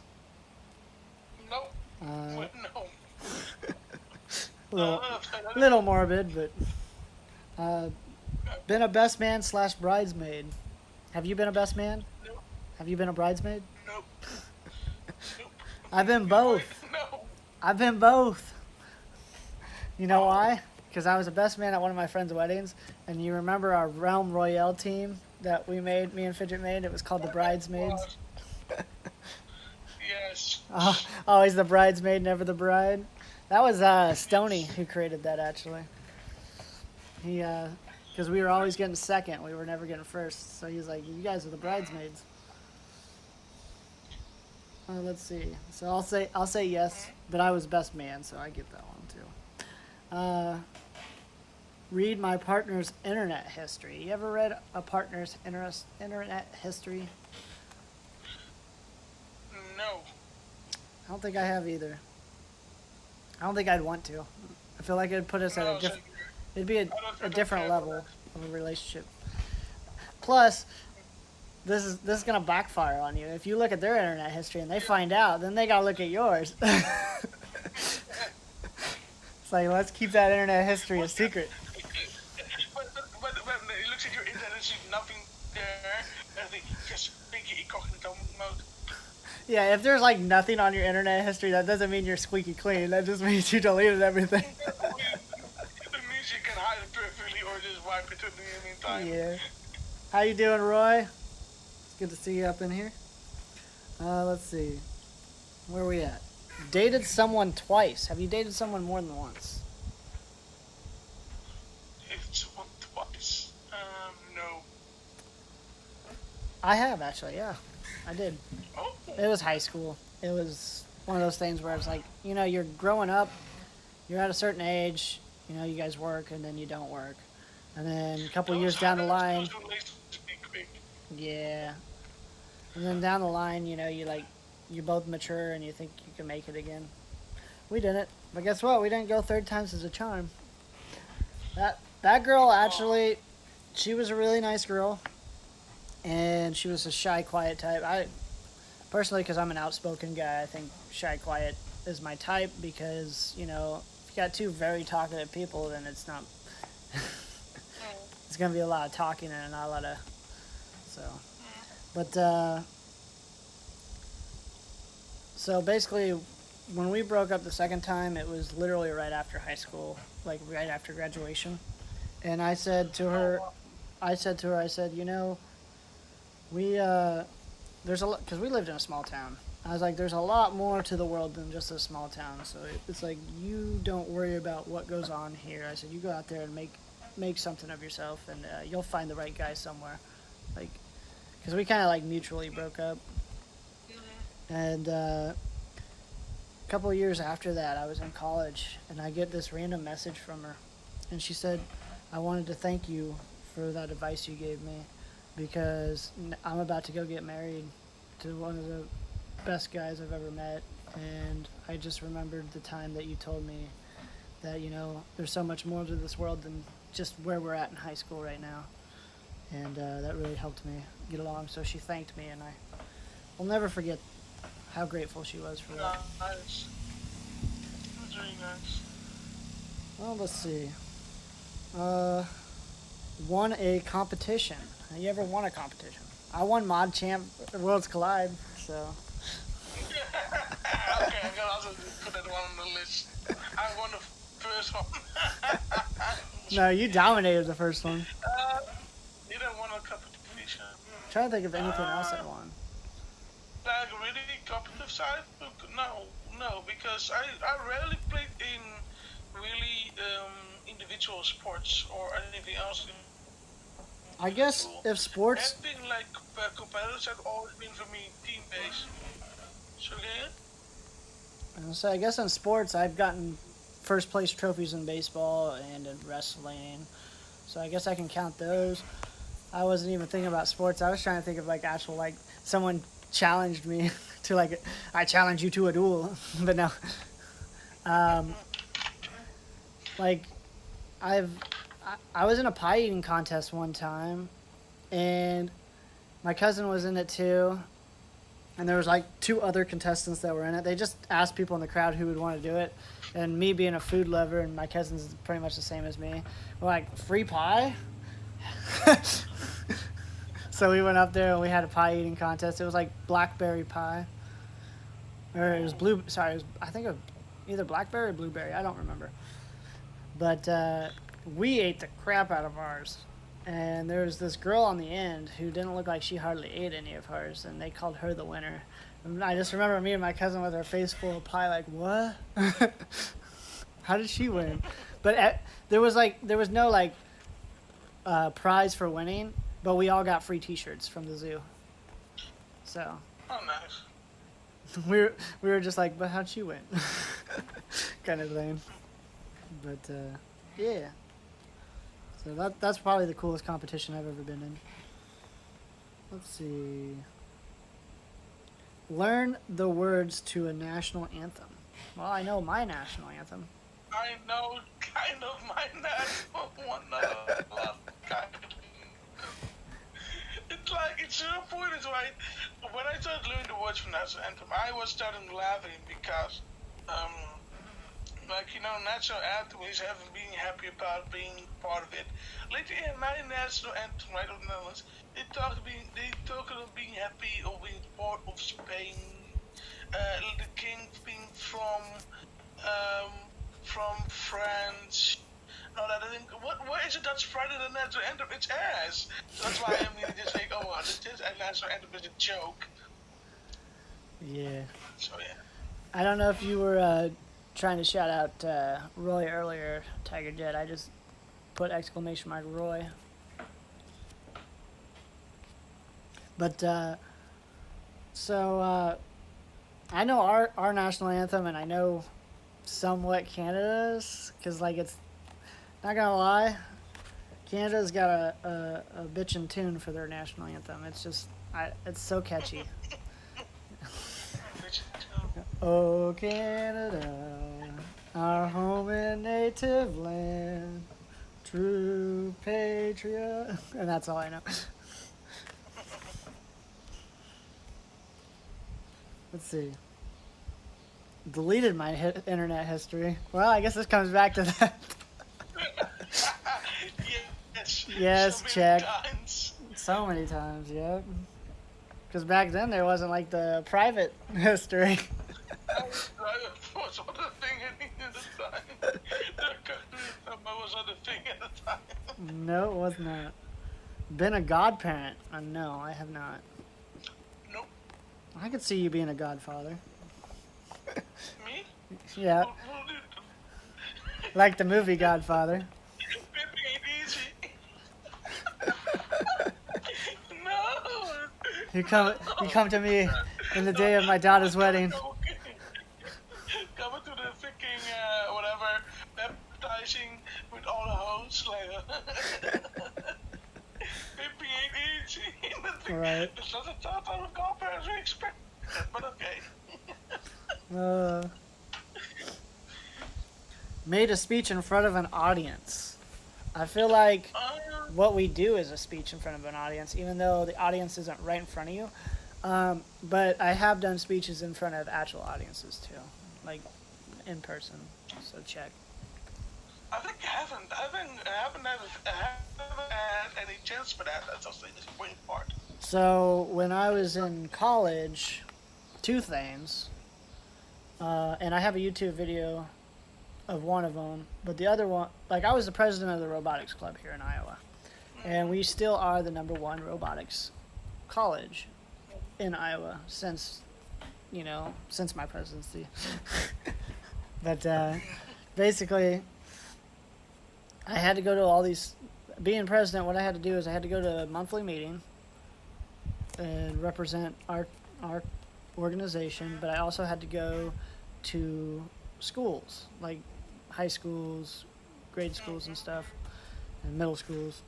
No. No. No. Little morbid, but been a best man / bridesmaid. Have you been a best man? No. Have you been a bridesmaid? Nope. I've been both. No. I've been both. You know why? Because I was a best man at one of my friends' weddings, and you remember our Realm Royale team that we made, me and Fidget made? It was called the Bridesmaids. Yes. Always the bridesmaid, never the bride. That was Stoney who created that, actually. He, because we were always getting second, we were never getting first. So he's like, "You guys are the bridesmaids." Let's see. So I'll say yes, but I was best man, so I get that one too. Read my partner's internet history. You ever read a partner's internet history? No. I don't think I have either. I don't think I'd want to. I feel like it'd put us at a different. It'd be a different level of a relationship. Plus, this is gonna backfire on you. If you look at their internet history and they find out, then they gotta look at yours. It's like, let's keep that internet history a secret. But it looks at your internet history, nothing there. Everything just big incognito mode. Yeah, if there's like nothing on your internet history, that doesn't mean you're squeaky clean. That just means you deleted everything. It means you can hide it perfectly or just wipe it in the meantime. Yeah. How you doing, Roy? It's good to see you up in here. Let's see. Where are we at? Dated someone twice. Have you dated someone more than once? It's twice. No. I have, actually, yeah. I did. Oh. It was high school. It was one of those things where it's like, you know, you're growing up, you're at a certain age, you know, you guys work and then you don't work. And then a couple years down the line, yeah. And then down the line, you know, you're both mature and you think you can make it again. We didn't. But guess what? We didn't go third times as a charm. That girl, actually, she was a really nice girl. And she was a shy, quiet type. Personally, because I'm an outspoken guy, I think shy, quiet is my type because, you know, if you got two very talkative people, then it's not... it's going to be a lot of talking and not a lot of... So... But, so basically, when we broke up the second time, it was literally right after high school, like right after graduation. And I said to her, I said, you know, there's a lot, because we lived in a small town. I was like, there's a lot more to the world than just a small town. So it's like, you don't worry about what goes on here. I said, you go out there and make something of yourself, and you'll find the right guy somewhere. Like, because we kind of like mutually broke up. And a couple of years after that, I was in college, and I get this random message from her. And she said, I wanted to thank you for that advice you gave me, because I'm about to go get married to one of the best guys I've ever met. And I just remembered the time that you told me that, you know, there's so much more to this world than just where we're at in high school right now. And that really helped me get along. So she thanked me, and I will never forget how grateful she was for that. Nice. That's really nice. Well, let's see. Won a competition. You ever won a competition? I won Mod Champ Worlds Collide, so. Okay, I'm gonna also put that one on the list. I won the first one. No, you dominated the first one. You didn't win a competition. I'm trying to think of anything else I won. Like really competitive side? No, because I rarely played in really individual sports or anything else. I Really guess cool. if sports, Anything like competitors have always been for me team based. So yeah. I guess in sports, I've gotten first place trophies in baseball and in wrestling. So I guess I can count those. I wasn't even thinking about sports. I was trying to think of like actual like someone challenged me to like I challenge you to a duel, but no. Um, like I've I was in a pie eating contest one time, and my cousin was in it too, and there was like two other contestants that were in it. They just asked people in the crowd who would want to do it, and me being a food lover and my cousin's pretty much the same as me, we're like free pie. So we went up there and we had a pie eating contest. It was like blackberry pie, or it was blue. Sorry, it was, I think it was either blackberry or blueberry. I don't remember. But we ate the crap out of ours. And there was this girl on the end who didn't look like she hardly ate any of hers, and they called her the winner. And I just remember me and my cousin with our face full of pie, like, what? How did she win? But there was no like prize for winning, but we all got free T-shirts from the zoo. So Oh, nice. we were just like, but how'd she win? Kind of thing. But yeah. So that's probably the coolest competition I've ever been in. Let's see. Learn the words to a national anthem. Well, I know my national anthem. I know kind of my national one. Kind of. It's like, it's your point is right. When I started learning the words from national anthem, I was starting laughing because, like, national anthem is having being happy about being part of it. Like in my national anthem, right, of the Netherlands, they talk about being happy or being part of Spain. The king being from France. No, that I think. What is it that's Friday the national anthem? It's ass. So that's why I immediately just think, oh, well, this national anthem is a joke. Yeah. So yeah. I don't know if you were trying to shout out Roy earlier, Tiger Jet. I just put exclamation mark Roy. But so I know our national anthem, and I know somewhat Canada's, because like it's not gonna lie, Canada's got a bitchin' tune for their national anthem. It's just it's so catchy. Oh Canada, our home and native land, true patriot, and that's all I know. Let's see. Deleted my internet history. Well, I guess this comes back to that. Yes. Yes, So many check. times. So many times, yep. Because back then there wasn't like the private history. That was not a thing at the time. That was not a thing at the time. No, it was not. Been a godparent? No, I have not. Nope. I could see you being a godfather. Me? Yeah, Well, like the movie Godfather. Pimping ain't easy. No. You come to me in the day of my daughter's wedding. Coming to the freaking whatever, baptizing with all the hosts later. Pimping ain't easy. Right. It's not the top of godparents we expect, but okay. Made a speech in front of an audience. I feel like what we do is a speech in front of an audience, even though the audience isn't right in front of you. But I have done speeches in front of actual audiences too, like in person. So check. I think I haven't had any chance for that. That's also the important part. So when I was in college, two things, and I have a YouTube video of one of them, but the other one, like I was the president of the robotics club here in Iowa, and we still are the #1 robotics college in Iowa since my presidency. But basically, I had to go to all these being president, what I had to do is I had to go to a monthly meeting and represent our organization, but I also had to go to schools, like high schools, grade schools and stuff, and middle schools.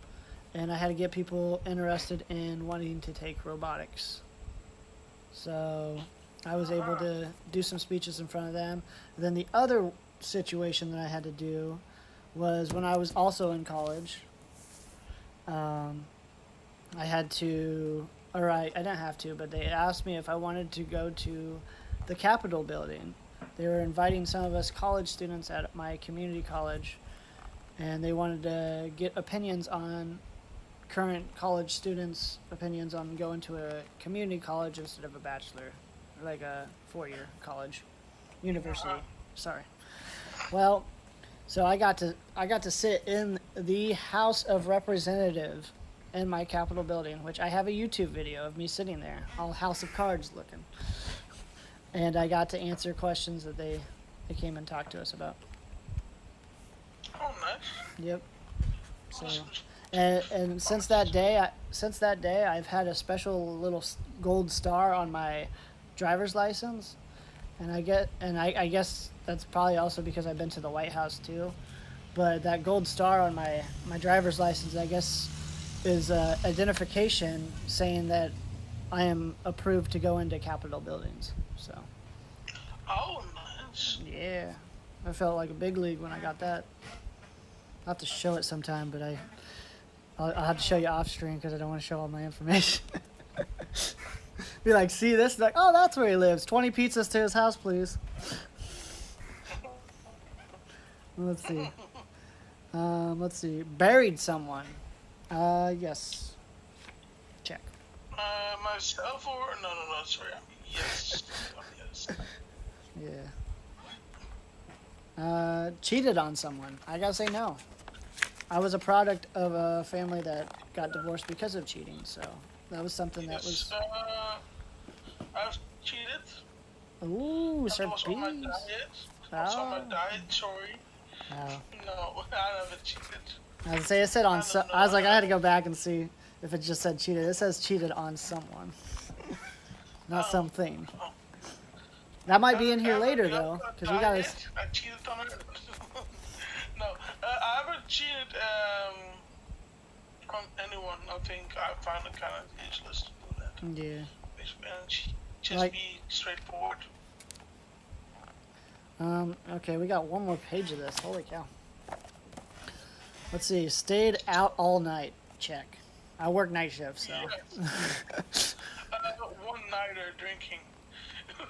And I had to get people interested in wanting to take robotics. So I was able to do some speeches in front of them. And then the other situation that I had to do was when I was also in college. I had to, or I didn't have to, but they asked me if I wanted to go to the Capitol building. They were inviting some of us college students at my community college, and they wanted to get opinions on current college students' opinions on going to a community college instead of a bachelor, like a 4-year college, university. Sorry. Well, so I got to sit in the House of Representatives in my Capitol building, which I have a YouTube video of me sitting there, all House of Cards looking. And I got to answer questions that they came and talked to us about. Oh, nice. Yep. So, and since that day, I've had a special little gold star on my driver's license, and I guess that's probably also because I've been to the White House too. But that gold star on my driver's license, I guess, is identification saying that I am approved to go into Capitol buildings. So. Oh, nice. Yeah, I felt like a big league when I got that. I'll have to show it sometime, but I'll have to show you off stream because I don't want to show all my information. Be like, see this? Like, oh, that's where he lives. 20 pizzas to his house, please. Let's see. Let's see. Buried someone. Yes. Check. Myself or no, sorry. Yes. Yes. Yeah. Cheated on someone. I gotta say no. I was a product of a family that got divorced because of cheating, so that was something that was. I've cheated. Ooh, Sir I was on my diet. I was on my diet. Sorry. Oh. No, I never cheated. I was say it said on. I was like, I had to go back and see if it just said cheated. It says cheated on someone, not something. That might be in here later though, because we got. I cheated on it. No, I haven't cheated on anyone. I think I find it kind of useless to do that. Yeah. Just like, be straightforward. Okay, we got one more page of this. Holy cow. Let's see. Stayed out all night. Check. I work night shift, so. Yes. One nighter drinking.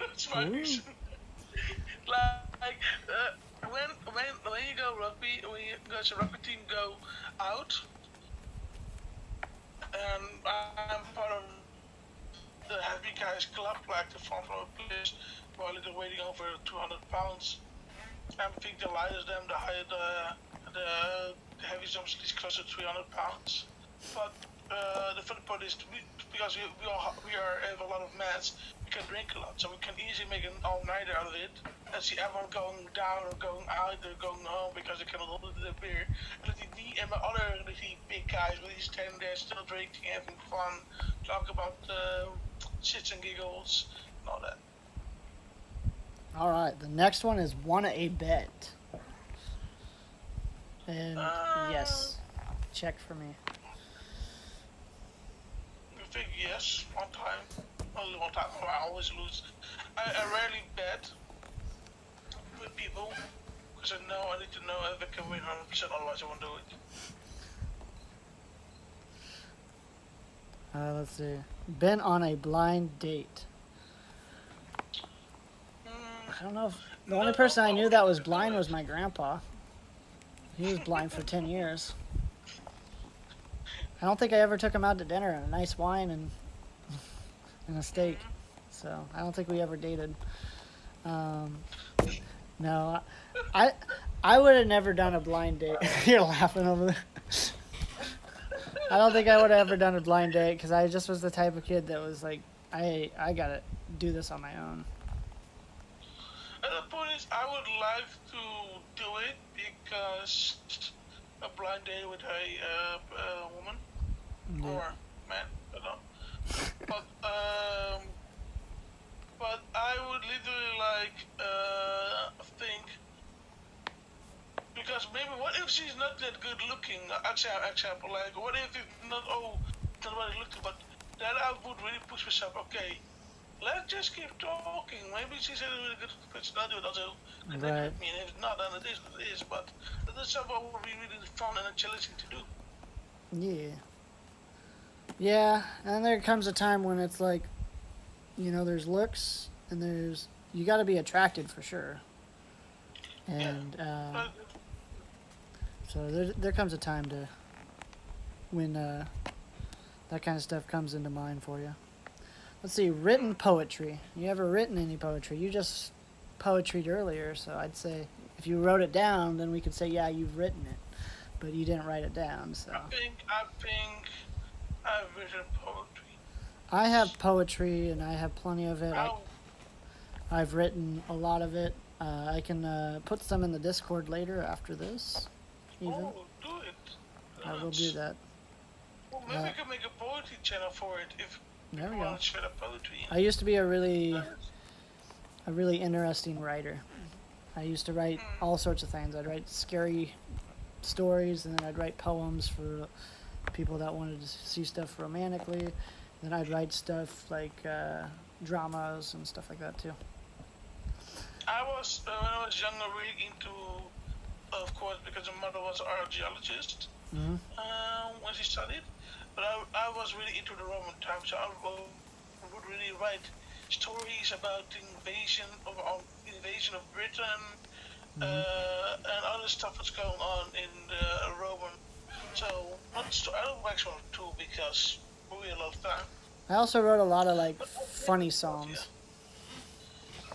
That's my reason. Like, when you go rugby, when you guys a rugby team go out, and I'm part of the heavy guys club, like the front row players, while they're waiting over 200 pounds. I think the lighter them, the higher the heavy jumps is closer to 300 pounds. But the funny part is, because we have a lot of mats, we can drink a lot, so we can easily make an all-nighter out of it, and see everyone going down or going out or going home because they cannot hold the beer. And me and my other big guys, where he's standing there still drinking, having fun, talk about shits and giggles and all that. All right, the next one is won a bet. And yes, check for me. I think yes, one time. Only one time. I always lose. I rarely bet with people because I need to know if I can win 100%, otherwise I won't do it. Let's see. Been on a blind date. I don't know if the only person I knew that was blind was my grandpa. He was blind for 10 years. I don't think I ever took him out to dinner and a nice wine and a steak. So I don't think we ever dated. No, I would have never done a blind date. You're laughing over there. I don't think I would have ever done a blind date because I just was the type of kid that was like, I gotta do this on my own. And the point is, I would like to do it because a blind date with a woman or man, I don't know. But I would literally like think because maybe what if she's not that good looking? Example, like what if it's not not really looking, but then I would really push myself. Okay, let's just keep talking. Maybe she's a really good personality with also connect with me, and if not, then it is what it is. But that's something that would be really fun and challenging to do. Yeah. Yeah, and there comes a time when it's like, there's looks and you got to be attracted for sure. And so there comes a time to when that kind of stuff comes into mind for you. Let's see, written poetry. You ever written any poetry? You just poetried earlier, so I'd say if you wrote it down, then we could say, yeah, you've written it. But you didn't write it down, so. I think I've written poetry. I have poetry, and I have plenty of it. I've written a lot of it. I can put some in the Discord later after this, even. Oh, do it. I will do that. Well, maybe we can make a poetry channel for it if there we people go. want to share the poetry. I used to be a really interesting writer. I used to write all sorts of things. I'd write scary stories, and then I'd write poems for people that wanted to see stuff romantically. Then I'd write stuff like dramas and stuff like that too. I was when I was younger really into, of course, because my mother was an archaeologist when she studied. But I was really into the Roman times, so I would really write stories about the invasion of Britain and other stuff that's going on in the Roman. So I don't like sort of too because we a lot of time. I also wrote a lot of like funny songs.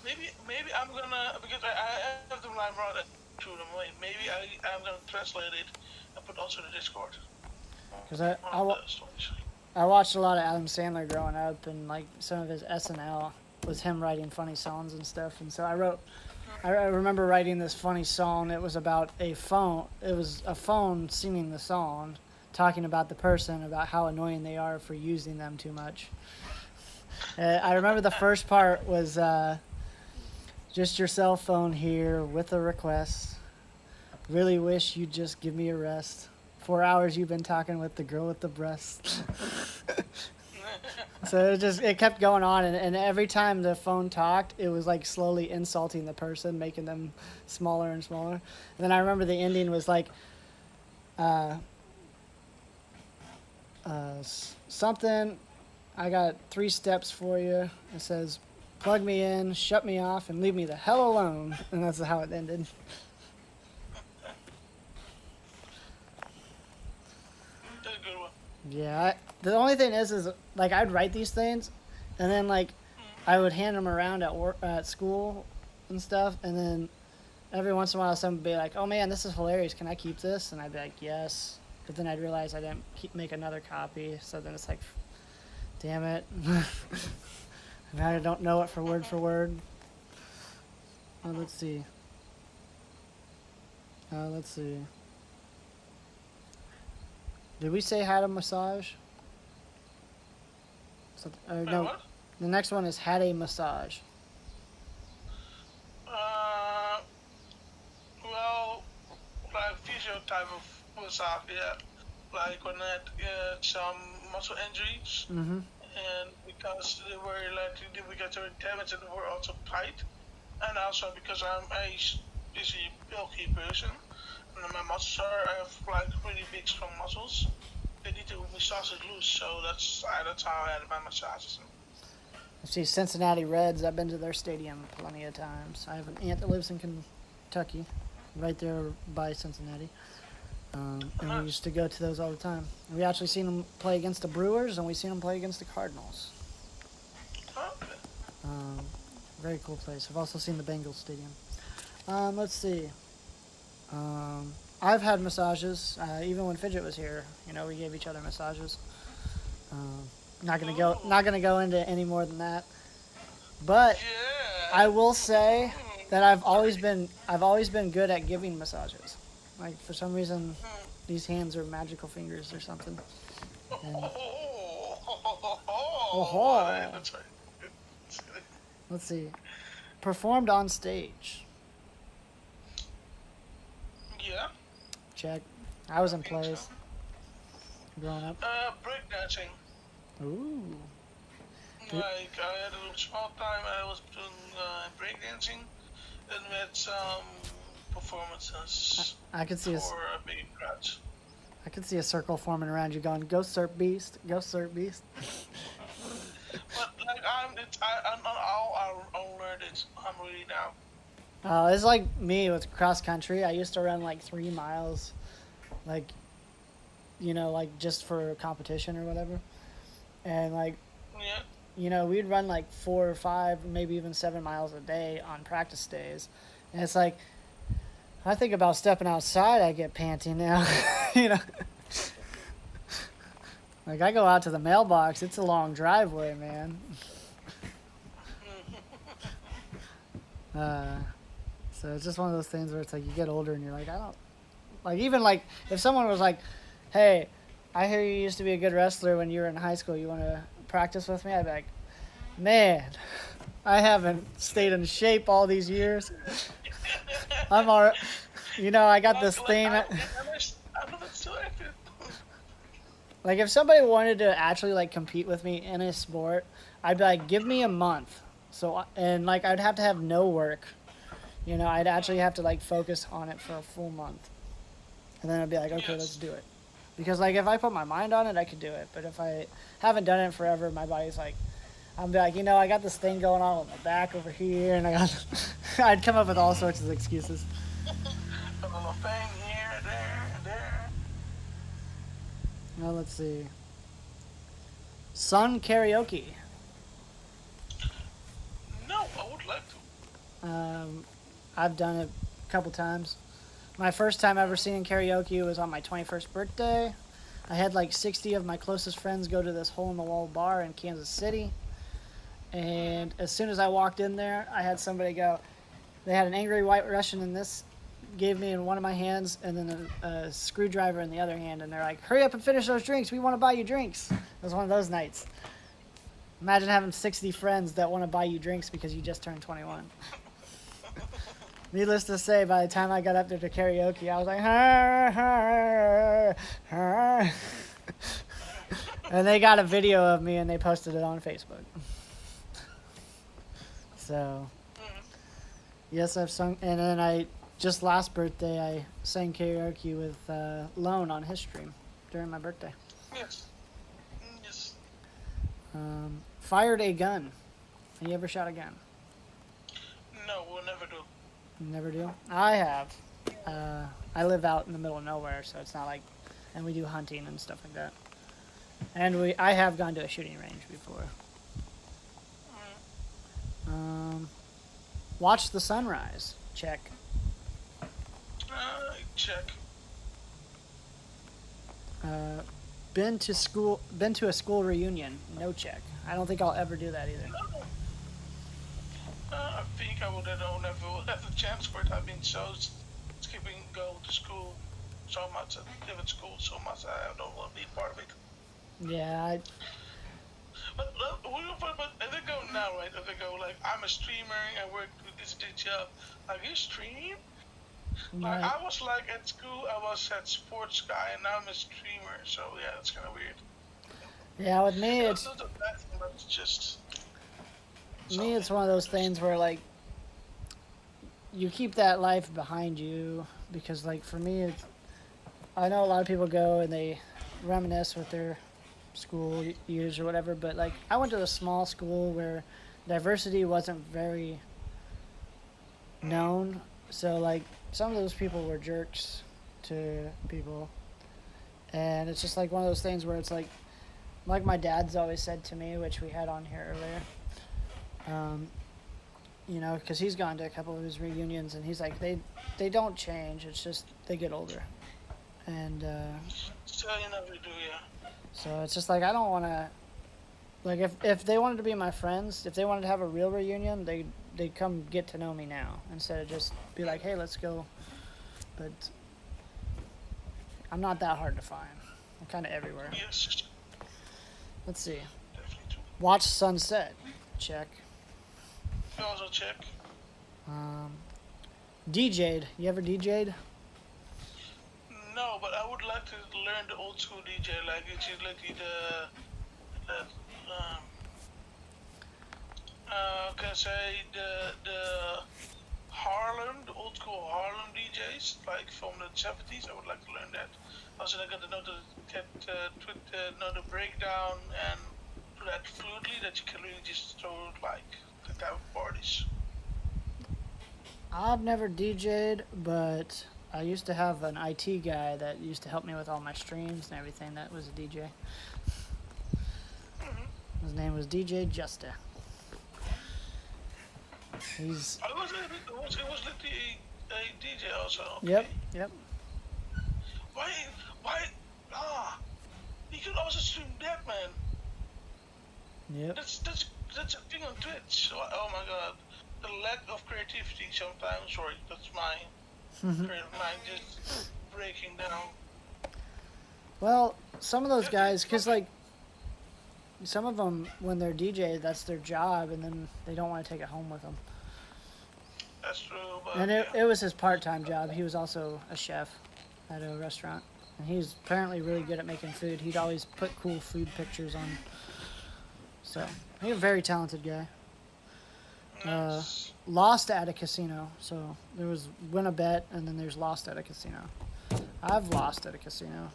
Maybe I'm gonna because I have them line right to them. Maybe I'm gonna translate it and put also in the Discord. Because I watched a lot of Adam Sandler growing up, and like some of his SNL was him writing funny songs and stuff. And so I remember writing this funny song. It was about a phone. It was a phone singing the song, talking about the person, about how annoying they are for using them too much. I remember the first part was just your cell phone here with a request. Really wish you'd just give me a rest. 4 hours you've been talking with the girl with the breasts. So it kept going on, and every time the phone talked, it was like slowly insulting the person, making them smaller and smaller. And then I remember the ending was like, something, I got 3 steps for you. It says, plug me in, shut me off, and leave me the hell alone. And that's how it ended. Yeah, the only thing is like I'd write these things, and then like I would hand them around at school and stuff, and then every once in a while someone would be like, "Oh man, this is hilarious. Can I keep this?" And I'd be like, "Yes," but then I'd realize I didn't make another copy, so then it's like, damn it, now I don't know it for word. Let's see. Did we say had a massage? No. What? The next one is had a massage. Well, like physio type of massage, yeah. Like when I had some muscle injuries, and because they were damaged and they were also tight, and also because I'm a busy, bulky person. And my muscles I have like really big, strong muscles. They need to massage it loose, so that's how I had my massages. I see Cincinnati Reds. I've been to their stadium plenty of times. I have an aunt that lives in Kentucky, right there by Cincinnati. And we used to go to those all the time. We actually seen them play against the Brewers, and we seen them play against the Cardinals. Okay. Very cool place. I've also seen the Bengals stadium. Let's see. I've had massages, even when Fidget was here. We gave each other massages. Not gonna go into any more than that. But Yeah. I will say that I've always been good at giving massages. Like for some reason, these hands are magical fingers or something. And, Right, that's right. let's see. Performed on stage. Yeah, Check. I was I in think so. plays growing up. Breakdancing. Ooh. Like, I had a little small time, I was doing breakdancing, and we had some performances I could see for a big crowd. I could see a circle forming around you going, go Surf Beast, go Surf Beast. But like I'm not all I'll learn it. I'm really now. It's like me with cross country. I used to run like 3 miles, like, like just for competition or whatever. And like, Yeah. we'd run like 4 or 5, maybe even 7 miles a day on practice days. And it's like, I think about stepping outside, I get panty now, you know. Like I go out to the mailbox, it's a long driveway, man. So it's just one of those things where it's like you get older and you're like, I don't like even like if someone was like, hey, I hear you used to be a good wrestler when you were in high school, you want to practice with me? I'd be like, man, I haven't stayed in shape all these years. I'm all, I got this thing. I'm not still active. Like if somebody wanted to actually like compete with me in a sport, I'd be like, give me a month. So and like I'd have to have no work. I'd actually have to like focus on it for a full month. And then I'd be like, okay, Yes. let's do it. Because like if I put my mind on it, I could do it. But if I haven't done it forever, my body's like, I'm like, I got this thing going on with my back over here, and I'd come up with all sorts of excuses. A little thing here, there, and there. Now let's see. Sun karaoke. No, I would like to. I've done it a couple times. My first time ever singing karaoke was on my 21st birthday. I had like 60 of my closest friends go to this hole-in-the-wall bar in Kansas City. And as soon as I walked in there, I had somebody go, they had an angry white Russian in this, gave me in one of my hands, and then a screwdriver in the other hand, and they're like, hurry up and finish those drinks, we want to buy you drinks. It was one of those nights. Imagine having 60 friends that want to buy you drinks because you just turned 21. Needless to say, by the time I got up there to karaoke, I was like, har, har, har. And they got a video of me and they posted it on Facebook. So, yes, I've sung, and then just last birthday, I sang karaoke with Lone on his stream during my birthday. Yes. Yes. Fired a gun. Have you ever shot a gun? No, we'll never do. Never do? I have. I live out in the middle of nowhere, so it's not like, and we do hunting and stuff like that. And I have gone to a shooting range before. Watch the sunrise. Check. Check. Been to a school reunion. No check. I don't think I'll ever do that either. I think I would have never have the chance for it. I've been so skipping go to school so much, live at school so much. I don't want to be part of it. Yeah. But if they go now, right? If they go like, I'm a streamer, I work with this job. Like, you stream? Like, I was like at school, I was at sports guy, and now I'm a streamer. So yeah, it's kind of weird. Yeah, with me it's not a bad thing, but it's just. me. It's one of those things where like you keep that life behind you because like for me, I know a lot of people go and they reminisce with their school years or whatever, but like I went to a small school where diversity wasn't very known, so like some of those people were jerks to people, and it's just like one of those things where it's like my dad's always said to me, which we had on here earlier, because he's gone to a couple of his reunions and he's like they don't change, it's just they get older, and So you never do, yeah. so it's just like I don't want to, like if they wanted to be my friends, if they wanted to have a real reunion, they'd come get to know me now instead of just be like, hey, let's go. But I'm not that hard to find. I'm kind of everywhere. Yes, Let's see. definitely too. Watch sunset. Check. You also check. DJ'd. You ever DJ'd? No, but I would like to learn the old school DJ, like it's like can I say the Harlem, the old school Harlem DJs, like from the 70s. I would like to learn that. Also, I got to know know the breakdown and do that fluidly that you can really just throw like the type of parties. I've never DJ'd, but I used to have an IT guy that used to help me with all my streams and everything. That was a DJ. His name was DJ Justa. He's. It was like a DJ also. Okay. Yep. Why? You could also stream that, man. Yep. That's a thing on Twitch. Oh my god, the lack of creativity sometimes. Sorry, that's my creative mind just breaking down. Well, some of those guys, because like, some of them, when they're DJ, that's their job, and then they don't want to take it home with them. That's true. But And it was his part-time job. He was also a chef at a restaurant. And he's apparently really good at making food. He'd always put cool food pictures on. So, he's a very talented guy. Nice. Lost at a casino. So, there was win a bet, and then there's lost at a casino. I've lost at a casino.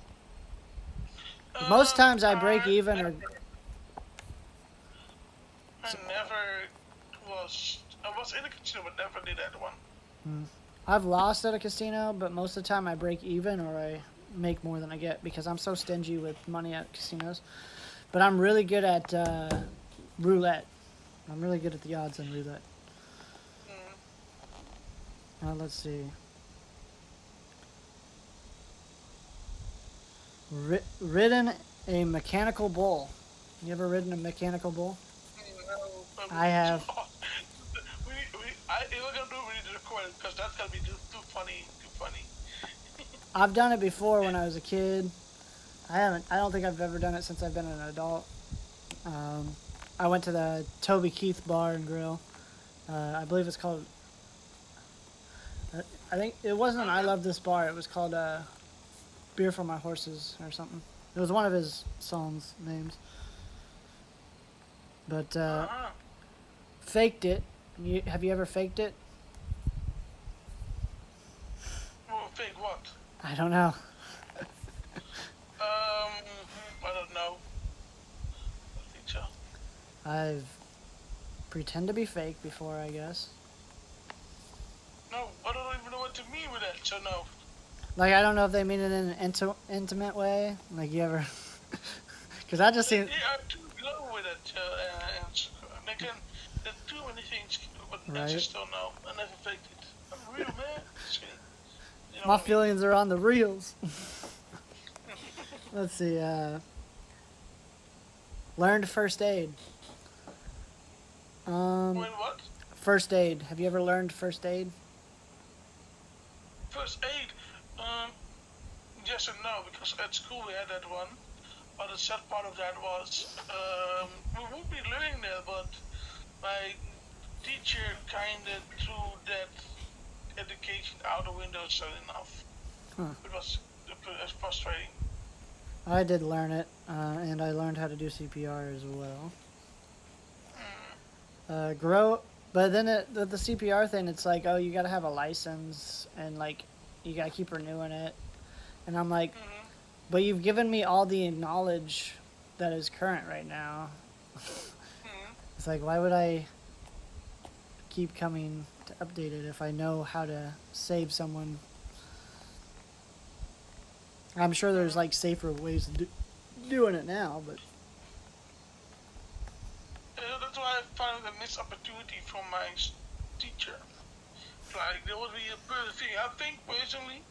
Most times I break even or... I was in a casino, but never did that one. I've lost at a casino, but most of the time I break even or I make more than I get because I'm so stingy with money at casinos. But I'm really good at roulette. I'm really good at the odds on roulette. Let's see. Ridden a mechanical bull. You ever ridden a mechanical bull? No, I have. We're gonna do we need to record it because that's gonna be too funny. I've done it before when I was a kid. I don't think I've ever done it since I've been an adult. I went to the Toby Keith Bar and Grill. I believe it's called. I think it wasn't I Love This Bar. It was called Beer for My Horses or something. It was one of his songs names. But faked it. Have you ever faked it? Well, fake what? I don't know. I don't know. I think so. I've pretend to be fake before, I guess. No, I don't even know what to mean with that. So no. Like, I don't know if they mean it in an intimate way. Like, you ever... Because I just seen... They are too low with it, and they can... There are too many things, but I just don't know. I never faked it. I'm real, man. You know My feelings are on the reels. Let's see, learned first aid. When what? First aid. Have you ever learned first aid? First aid? Yes and no, because at school we had that one. But the sad part of that was, we would be learning that, but my teacher kinda threw that education out the window suddenly enough. It was frustrating. I did learn it, and I learned how to do CPR as well. But then the CPR thing, it's like, oh, you gotta have a license, and like, you gotta keep renewing it. And I'm like, but you've given me all the knowledge that is current right now. It's like, why would I keep coming to update it if I know how to save someone? I'm sure there's like safer ways of doing it now, but that's why I found a missed opportunity from my teacher. Like, there would be a perfect thing. I think personally,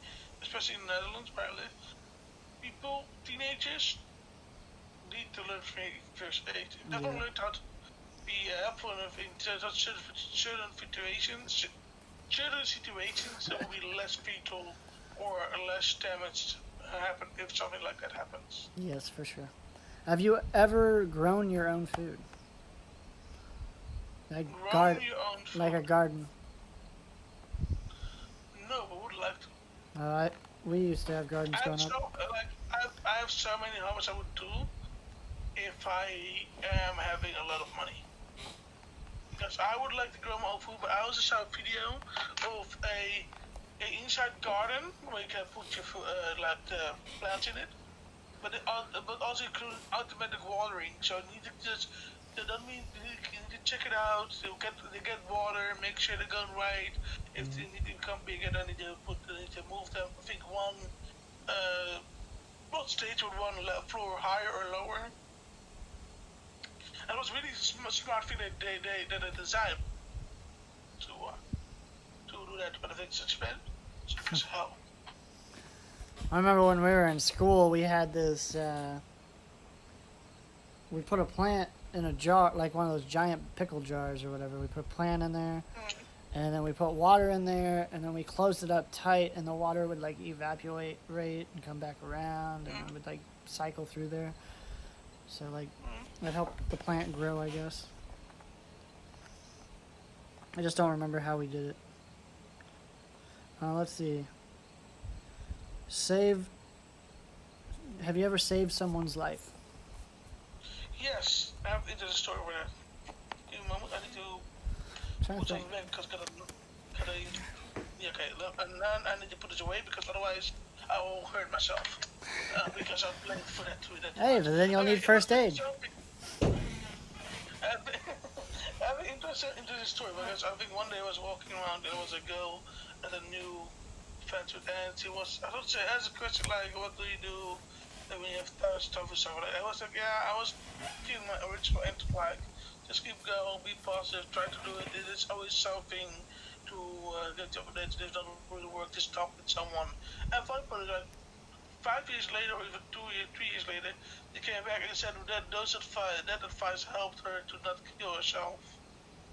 especially in the Netherlands where I live, teenagers need to learn first aid. If they haven't learned how to be helpful in certain situations, there will be less fatal or less damaged happen if something like that happens. Yes, for sure. Have you ever grown your own food? Like Growing your own food. like a garden. No, I would like to. We used to have gardens I have growing so up. like I have so many hobbies I would do if I am having a lot of money. Because I would like to grow my own food, but I also saw a video of a inside garden where you can put your like the plants in it, but also include automatic watering. So you need to just they don't mean you need to check it out. They get water, make sure they're going right. If they need to become bigger, then they need to move them. I think one not stage with one floor higher or lower. And it was really smart thing that they designed to do that, but I think it's expensive. It's hell. I remember when we were in school, we had this. We put a plant in a jar, like one of those giant pickle jars or whatever. We put a plant in there, and then we put water in there, and then we closed it up tight, and the water would like evaporate and come back around, and it would like cycle through there. So like that helped the plant grow, I guess. I just don't remember how we did it. Let's see. Have you ever saved someone's life? Yes, I have into the story over there. Give me a moment, I need to put something back because yeah, okay, and then I need to put this away because otherwise I will hurt myself. Because I'm playing for that too. Hey, but then you'll need first aid. I'm interested into this story because I think one day I was walking around and there was a girl at a new fence with and she was, I don't say, asked a question like, what do you do when you have stuff or something like that. I was like, yeah, I was keeping my original answer like, just keep going, be positive, try to do it. It's always something to get your updates. If it doesn't really work, just talk with someone. And fun part is like, 5 years later, or even 3 years later, they came back and said that that advice helped her to not kill herself.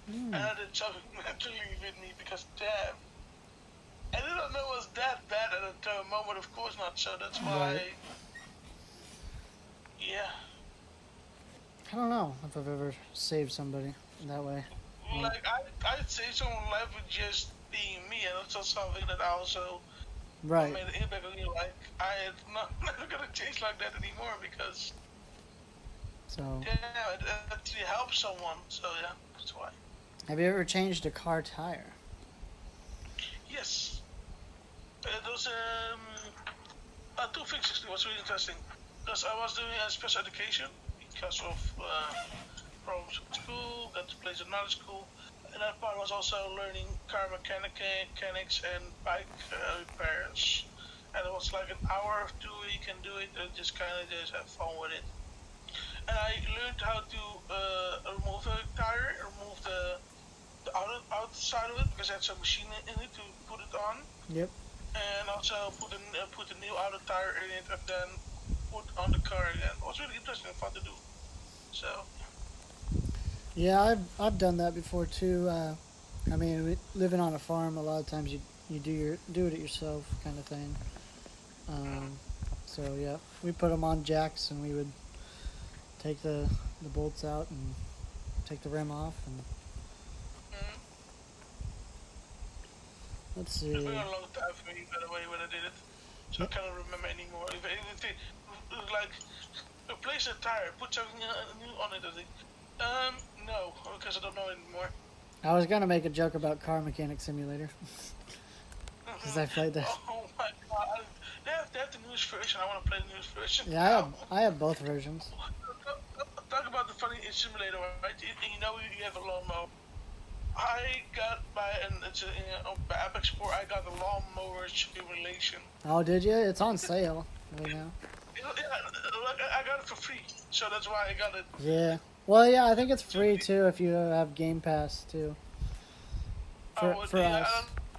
And that did something mentally with me because damn, I didn't know it was that bad at the moment. Of course not. So that's why. Right. Yeah. I don't know if I've ever saved somebody that way. Like I'd say someone's life with just being me, and that's also something that I also. Right. Made an impact on you. Like I am never gonna change like that anymore because. So. Yeah, it actually helps someone. So yeah, that's why. Have you ever changed a car tire? Yes. Those two things actually was really interesting because I was doing a special education because of problems with school, got to place another school. And that part was also learning car mechanics and bike repairs. And it was like an hour or two you can do it and just kind of just have fun with it. And I learned how to remove a tire, remove the outside of it because I had some machine in it to put it on. Yep. And also put a new outer tire in it and then put on the car again. It was really interesting and fun to do. So. Yeah, I've done that before too. I mean, living on a farm, a lot of times you do it yourself kind of thing. So yeah, we put them on jacks and we would take the bolts out and take the rim off and. Let's see. It's been a long time for me, by the way, when I did it. So I can't remember anymore. If anything, like, replace a tire, put something new on it, I think. No, because I don't know anymore. I was gonna make a joke about Car Mechanic Simulator. Because I played that. Oh my god. They have the newest version. I want to play the newest version. Yeah, I have both versions. Talk about the funny simulator, right? You know you have a lawnmower. I got by Apex Sport, I got the lawnmower simulation. Oh, did you? It's on sale right now. Yeah, I got it for free, so that's why I got it. Yeah. Well, yeah, I think it's free too if you have Game Pass too. For us,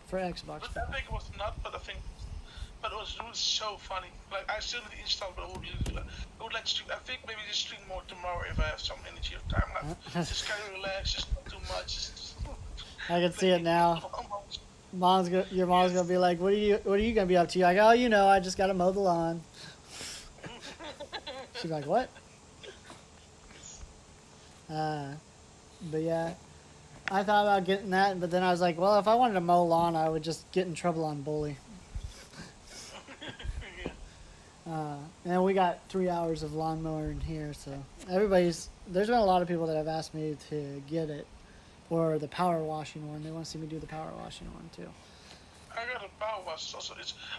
for Xbox. But I think it was not, but it was so funny. Like I still need to install, but I would like to stream. I think maybe just stream more tomorrow if I have some energy or time left. Just kind of relax, just not too much. I can see it now. Your mom's gonna be like, "What are you gonna be up to?" You're like, "Oh, I just gotta mow the lawn." She's like, what? But yeah, I thought about getting that, but then I was like, well, if I wanted to mow lawn, I would just get in trouble on Bully. And we got 3 hours of lawnmower in here, so there's been a lot of people that have asked me to get it, or the power washing one. They want to see me do the power washing one too. I got a power wash also.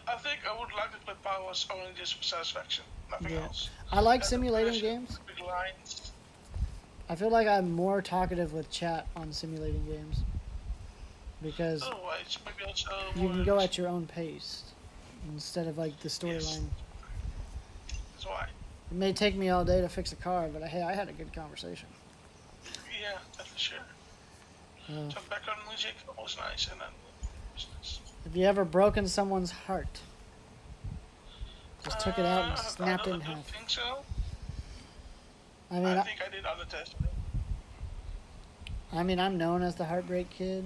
I think I would like to play power wash only just for satisfaction, nothing else. I like And simulating the games. big lines. I feel like I'm more talkative with chat on simulating games because Otherwise, maybe also you can go at your own pace instead of like the storyline. Yes. That's why. It may take me all day to fix a car, but hey, I had a good conversation. Yeah, that's for sure. Some background music was nice, and then business. Have you ever broken someone's heart? Just took it out and snapped it in I half. don't think so. I mean, I think I did on the test. I'm known as the Heartbreak Kid.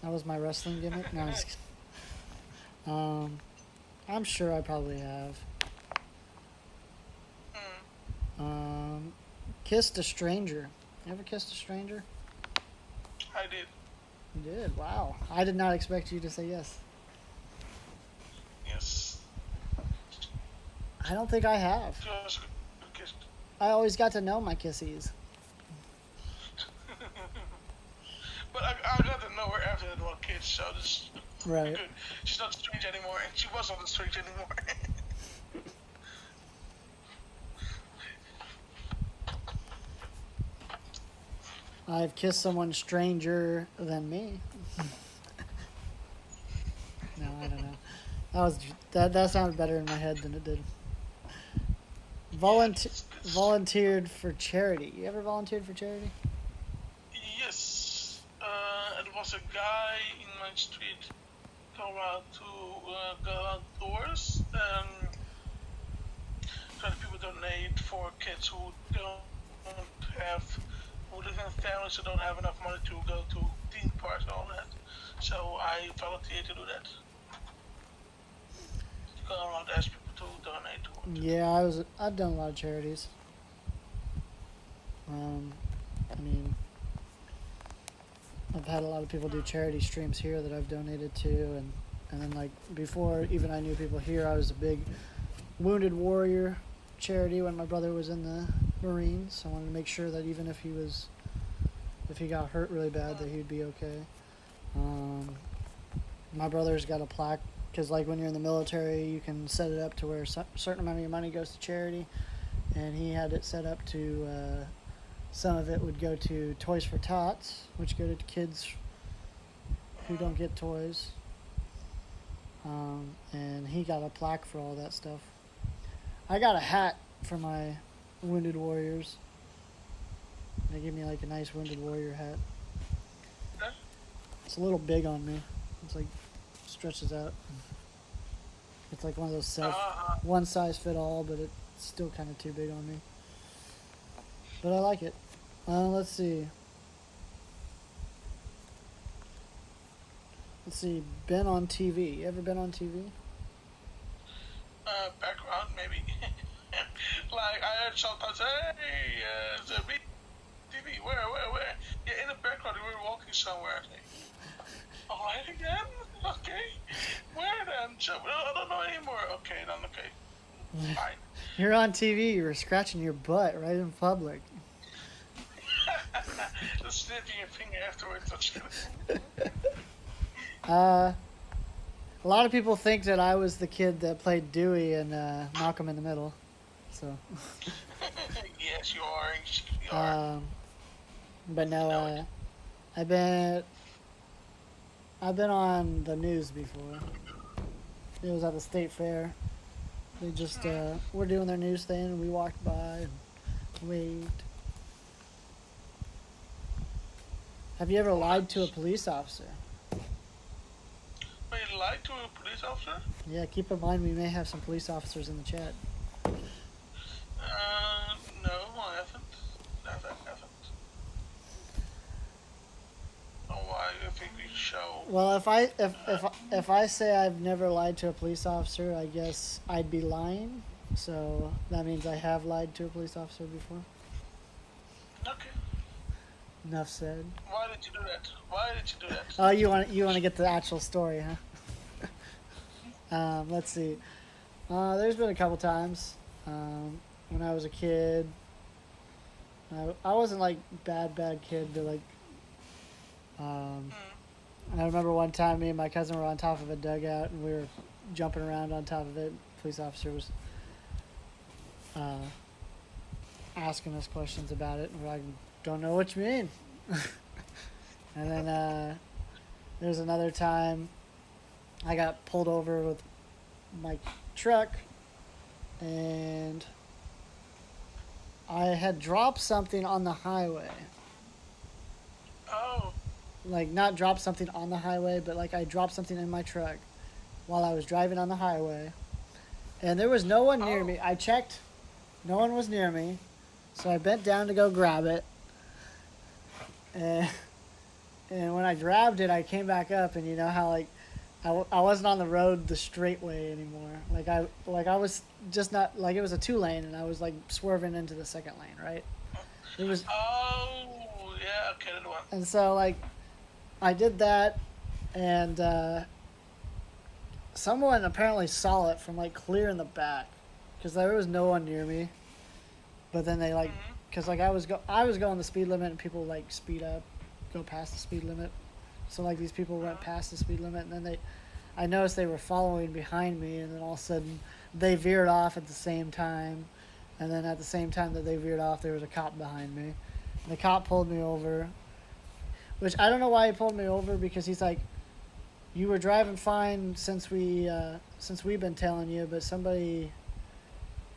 That was my wrestling gimmick. No, I'm just kidding. I'm sure I probably have. Kissed a stranger. You ever kissed a stranger? I did. You did? Wow. I did not expect you to say yes. Yes. I don't think I have. Just kissed. I always got to know my kissies. But I got to know her after that one kid, so this Right. good. She's not strange anymore, and she was not strange anymore. I've kissed someone stranger than me. No, I don't know. That sounded better in my head than it did. Volunteered for charity. You ever volunteered for charity? Yes. It was a guy in my street going out to go outdoors and trying to people donate for kids who who live in families who don't have enough money to go to theme parks and all that. So I volunteered to do that. Go around ask people to donate to it. Yeah, I've done a lot of charities. I've had a lot of people do charity streams here that I've donated to, and then like before even I knew people here, I was a big Wounded Warrior charity when my brother was in the Marines. I wanted to make sure that even if he got hurt really bad, that he'd be okay. My brother's got a plaque because like when you're in the military, you can set it up to where a certain amount of your money goes to charity, and he had it set up to some of it would go to Toys for Tots, which go to kids who don't get toys, and he got a plaque for all that stuff. I got a hat for my Wounded Warriors. They gave me like a nice Wounded Warrior hat. It's a little big on me. It's like stretches out. It's like one of those one size fit all, but it's still kind of too big on me. But I like it. Let's see. Been on TV. You ever been on TV? Background maybe. Like I heard sometimes, hey, the TV, where? Yeah, in the background we were walking somewhere. Alright again? Okay. Where then? So, I don't know anymore. Okay, then okay. Fine. You're on TV, you were scratching your butt right in public. Just sniffing your finger afterwards. A lot of people think that I was the kid that played Dewey in Malcolm in the Middle. So. Yes, you are. You are. But no, I've been on the news before. It was at the state fair. They just were doing their news thing, and we walked by and waved. Have you ever lied to a police officer? Wait, you lied to a police officer? Yeah, keep in mind we may have some police officers in the chat. No, I haven't. Haven't. Oh, why? I think we show. Well, if I say I've never lied to a police officer, I guess I'd be lying. So that means I have lied to a police officer before. Okay. Enough said. Why did you do that? Why did you do that? Oh, you want to get the actual story, huh? Let's see. There's been a couple times when I was a kid. I wasn't like bad kid, but like I remember one time me and my cousin were on top of a dugout and we were jumping around on top of it. Police officer was asking us questions about it, and we're like, "Don't know what you mean." And then there's another time I got pulled over with my truck, and I had dropped something on the highway. Oh. Like, not dropped something on the highway, but like I dropped something in my truck while I was driving on the highway. And there was no one near me. I checked. No one was near me. So I bent down to go grab it. And when I grabbed it, I came back up, and you know how like I wasn't on the road the straight way anymore. Like I was just not, like, it was a 2-lane, and I was like swerving into the second lane, right? It was. Oh, yeah, okay, that one. And so like I did that, and someone apparently saw it from like clear in the back, because there was no one near me. But then they like, because like I was going the speed limit, and people like speed up, go past the speed limit. So like these people went past the speed limit, and then I noticed they were following behind me, and then all of a sudden they veered off at the same time, and then at the same time that they veered off, there was a cop behind me. And the cop pulled me over, which I don't know why he pulled me over, because he's like, "You were driving fine since we've been telling you, but somebody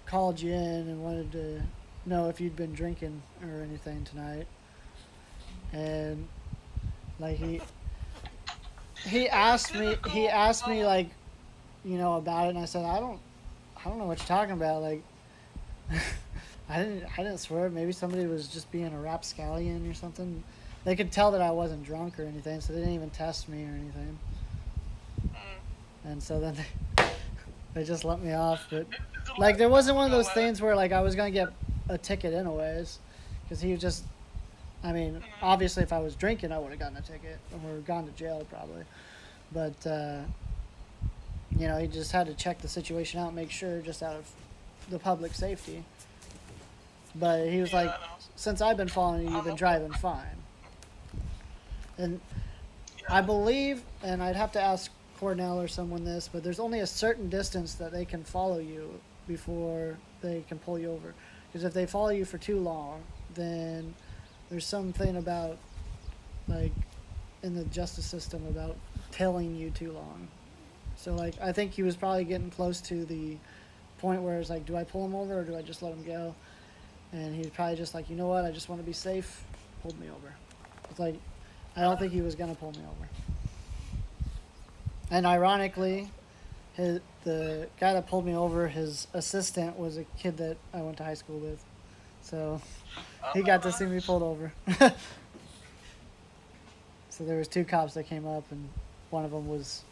called you in and wanted to know if you'd been drinking or anything tonight." And like he asked me like, you know, about it, and I said, I don't know what you're talking about. Like, I didn't swear. Maybe somebody was just being a rapscallion or something. They could tell that I wasn't drunk or anything, so they didn't even test me or anything. And so then they just let me off. But like, there wasn't one of those things where like I was gonna get a ticket anyways, because he was just. I mean, obviously, if I was drinking, I would have gotten a ticket or gone to jail probably. But you know, he just had to check the situation out, make sure, just out of the public safety. But he was like, "Since I've been following you, you've been driving fine." And I believe, and I'd have to ask Cornell or someone this, but there's only a certain distance that they can follow you before they can pull you over. Because if they follow you for too long, then there's something about, like, in the justice system about tailing you too long. So, like, I think he was probably getting close to the point where it's like, do I pull him over or do I just let him go? And he's probably just like, you know what, I just want to be safe, pulled me over. It's like, I don't think he was going to pull me over. And ironically, the guy that pulled me over, his assistant was a kid that I went to high school with. So he got to see me pulled over. So there was 2 cops that came up, and one of them was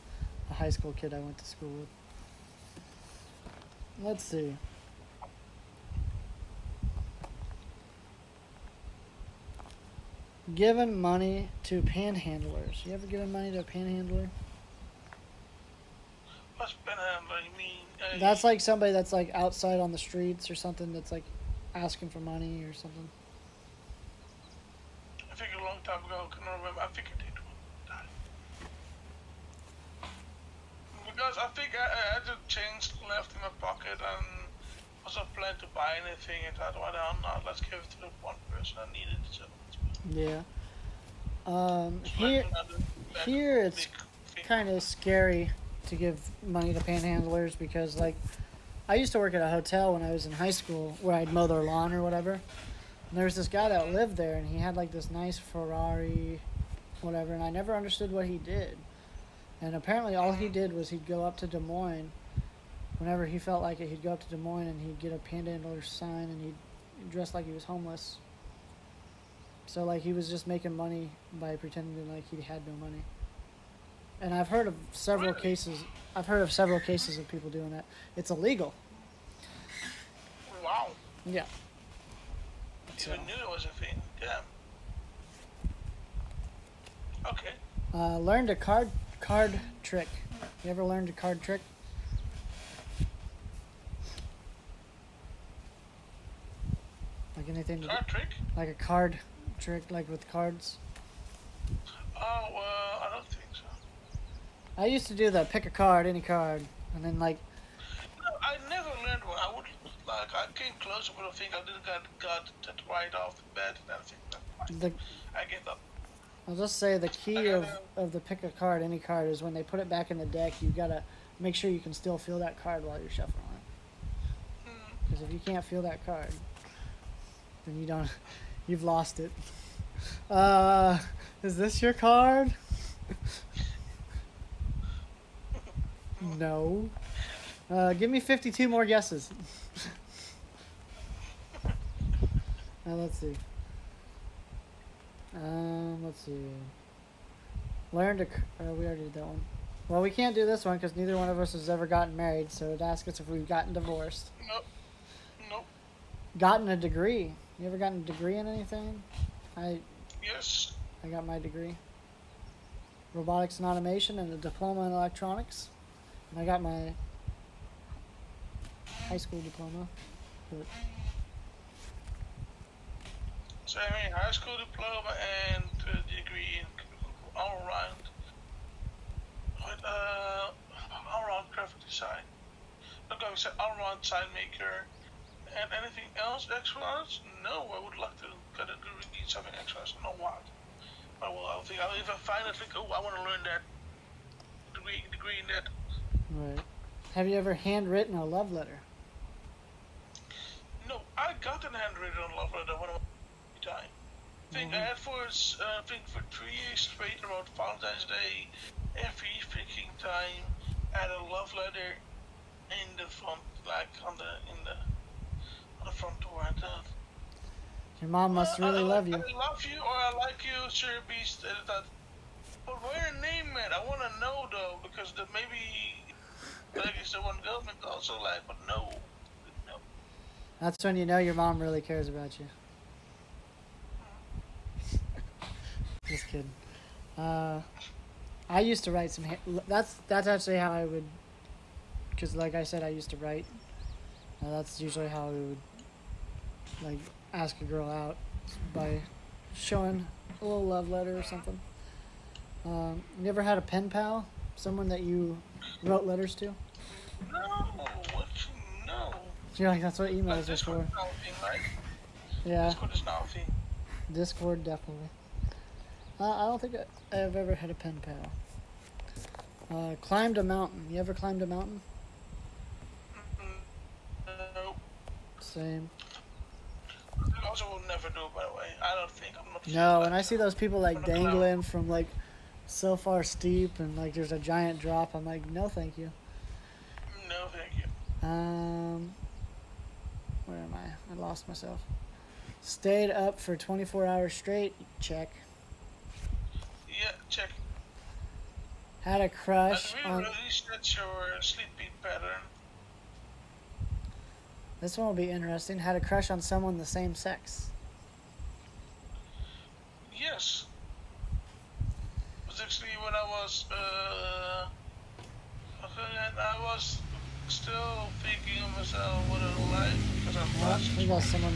a high school kid I went to school with. Let's see. Giving money to panhandlers. You ever given money to a panhandler? What's panhandler? You mean? That's like somebody that's like outside on the streets or something, that's like asking for money or something. I think a long time ago, I can't remember. I think I did one time. Because I think I had the change left in my pocket and also planned to buy anything, and I thought, why not? Let's give it to the one person that needed it. So yeah. Here it's kind of scary to give money to panhandlers, because like I used to work at a hotel when I was in high school where I'd mow their lawn or whatever. And there was this guy that lived there, and he had like this nice Ferrari, whatever, and I never understood what he did. And apparently all he did was he'd go up to Des Moines whenever he felt like it. He'd go up to Des Moines and he'd get a panhandler sign, and he'd dress like he was homeless. So like he was just making money by pretending like he had no money. And I've heard of several cases. I've heard of several cases of people doing that. It's illegal. Yeah. I even knew it was a thing. Damn. Okay. Learned a card trick. You ever learned a card trick? Like anything to do, Card trick? like a card trick, like with cards. Oh, I don't think so. I used to do the pick a card, any card, and then like No, I never learned one. I would like I came close, but I think I didn't got that right off the bat, and I think the. I gave up. I'll just say the key of the pick a card, any card, is when they put it back in the deck, you gotta make sure you can still feel that card while you're shuffling it. Because if you can't feel that card, then you've lost it. Is this your card? No. Give me 52 more guesses. Let's see. Let's see. Learn to. We already did that one. Well, we can't do this one because neither one of us has ever gotten married. So it'd ask us if we've gotten divorced. Nope. Nope. Gotten a degree. You ever gotten a degree in anything? Yes. I got my degree. Robotics and automation and a diploma in electronics. And I got my high school diploma. But So I mean, high school diploma and degree in all around. All around graphic design. Look, I said all around sign maker. And anything else extra? No, I would like to get a degree in something extra. I don't know what. But well, I think if I find it, think, oh, I want to learn that degree in that. right. Have you ever handwritten a love letter? No, I got a handwritten love letter one time. I think I had for 3 years straight around Valentine's Day, every freaking time, I had a love letter in the front, like on the front door. I thought, Your mom must really love you. I love you, or I like you, sir, beast. That, but where a name at? I want to know though, because maybe like it's the one government also like, but no. That's when you know your mom really cares about you. Just kidding. I used to write some. That's actually how I would. Because like I said, I used to write. That's usually how I would like ask a girl out, by showing a little love letter or something. You ever had a pen pal? Someone that you wrote letters to? No, what? No. You're like, that's what emails are for. Discord is now a thing, right? Yeah. Discord is now a thing. Discord, definitely. I don't think I've ever had a pen pal. Climbed a mountain. You ever climbed a mountain? No. Same. I also will never do, by the way. I don't think I'm not. No, and I see those people like dangling from like so far steep and like there's a giant drop. I'm like, no, thank you. No, thank you. Where am I? I lost myself. Stayed up for 24 hours straight. Check. Yeah, check. Had a crush on. Really research your sleeping pattern. This one will be interesting. Had a crush on someone the same sex. Yes. It was actually when I was and I was still thinking of myself what I like because I'm lost. We got someone.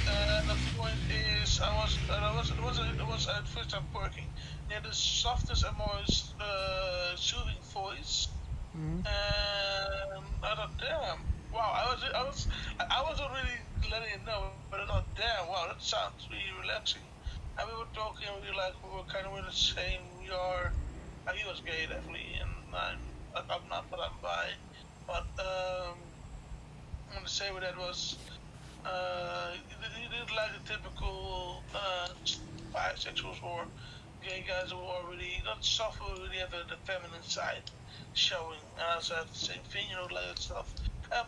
And the point is, it was at first I'm working. They had the softest and most soothing voice, Mm-hmm. and I thought, damn, wow, I was already letting it know, but I thought, damn, wow, that sounds really relaxing. And we were talking, and we were kind of in the same yard. And he was gay, definitely, and I'm not, but I'm bi. But I'm gonna say what that was. He didn't like the typical bisexuals or gay guys who are really not soft, but really have the feminine side showing. And I said the same thing, like that stuff. And the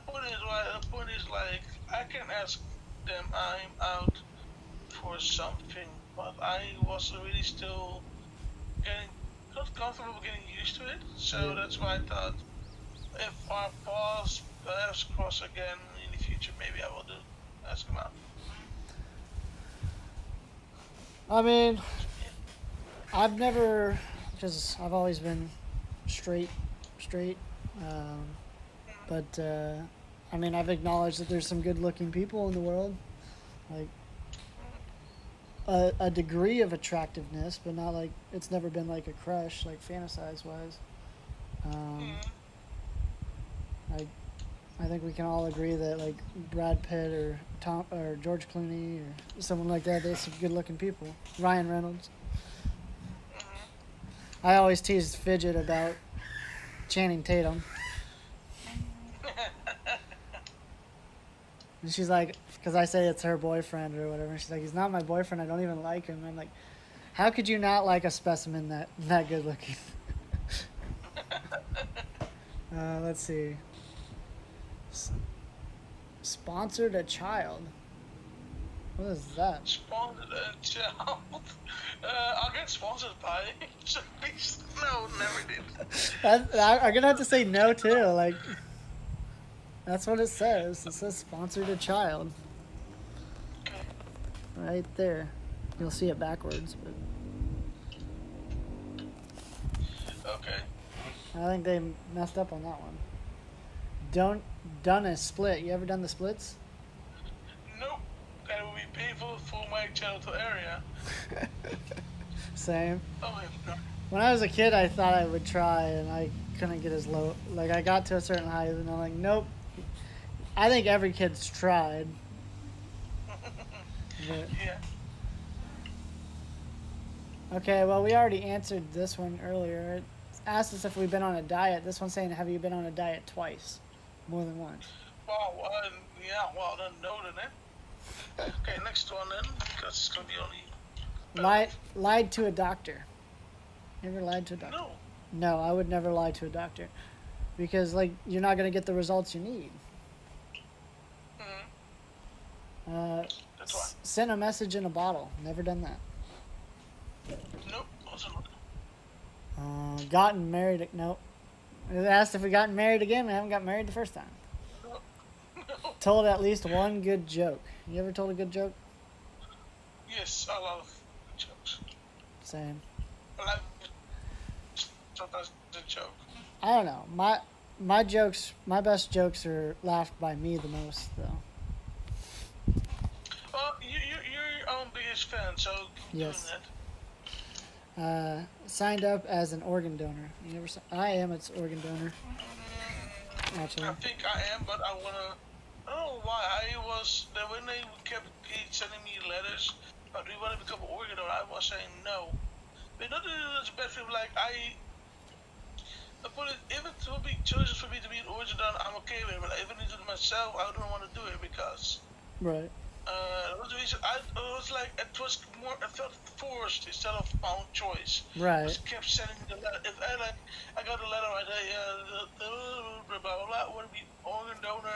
point is, like, I can ask them, I'm out for something, but I was really still getting not comfortable getting used to it. So that's why I thought, if our paths cross again in the future, maybe I will do. Ask him out. I mean, I've never, because I've always been straight. Um, but I mean, I've acknowledged that there's some good-looking people in the world, like a degree of attractiveness, but not like it's never been like a crush, like fantasize wise. Um, I I think we can all agree that like Brad Pitt or Tom or George Clooney or someone like that, they're some good-looking people. Ryan Reynolds. I always tease Fidget about Channing Tatum. And she's like, because I say it's her boyfriend or whatever. And she's like, he's not my boyfriend. I don't even like him. I'm like, how could you not like a specimen that good looking? Let's see. Sponsored a child. What is that? Sponsored a child. I'll get sponsored by it. Please. No, never did. I'm gonna have to say no too. Like, that's what it says. It says sponsored a child. Okay. Right there. You'll see it backwards, but Okay. I think they messed up on that one. Done a split. You ever done the splits? Nope. That would be painful for my genital area. Same. Oh, no. When I was a kid, I thought I would try, and I couldn't get as low. Like, I got to a certain height, and I'm like, nope. I think every kid's tried. But, Yeah. okay, well, we already answered this one earlier. It asked us if we've been on a diet. This one's saying, have you been on a diet twice? More than once. Wow. Yeah. Well, then no, then. Okay, next one then, because it's gonna be only. Lied to a doctor. You ever lied to a doctor? No. No, I would never lie to a doctor. Because, like, you're not going to get the results you need. That's why. Sent a message in a bottle. Never done that. Nope. Also not. Gotten married. Nope. It asked if we gotten married again. We haven't got married the first time. No. Told at least one good joke. You ever told a good joke? Yes, I love jokes. Same. I love sometimes the joke. I don't know. My jokes, my best jokes are laughed by me the most, though. Well, you're your own biggest fan, so keep Yes. doing Signed up as an organ donor. You never? I am its organ donor. Actually. I think I am, but I wanna. I don't know why. When they kept sending me letters, but we want to become an organ donor, I was saying no. But not that it's bad for like I put it, if it will be choices for me to be an organ donor, I'm okay with it. But if I need to do it myself, I don't want to do it because. Right. What the reason? I felt forced instead of my own choice. Right. Just kept sending me the letter. If I got a letter right there, blah blah blah. Want to be organ donor?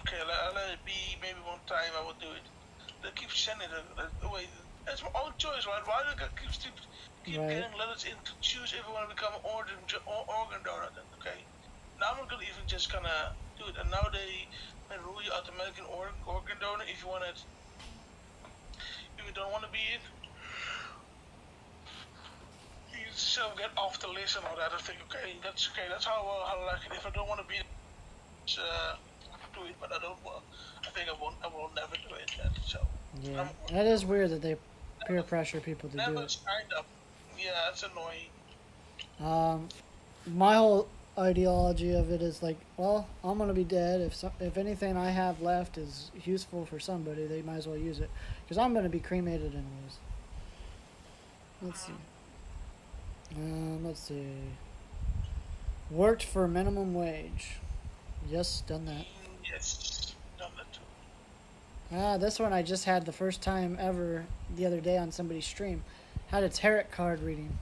Okay, I'll let it be. Maybe one time I will do it. They keep sending it away. It's my own choice, right? Why do I keep Right. getting letters in to choose if I want to become an organ donor? Then okay. Now I'm not gonna even just gonna do it. And now they rule you automatically an organ donor if you want it. If you don't want to be it, you still get off the list and all that. I think okay. That's how I like it. If I don't want to be it, do it. But I don't. Well, I think I will never do it. Yet, so Yeah. That is weird that they peer pressure people to do never it. signed up. Yeah, it's annoying. My whole ideology of it is like, well, I'm gonna be dead. If anything I have left is useful for somebody, they might as well use it. Because I'm gonna be cremated anyways. Let's see. Let's see. Worked for minimum wage. Yes, done that. Yes, done that too. This one I just had the first time ever the other day on somebody's stream. Had a tarot card reading.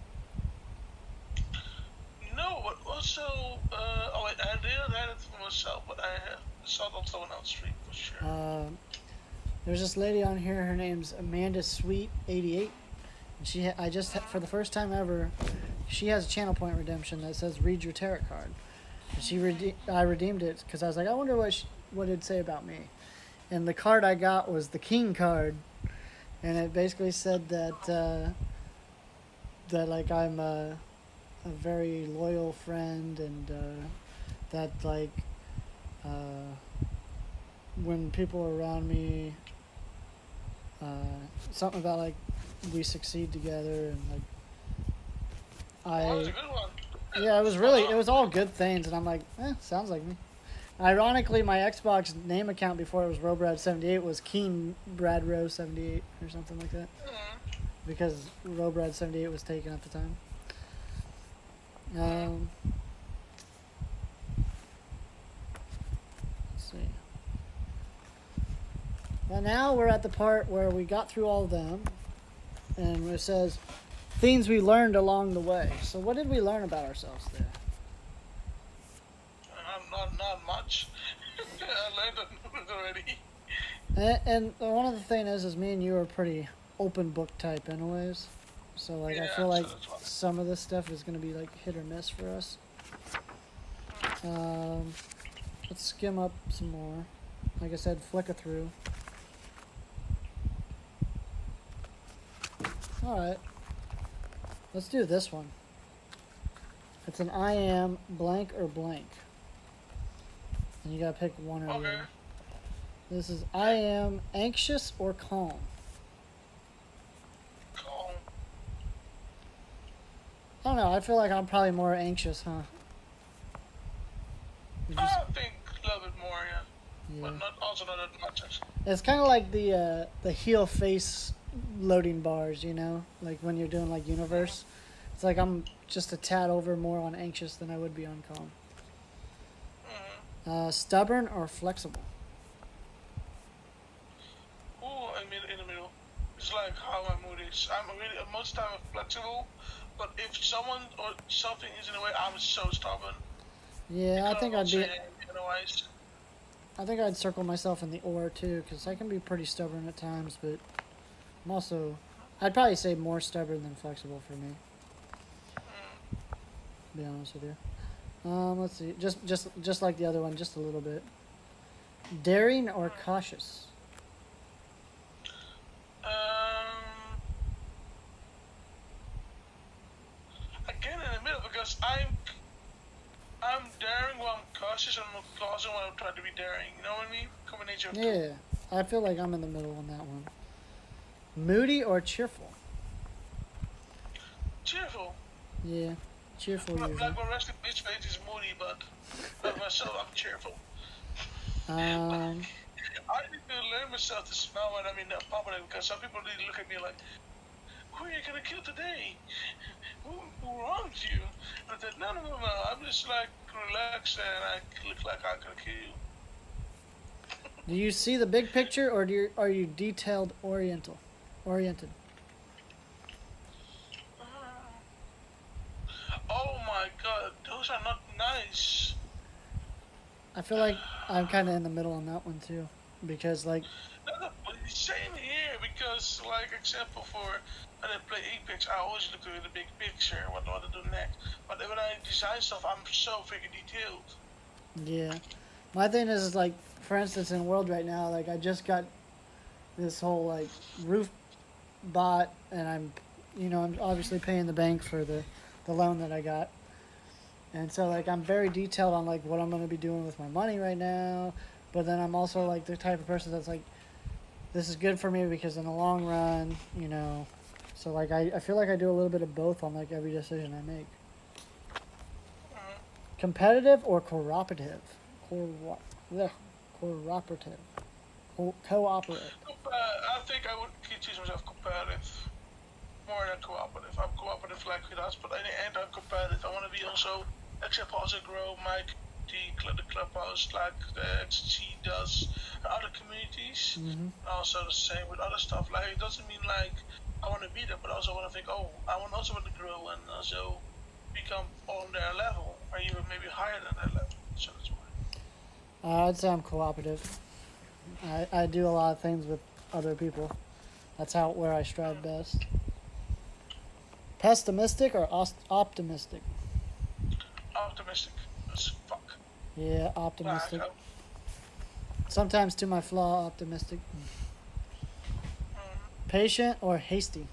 No, but also, I didn't have it for myself, but I saw it on someone else's stream for sure. There's this lady on here. Her name's Amanda Sweet 88, and for the first time ever, she has a channel point redemption that says read your tarot card, I redeemed it because I was like, I wonder what it'd say about me. And the card I got was the King card, and it basically said that like I'm a very loyal friend, and that like uh, when people are around me, something about like we succeed together, and like That was a good one. yeah, it was all good things, and I'm like, sounds like me. Ironically, my Xbox name account before it was RoBrad78 was Keen Brad Row 78 or something like that, because RoBrad78 was taken at the time. Let's see. Well, now we're at the part where we got through all of them, and it says things we learned along the way. So, what did we learn about ourselves there? Not much. I learned it already. And one of the things is me and you are pretty open book type, anyways. So, like, I feel like some of this stuff is going to be like hit or miss for us. Let's skim up some more. Like I said, flicker through. Alright. Let's do this one. It's an I am blank or blank. And you gotta pick one or the other. This is I am anxious or calm. Calm. I don't know. I feel like I'm probably more anxious, huh? I think a little bit more, yeah. But also not that much. It's kind of like the heel face loading bars, you know, like when you're doing like universe. It's like I'm just a tad over more on anxious than I would be on calm. Stubborn or flexible? Oh, I'm in the middle. It's like how my mood is. I'm really most time flexible, but if someone or something is in the way, I'm so stubborn. Yeah, I think I'd be. Otherwise. I think I'd circle myself in the or too, because I can be pretty stubborn at times, but I'm also. I'd probably say more stubborn than flexible for me. To be honest with you. Let's see. Just like the other one, just a little bit. Daring or cautious? Again in the middle, because I'm daring while I'm cautious, and I'm cautious when I'm trying to be daring. You know what I mean? Combination of two. I feel like I'm in the middle on that one. Moody or cheerful? Cheerful. Yeah. Cheerful usually. Like my resting bitch face is moody, but myself I'm cheerful. I need to learn myself to smell when I'm in public, because some people really look at me like, who are you gonna kill today? Who wronged you? And I said, no, I'm just like relaxed and I look like I'm gonna kill you. Do you see the big picture, or are you detailed oriented? Oh my god, those are not nice. I feel like I'm kind of in the middle on that one too, because like. No, same here, because like example for when I play Apex, I always look at the big picture, what I want to do next. But when I design stuff, I'm so freaking detailed. Yeah, my thing is like, for instance, in World right now, like I just got this whole like roof bought, and I'm obviously paying the bank for the loan that I got. And so, like, I'm very detailed on, like, what I'm going to be doing with my money right now. But then I'm also, like, the type of person that's, like, this is good for me because in the long run, you know. So, like, I feel like I do a little bit of both on, like, every decision I make. Competitive or cooperative? Cooperative. Cooperative. I think I would choose myself competitive more than cooperative. I'm cooperative like with us, but in the end, I'm competitive. I want to be also, except also grow my the clubhouse like the XC does other communities. Also the same with other stuff. Like it doesn't mean like I want to be there, but also want to think, oh, I also want to grow and also become on their level, or even maybe higher than their level. So that's why. I'd say I'm cooperative. I do a lot of things with other people. That's where I strive best. Pessimistic or optimistic? Optimistic as fuck. Yeah, Like, optimistic. Sometimes to my flaw, optimistic. Patient or hasty?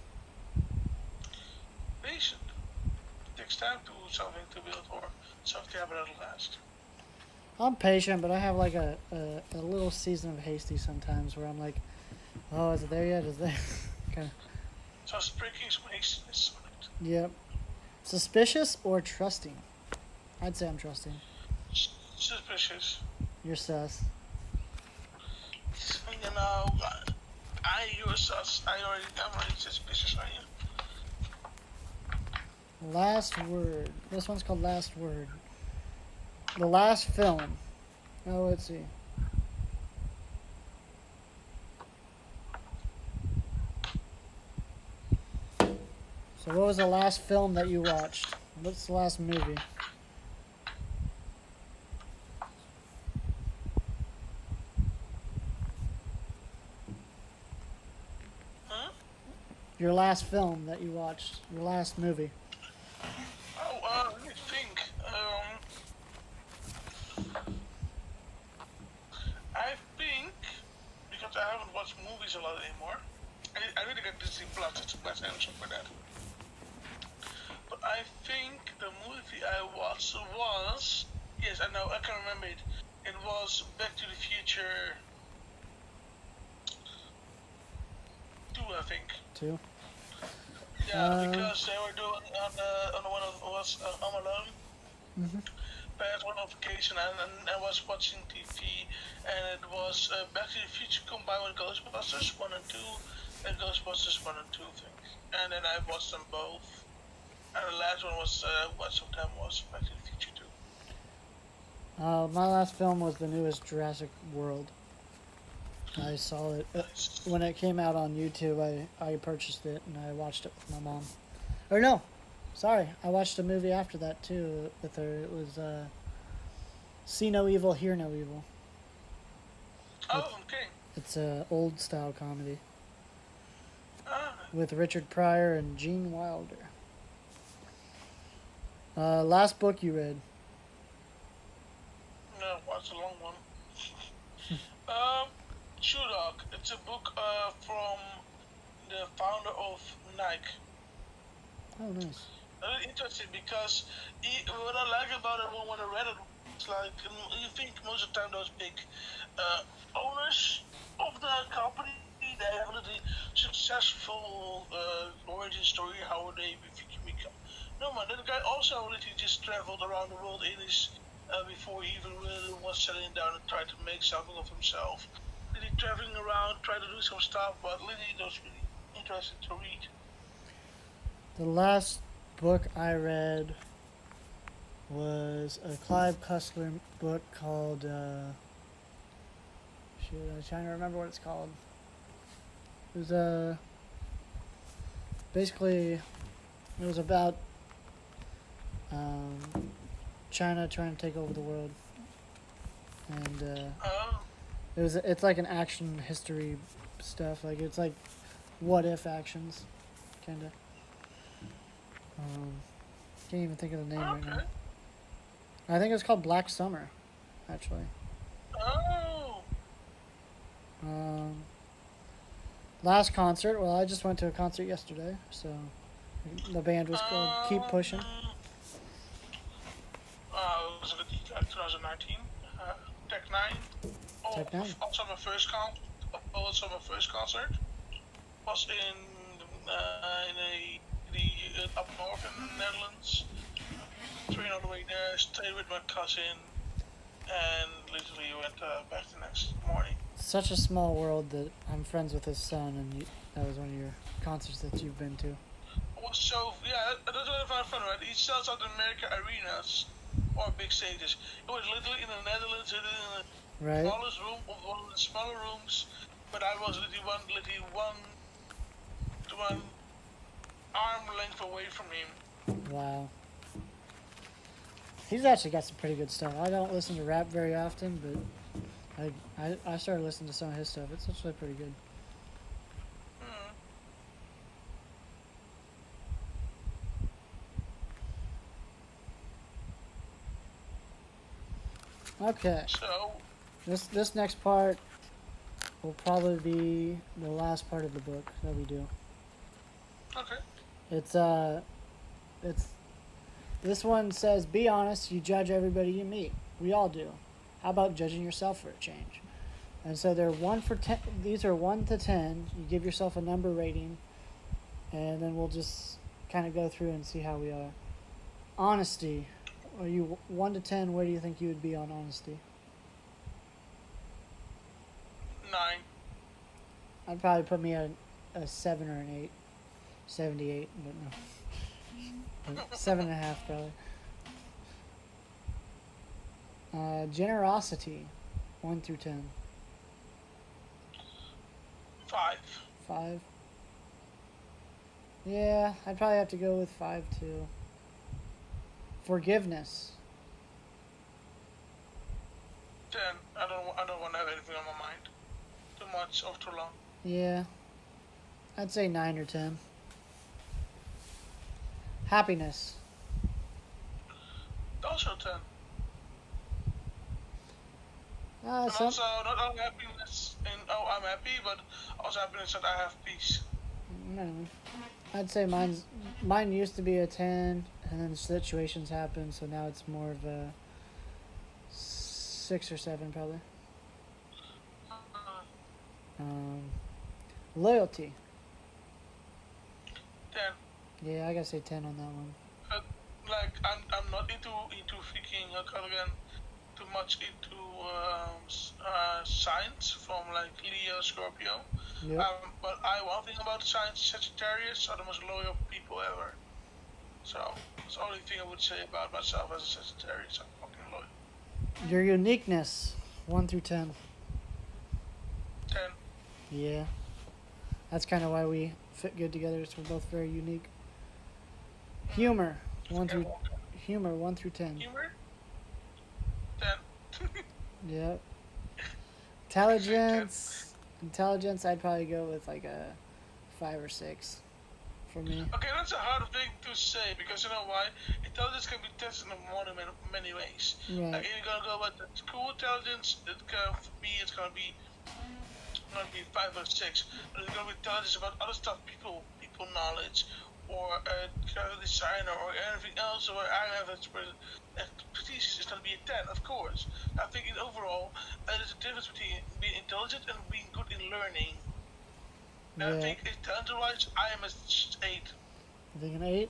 patient. It takes time to something to build or something to happen that'll last. I'm patient, but I have like a little season of hasty sometimes where I'm like, oh, is it there yet? Is there? Okay. So sprinkling some hastiness on it. Yep. Suspicious or trusting? I'd say I'm trusting. Suspicious. You're sus. You know, you're sus. I'm already suspicious on you. Last word. This one's called Last Word. The last film. Oh, let's see. So, what was the last film that you watched? What's the last movie? Huh? Your last film that you watched. Your last movie. Oh, let me think. I think because I haven't watched movies a lot anymore. I really got Disney Plus. It's the best answer for that. But I think the movie I watched was, yes, I know, I can remember it. It was Back to the Future 2, I think. Two. Yeah, because they were doing on the one of was Home Alone. Mm-hmm. I had one on vacation and I was watching TV, and it was Back to the Future combined with Ghostbusters 1 and 2, and Ghostbusters 1 and 2 things. And then I watched them both. And the last one was watched of them was Back to the Future 2. My last film was the newest Jurassic World. I saw it Nice. when it came out on YouTube. I purchased it and I watched it with my mom. Or no, sorry, I watched a movie after that too with her. It was See No Evil, Hear No Evil. Oh, okay. It's a old style comedy Ah, with Richard Pryor and Gene Wilder. Last book you read? no, watch a long one. Shoe Dog. It's a book from the founder of Nike. Oh, nice. Interesting because what I like about it when I read it, it's like you think most of the time those big owners of the company they have a successful origin story how they become. No man, that guy also literally just traveled around the world in his before he even really was settling down and tried to make something of himself. Literally traveling around, trying to do some stuff, but literally it was really interesting to read. The last book I read was a Clive Cussler book called. Shoot, I'm trying to remember what it's called. It was basically it was about China trying to take over the world, and Um, it's like an action history stuff. Like it's like what if actions, kind of. Can't even think of the name right now. okay. I think it's called Black Summer, actually. Oh, Um, last concert. Well, I just went to a concert yesterday, so the band was called Keep Pushing. was it 2019? Tech 9. Oh, Tech Nine. Also my first concert was in the up north in the Netherlands. Train all the way there, stayed with my cousin, and literally went back the next morning. Such a small world that I'm friends with his son, and that was one of your concerts that you've been to. So yeah, that's what I found fun, right? He sells out America arenas or big stages. It was literally in the Netherlands, in the Right? smallest room of one of the smaller rooms, but I was literally one to one arm length away from him. Wow. He's actually got some pretty good stuff. I don't listen to rap very often, but I started listening to some of his stuff. It's actually pretty good. Hmm. Okay. So, This next part will probably be the last part of the book that we do. okay. It's it's this one says, "Be honest. You judge everybody you meet. We all do. How about judging yourself for a change?" And so they're 1 for 10. These are 1 to 10. You give yourself a number rating, and then we'll just kind of go through and see how we are. Honesty. Are you 1 to 10? Where do you think you would be on honesty? 9. I'd probably put me at a 7 or an 8. 78, but no. 7.5 probably. Generosity. 1 through 10. 5. 5. Yeah, I'd probably have to go with 5 too. Forgiveness. 10. I don't want to have anything on my mind. Too much or too long. Yeah, I'd say 9 or 10. Happiness. Also 10. And Some. also, not only happiness in, oh, I'm happy, but also happiness that I have peace. No, I'd say mine used to be a 10, and then situations happen, so now it's more of a 6 or 7 probably. Um, Loyalty. 10. Yeah, I gotta say 10 on that one. Like, I'm not into freaking, again, too much into signs from like Leo, Scorpio. Yep. But one thing about signs, Sagittarius are the most loyal people ever. So that's the only thing I would say about myself as a Sagittarius. I'm fucking loyal. Your uniqueness. 1 through 10. 10. Yeah. That's kind of why we fit good together. So we're both very unique. Humor. 1 through 10. Humor. 10. Yep. Intelligence. I'd probably go with like a 5 or 6 for me. Okay, that's a hard thing to say because you know why? Intelligence can be tested in many ways. Right. Like if you're gonna go with the school intelligence, for me it's gonna be 5 or 6. But it's gonna be intelligence about other stuff, people knowledge, or graphic designer, or anything else, or I have expertise. It's gonna be a 10, of course. I think in overall, there's a difference between being intelligent and being good in learning. Yeah. I think intelligence-wise, I am a 8. You think an 8?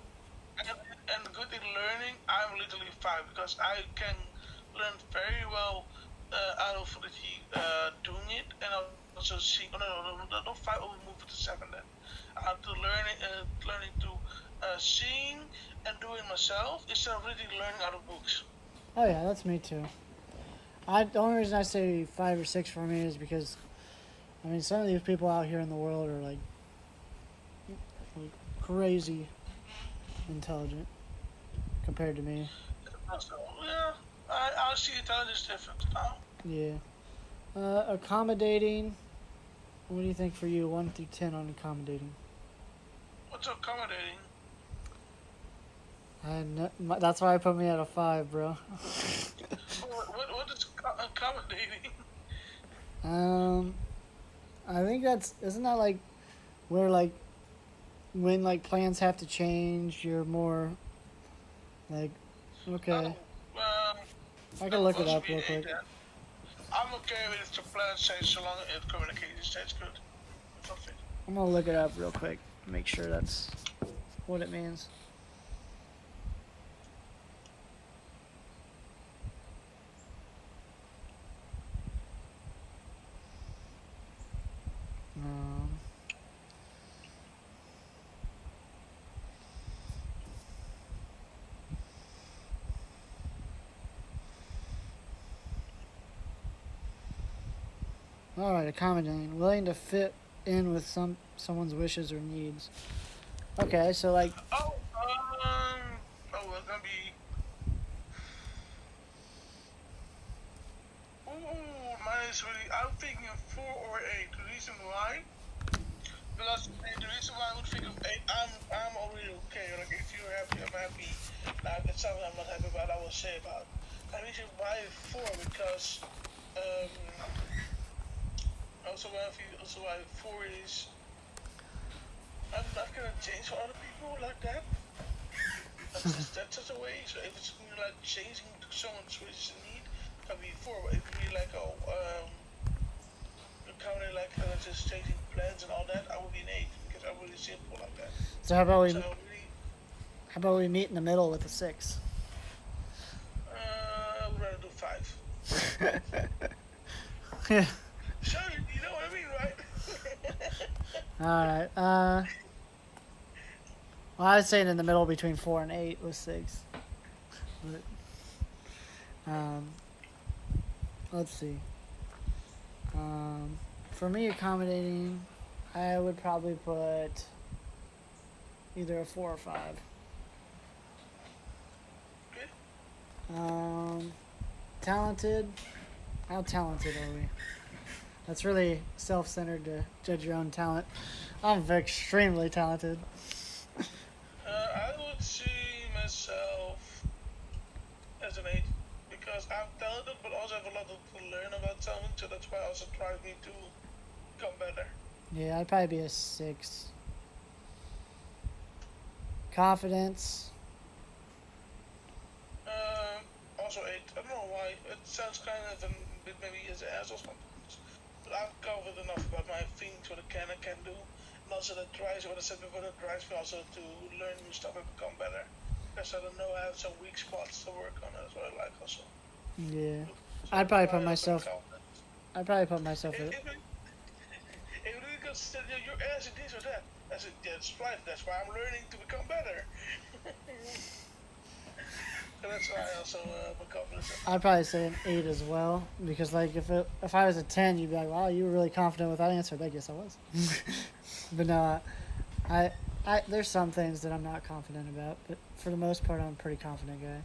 And good in learning, I'm literally 5 because I can learn very well out of doing it, and I also see. Oh, no, 5. I will move it to 7 then. To learning to seeing and doing myself instead of really learning out of books. Oh yeah, that's me too. The only reason I say 5 or 6 for me is because, I mean, some of these people out here in the world are like crazy intelligent compared to me. So, yeah, I see intelligence different now. Yeah. Accommodating. What do you think for you? 1 through 10 on accommodating. What's accommodating? That's why I put me at a 5, bro. What is accommodating? I think isn't that like where like when like plans have to change, you're more like okay. I can look it up real quick. I'm okay with it to plan change so long as communication stays good. Perfect. I'm gonna look it up real quick, make sure that's what it means. All right, accommodating, willing to fit in with someone's wishes or needs. Okay, so like. It's gonna be. Mine is really. I'm thinking 4 or 8. The reason why. Because the reason why I would think of 8, I'm already okay. Like if you're happy, I'm happy. Like it's something I'm not happy about, I will say about. I need to buy 4 because um, also why 4 is I'm not gonna change for other people like that. That's just a way. So if it's like changing to someone's wishes and need, can be 4. But if we like counting like just changing plans and all that, I would be an 8 because I'm really simple like that. So So really, how about we meet in the middle with a 6? I would rather do 5. Yeah. So you know what I mean, right? All right. Well, I was saying in the middle between 4 and 8 was 6. But, let's see. For me, accommodating, I would probably put either a 4 or 5. Okay. Talented. How talented are we? That's really self-centered to judge your own talent. I'm extremely talented. I would see myself as an 8 because I'm talented, but also have a lot to learn about something. So that's why also drives me to become better. Yeah, I'd probably be a 6. Confidence. Also 8. I don't know why. It sounds kind of a bit maybe as an asshole sometimes. But I'm confident enough about my things, what I can do. And also that drives, what I said before, that drives me also to learn new stuff and become better. Because I don't know, I have some weak spots to work on. That's what I like also. Yeah. So I'd probably put I also myself. confident. I'd probably put myself at. If you really consider your ass at this or that, I said, yeah, that's right. That's why I'm learning to become better. So that's why I also become confident. I'd probably say an 8 as well because like if I was a 10, you'd be like, wow, you were really confident with that answer. I guess I was. But no, I there's some things that I'm not confident about, but for the most part, I'm a pretty confident guy.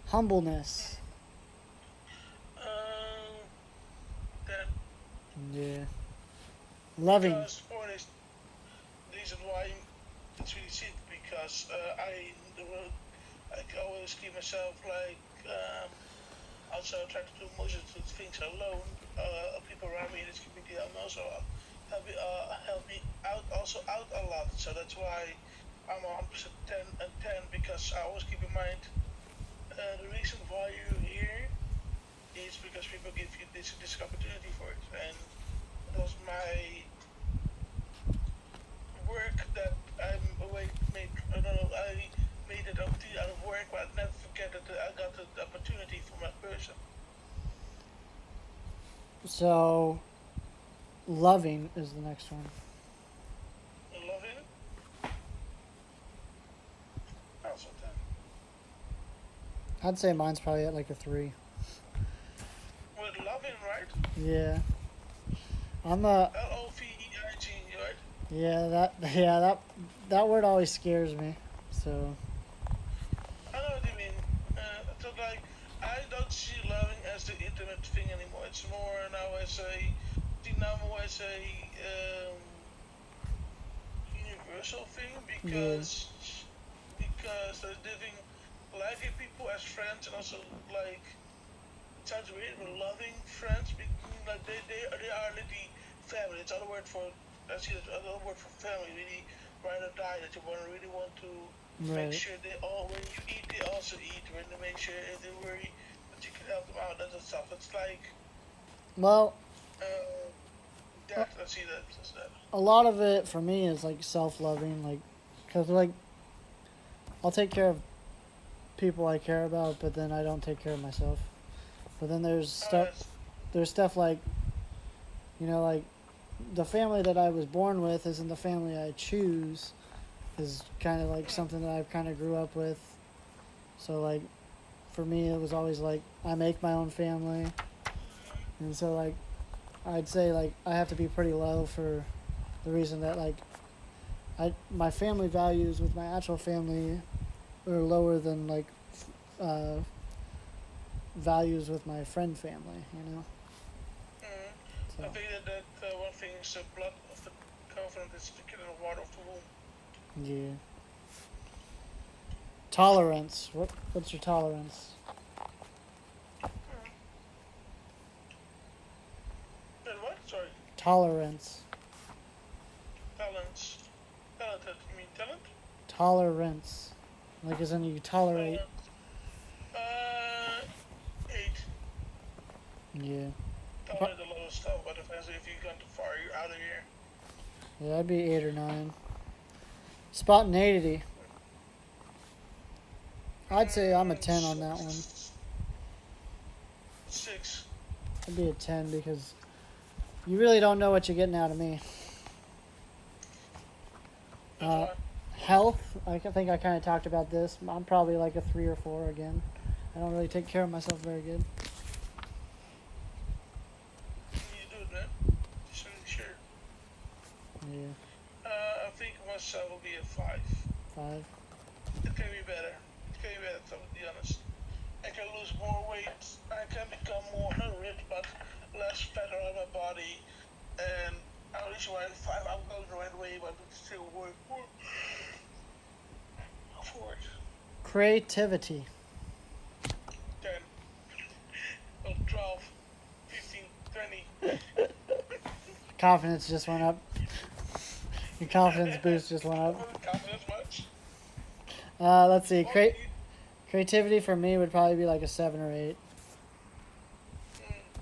Humbleness. That Yeah. Loving. because one is the reason why it's really sick because I always keep myself like also try to do most of the things alone. People around me in this community also help me out also out a lot. So that's why I'm 100% 10 and 10 because I always keep in mind the reason why you're here is because people give you this opportunity for it, and it was my work that I don't know, I made it out of work, but I never forget that I got the opportunity for my person. So, loving is the next one. Loving, also 10. I'd say mine's probably at like a 3. With loving, right? Yeah. I'm a. Loveig, right? That word always scares me. So. I know what you mean. So like, I don't see loving as the intimate thing anymore. It's more now as a universal thing Yeah. because they're living liking people as friends and also like it sounds weird but loving friends like they are really family. It's another word for I see it's another word for family. Really ride or die that you really want to make Right. sure they all when you eat they also eat. When they make sure if they worry that you can help them out. That stuff. It's like Well, uh, a, that. I see that. That's that. a lot of it for me is like self-loving, like, cause like I'll take care of people I care about, but then I don't take care of myself. But then That's there's stuff like, like the family that I was born with isn't the family I choose. Is kind of like something that I kind of grew up with. So like, for me, it was always like I make my own family, and so like, I'd say like I have to be pretty low for the reason that like my family values with my actual family are lower than like uh, values with my friend family. I So think that one thing is the blood of the covenant is thicker than the water of the womb. yeah. Tolerance. What's your tolerance? Tolerance. Talents. Talented. You mean talent? Tolerance. Like as in you tolerate. Uh, 8. Yeah. Tolerate a lot of stuff, but depends if you've gone too far, you're out of here. Yeah, that'd be 8 or 9. Spontaneity. I'd say I'm a 10 on that one. 6. I'd be a 10 because you really don't know what you're getting out of me. Health, I think I kind of talked about this. I'm probably like a 3 or 4 again. I don't really take care of myself very good. You do it, man. Just really sure. Yeah. I think myself will be a 5. 5. It can be better. It can be better, to be honest. I can lose more weight. I can become more ripped, but less fat around my body. And I reach why 5. I'm going the right way, but it's still work for it. Creativity. 10. Or 12. 15. 20. Confidence just went up. Your confidence boost just went up. Confidence much? Let's see. Creativity for me would probably be like a 7 or 8.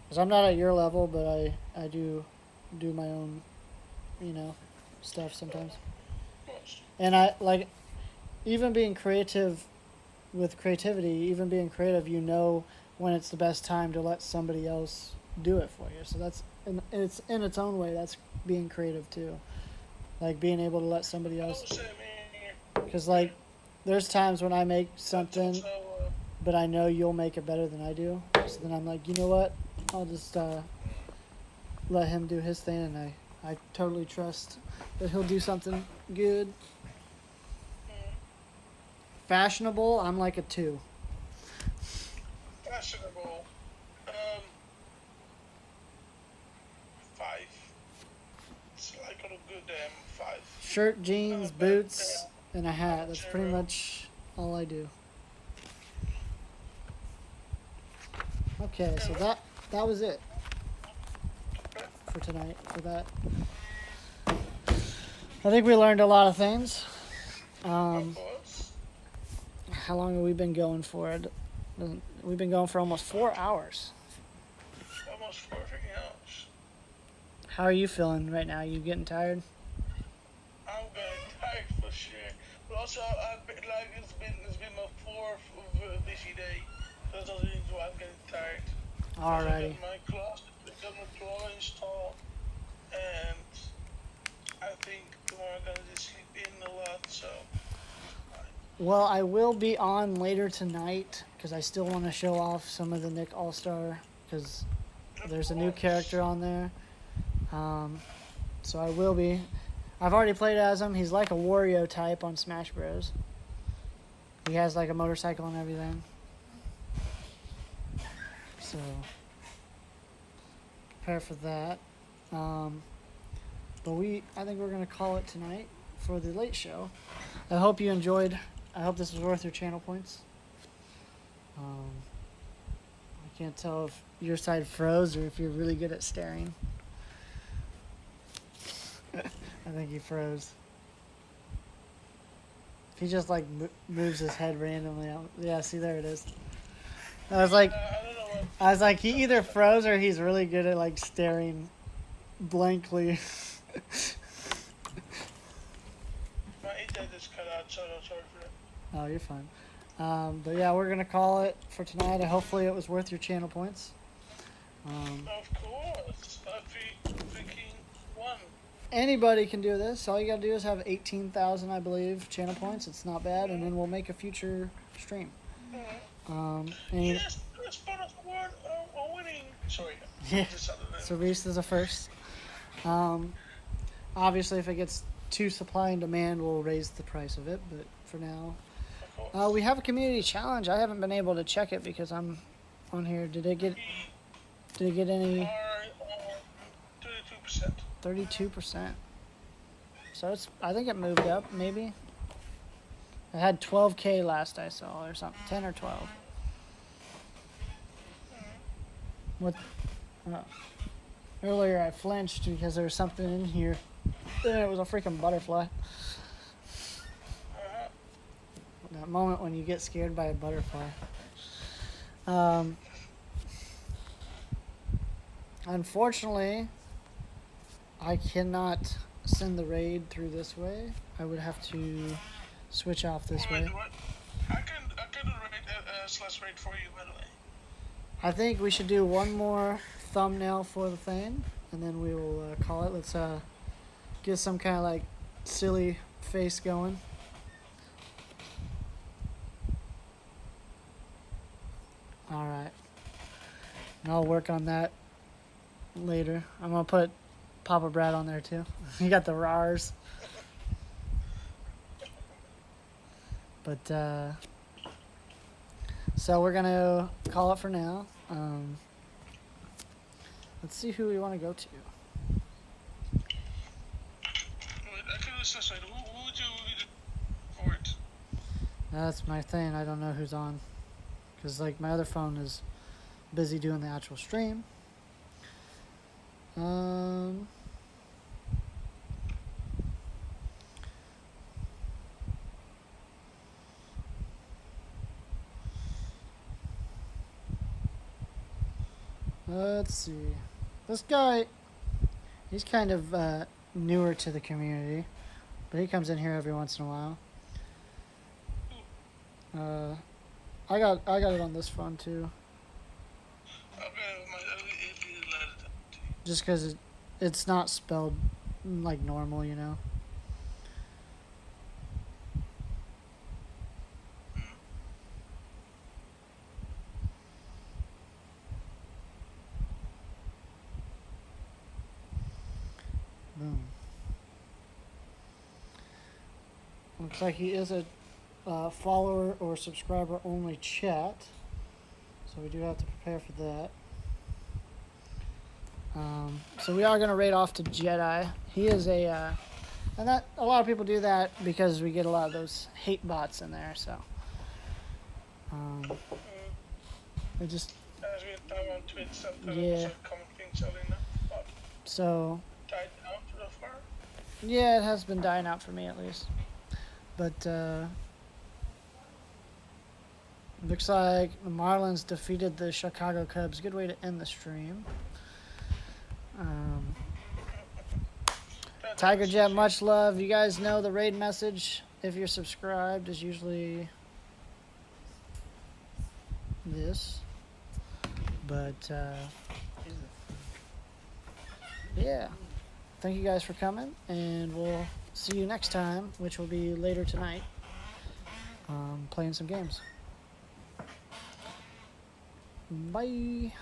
Because I'm not at your level, but I do my own, stuff sometimes. And I like, even being creative with creativity, even being creative, when it's the best time to let somebody else do it for you. So that's, it's in its own way, that's being creative too. Like being able to let somebody else. Because like, there's times when I make something, but I know you'll make it better than I do. So then I'm like, you know what? I'll just let him do his thing, and I totally trust that he'll do something good. Fashionable, I'm like a 2. Fashionable. 5. It's like on a good 5. Shirt, jeans, boots, and a hat. That's pretty much all I do. Okay, so that was it for tonight. For that, I think we learned a lot of things. How long have we been going for? We've been going for almost 4 hours. Almost 4 freaking hours. How are you feeling right now? You getting tired? I'm getting tired for sure. But also, it's been my 4th busy day. That's the reason why I'm getting tired. Alrighty. I got my claw installed, and I think tomorrow I'm gonna just sleep in a lot. So. Well, I will be on later tonight because I still want to show off some of the Nick All-Star because there's a new character on there. So I will be. I've already played as him. He's like a Wario type on Smash Bros. He has like a motorcycle and everything. So prepare for that. But I think we're gonna call it tonight for the late show. I hope you enjoyed. I hope this was worth your channel points. I can't tell if your side froze or if you're really good at staring. I think he froze. He just like moves his head randomly. Yeah, see, there it is. I was like, he either froze or he's really good at like staring blankly. My internet just cut out, so I'm sorry for that. Oh, you're fine. But yeah, we're gonna call it for tonight. Hopefully, it was worth your channel points. Of course, I freaking won. Anybody can do this. All you gotta do is have 18,000, I believe, channel points. It's not bad, and then we'll make a future stream. Yes, that's part of the word winning. Sorry. Yeah. So Reese is a first. Obviously, if it gets too supply and demand, we'll raise the price of it. But for now, we have a community challenge. I haven't been able to check it because I'm on here. Did it get any? 32%. 32%. So I think it moved up, maybe. It had 12K last I saw, or something, 10 or 12. What? Oh. Earlier I flinched because there was something in here. And it was a freaking butterfly. That moment when you get scared by a butterfly. Unfortunately, I cannot send the raid through this way. I would have to switch off this way. What? I can do slash raid for you, by the way. I think we should do one more thumbnail for the thing, and then we will call it. Let's get some kind of like silly face going. All right. And I'll work on that later. I'm gonna put PappaBrad on there too. You got the rars. But so we're gonna call it for now. Let's see who we want to go to. Wait, I can do slash raid. Who would you need for it? That's my thing. I don't know who's on, because like my other phone is busy doing the actual stream. Let's see. This guy, he's kind of newer to the community, but he comes in here every once in a while. I got it on this phone too. Just because it's not spelled like normal, you know. Boom. Looks like he is a follower or subscriber only chat, so we do have to prepare for that. So we are going to raid off to Jedi. He is a and that a lot of people do that because we get a lot of those hate bots in there, so they just yeah. So yeah, it has been dying out for me at least. But looks like the Marlins defeated the Chicago Cubs. Good way to end the stream. Tiger Jet, much love. You guys know the raid message, if you're subscribed, is usually this. But yeah, thank you guys for coming, and we'll see you next time, which will be later tonight, playing some games. Bye.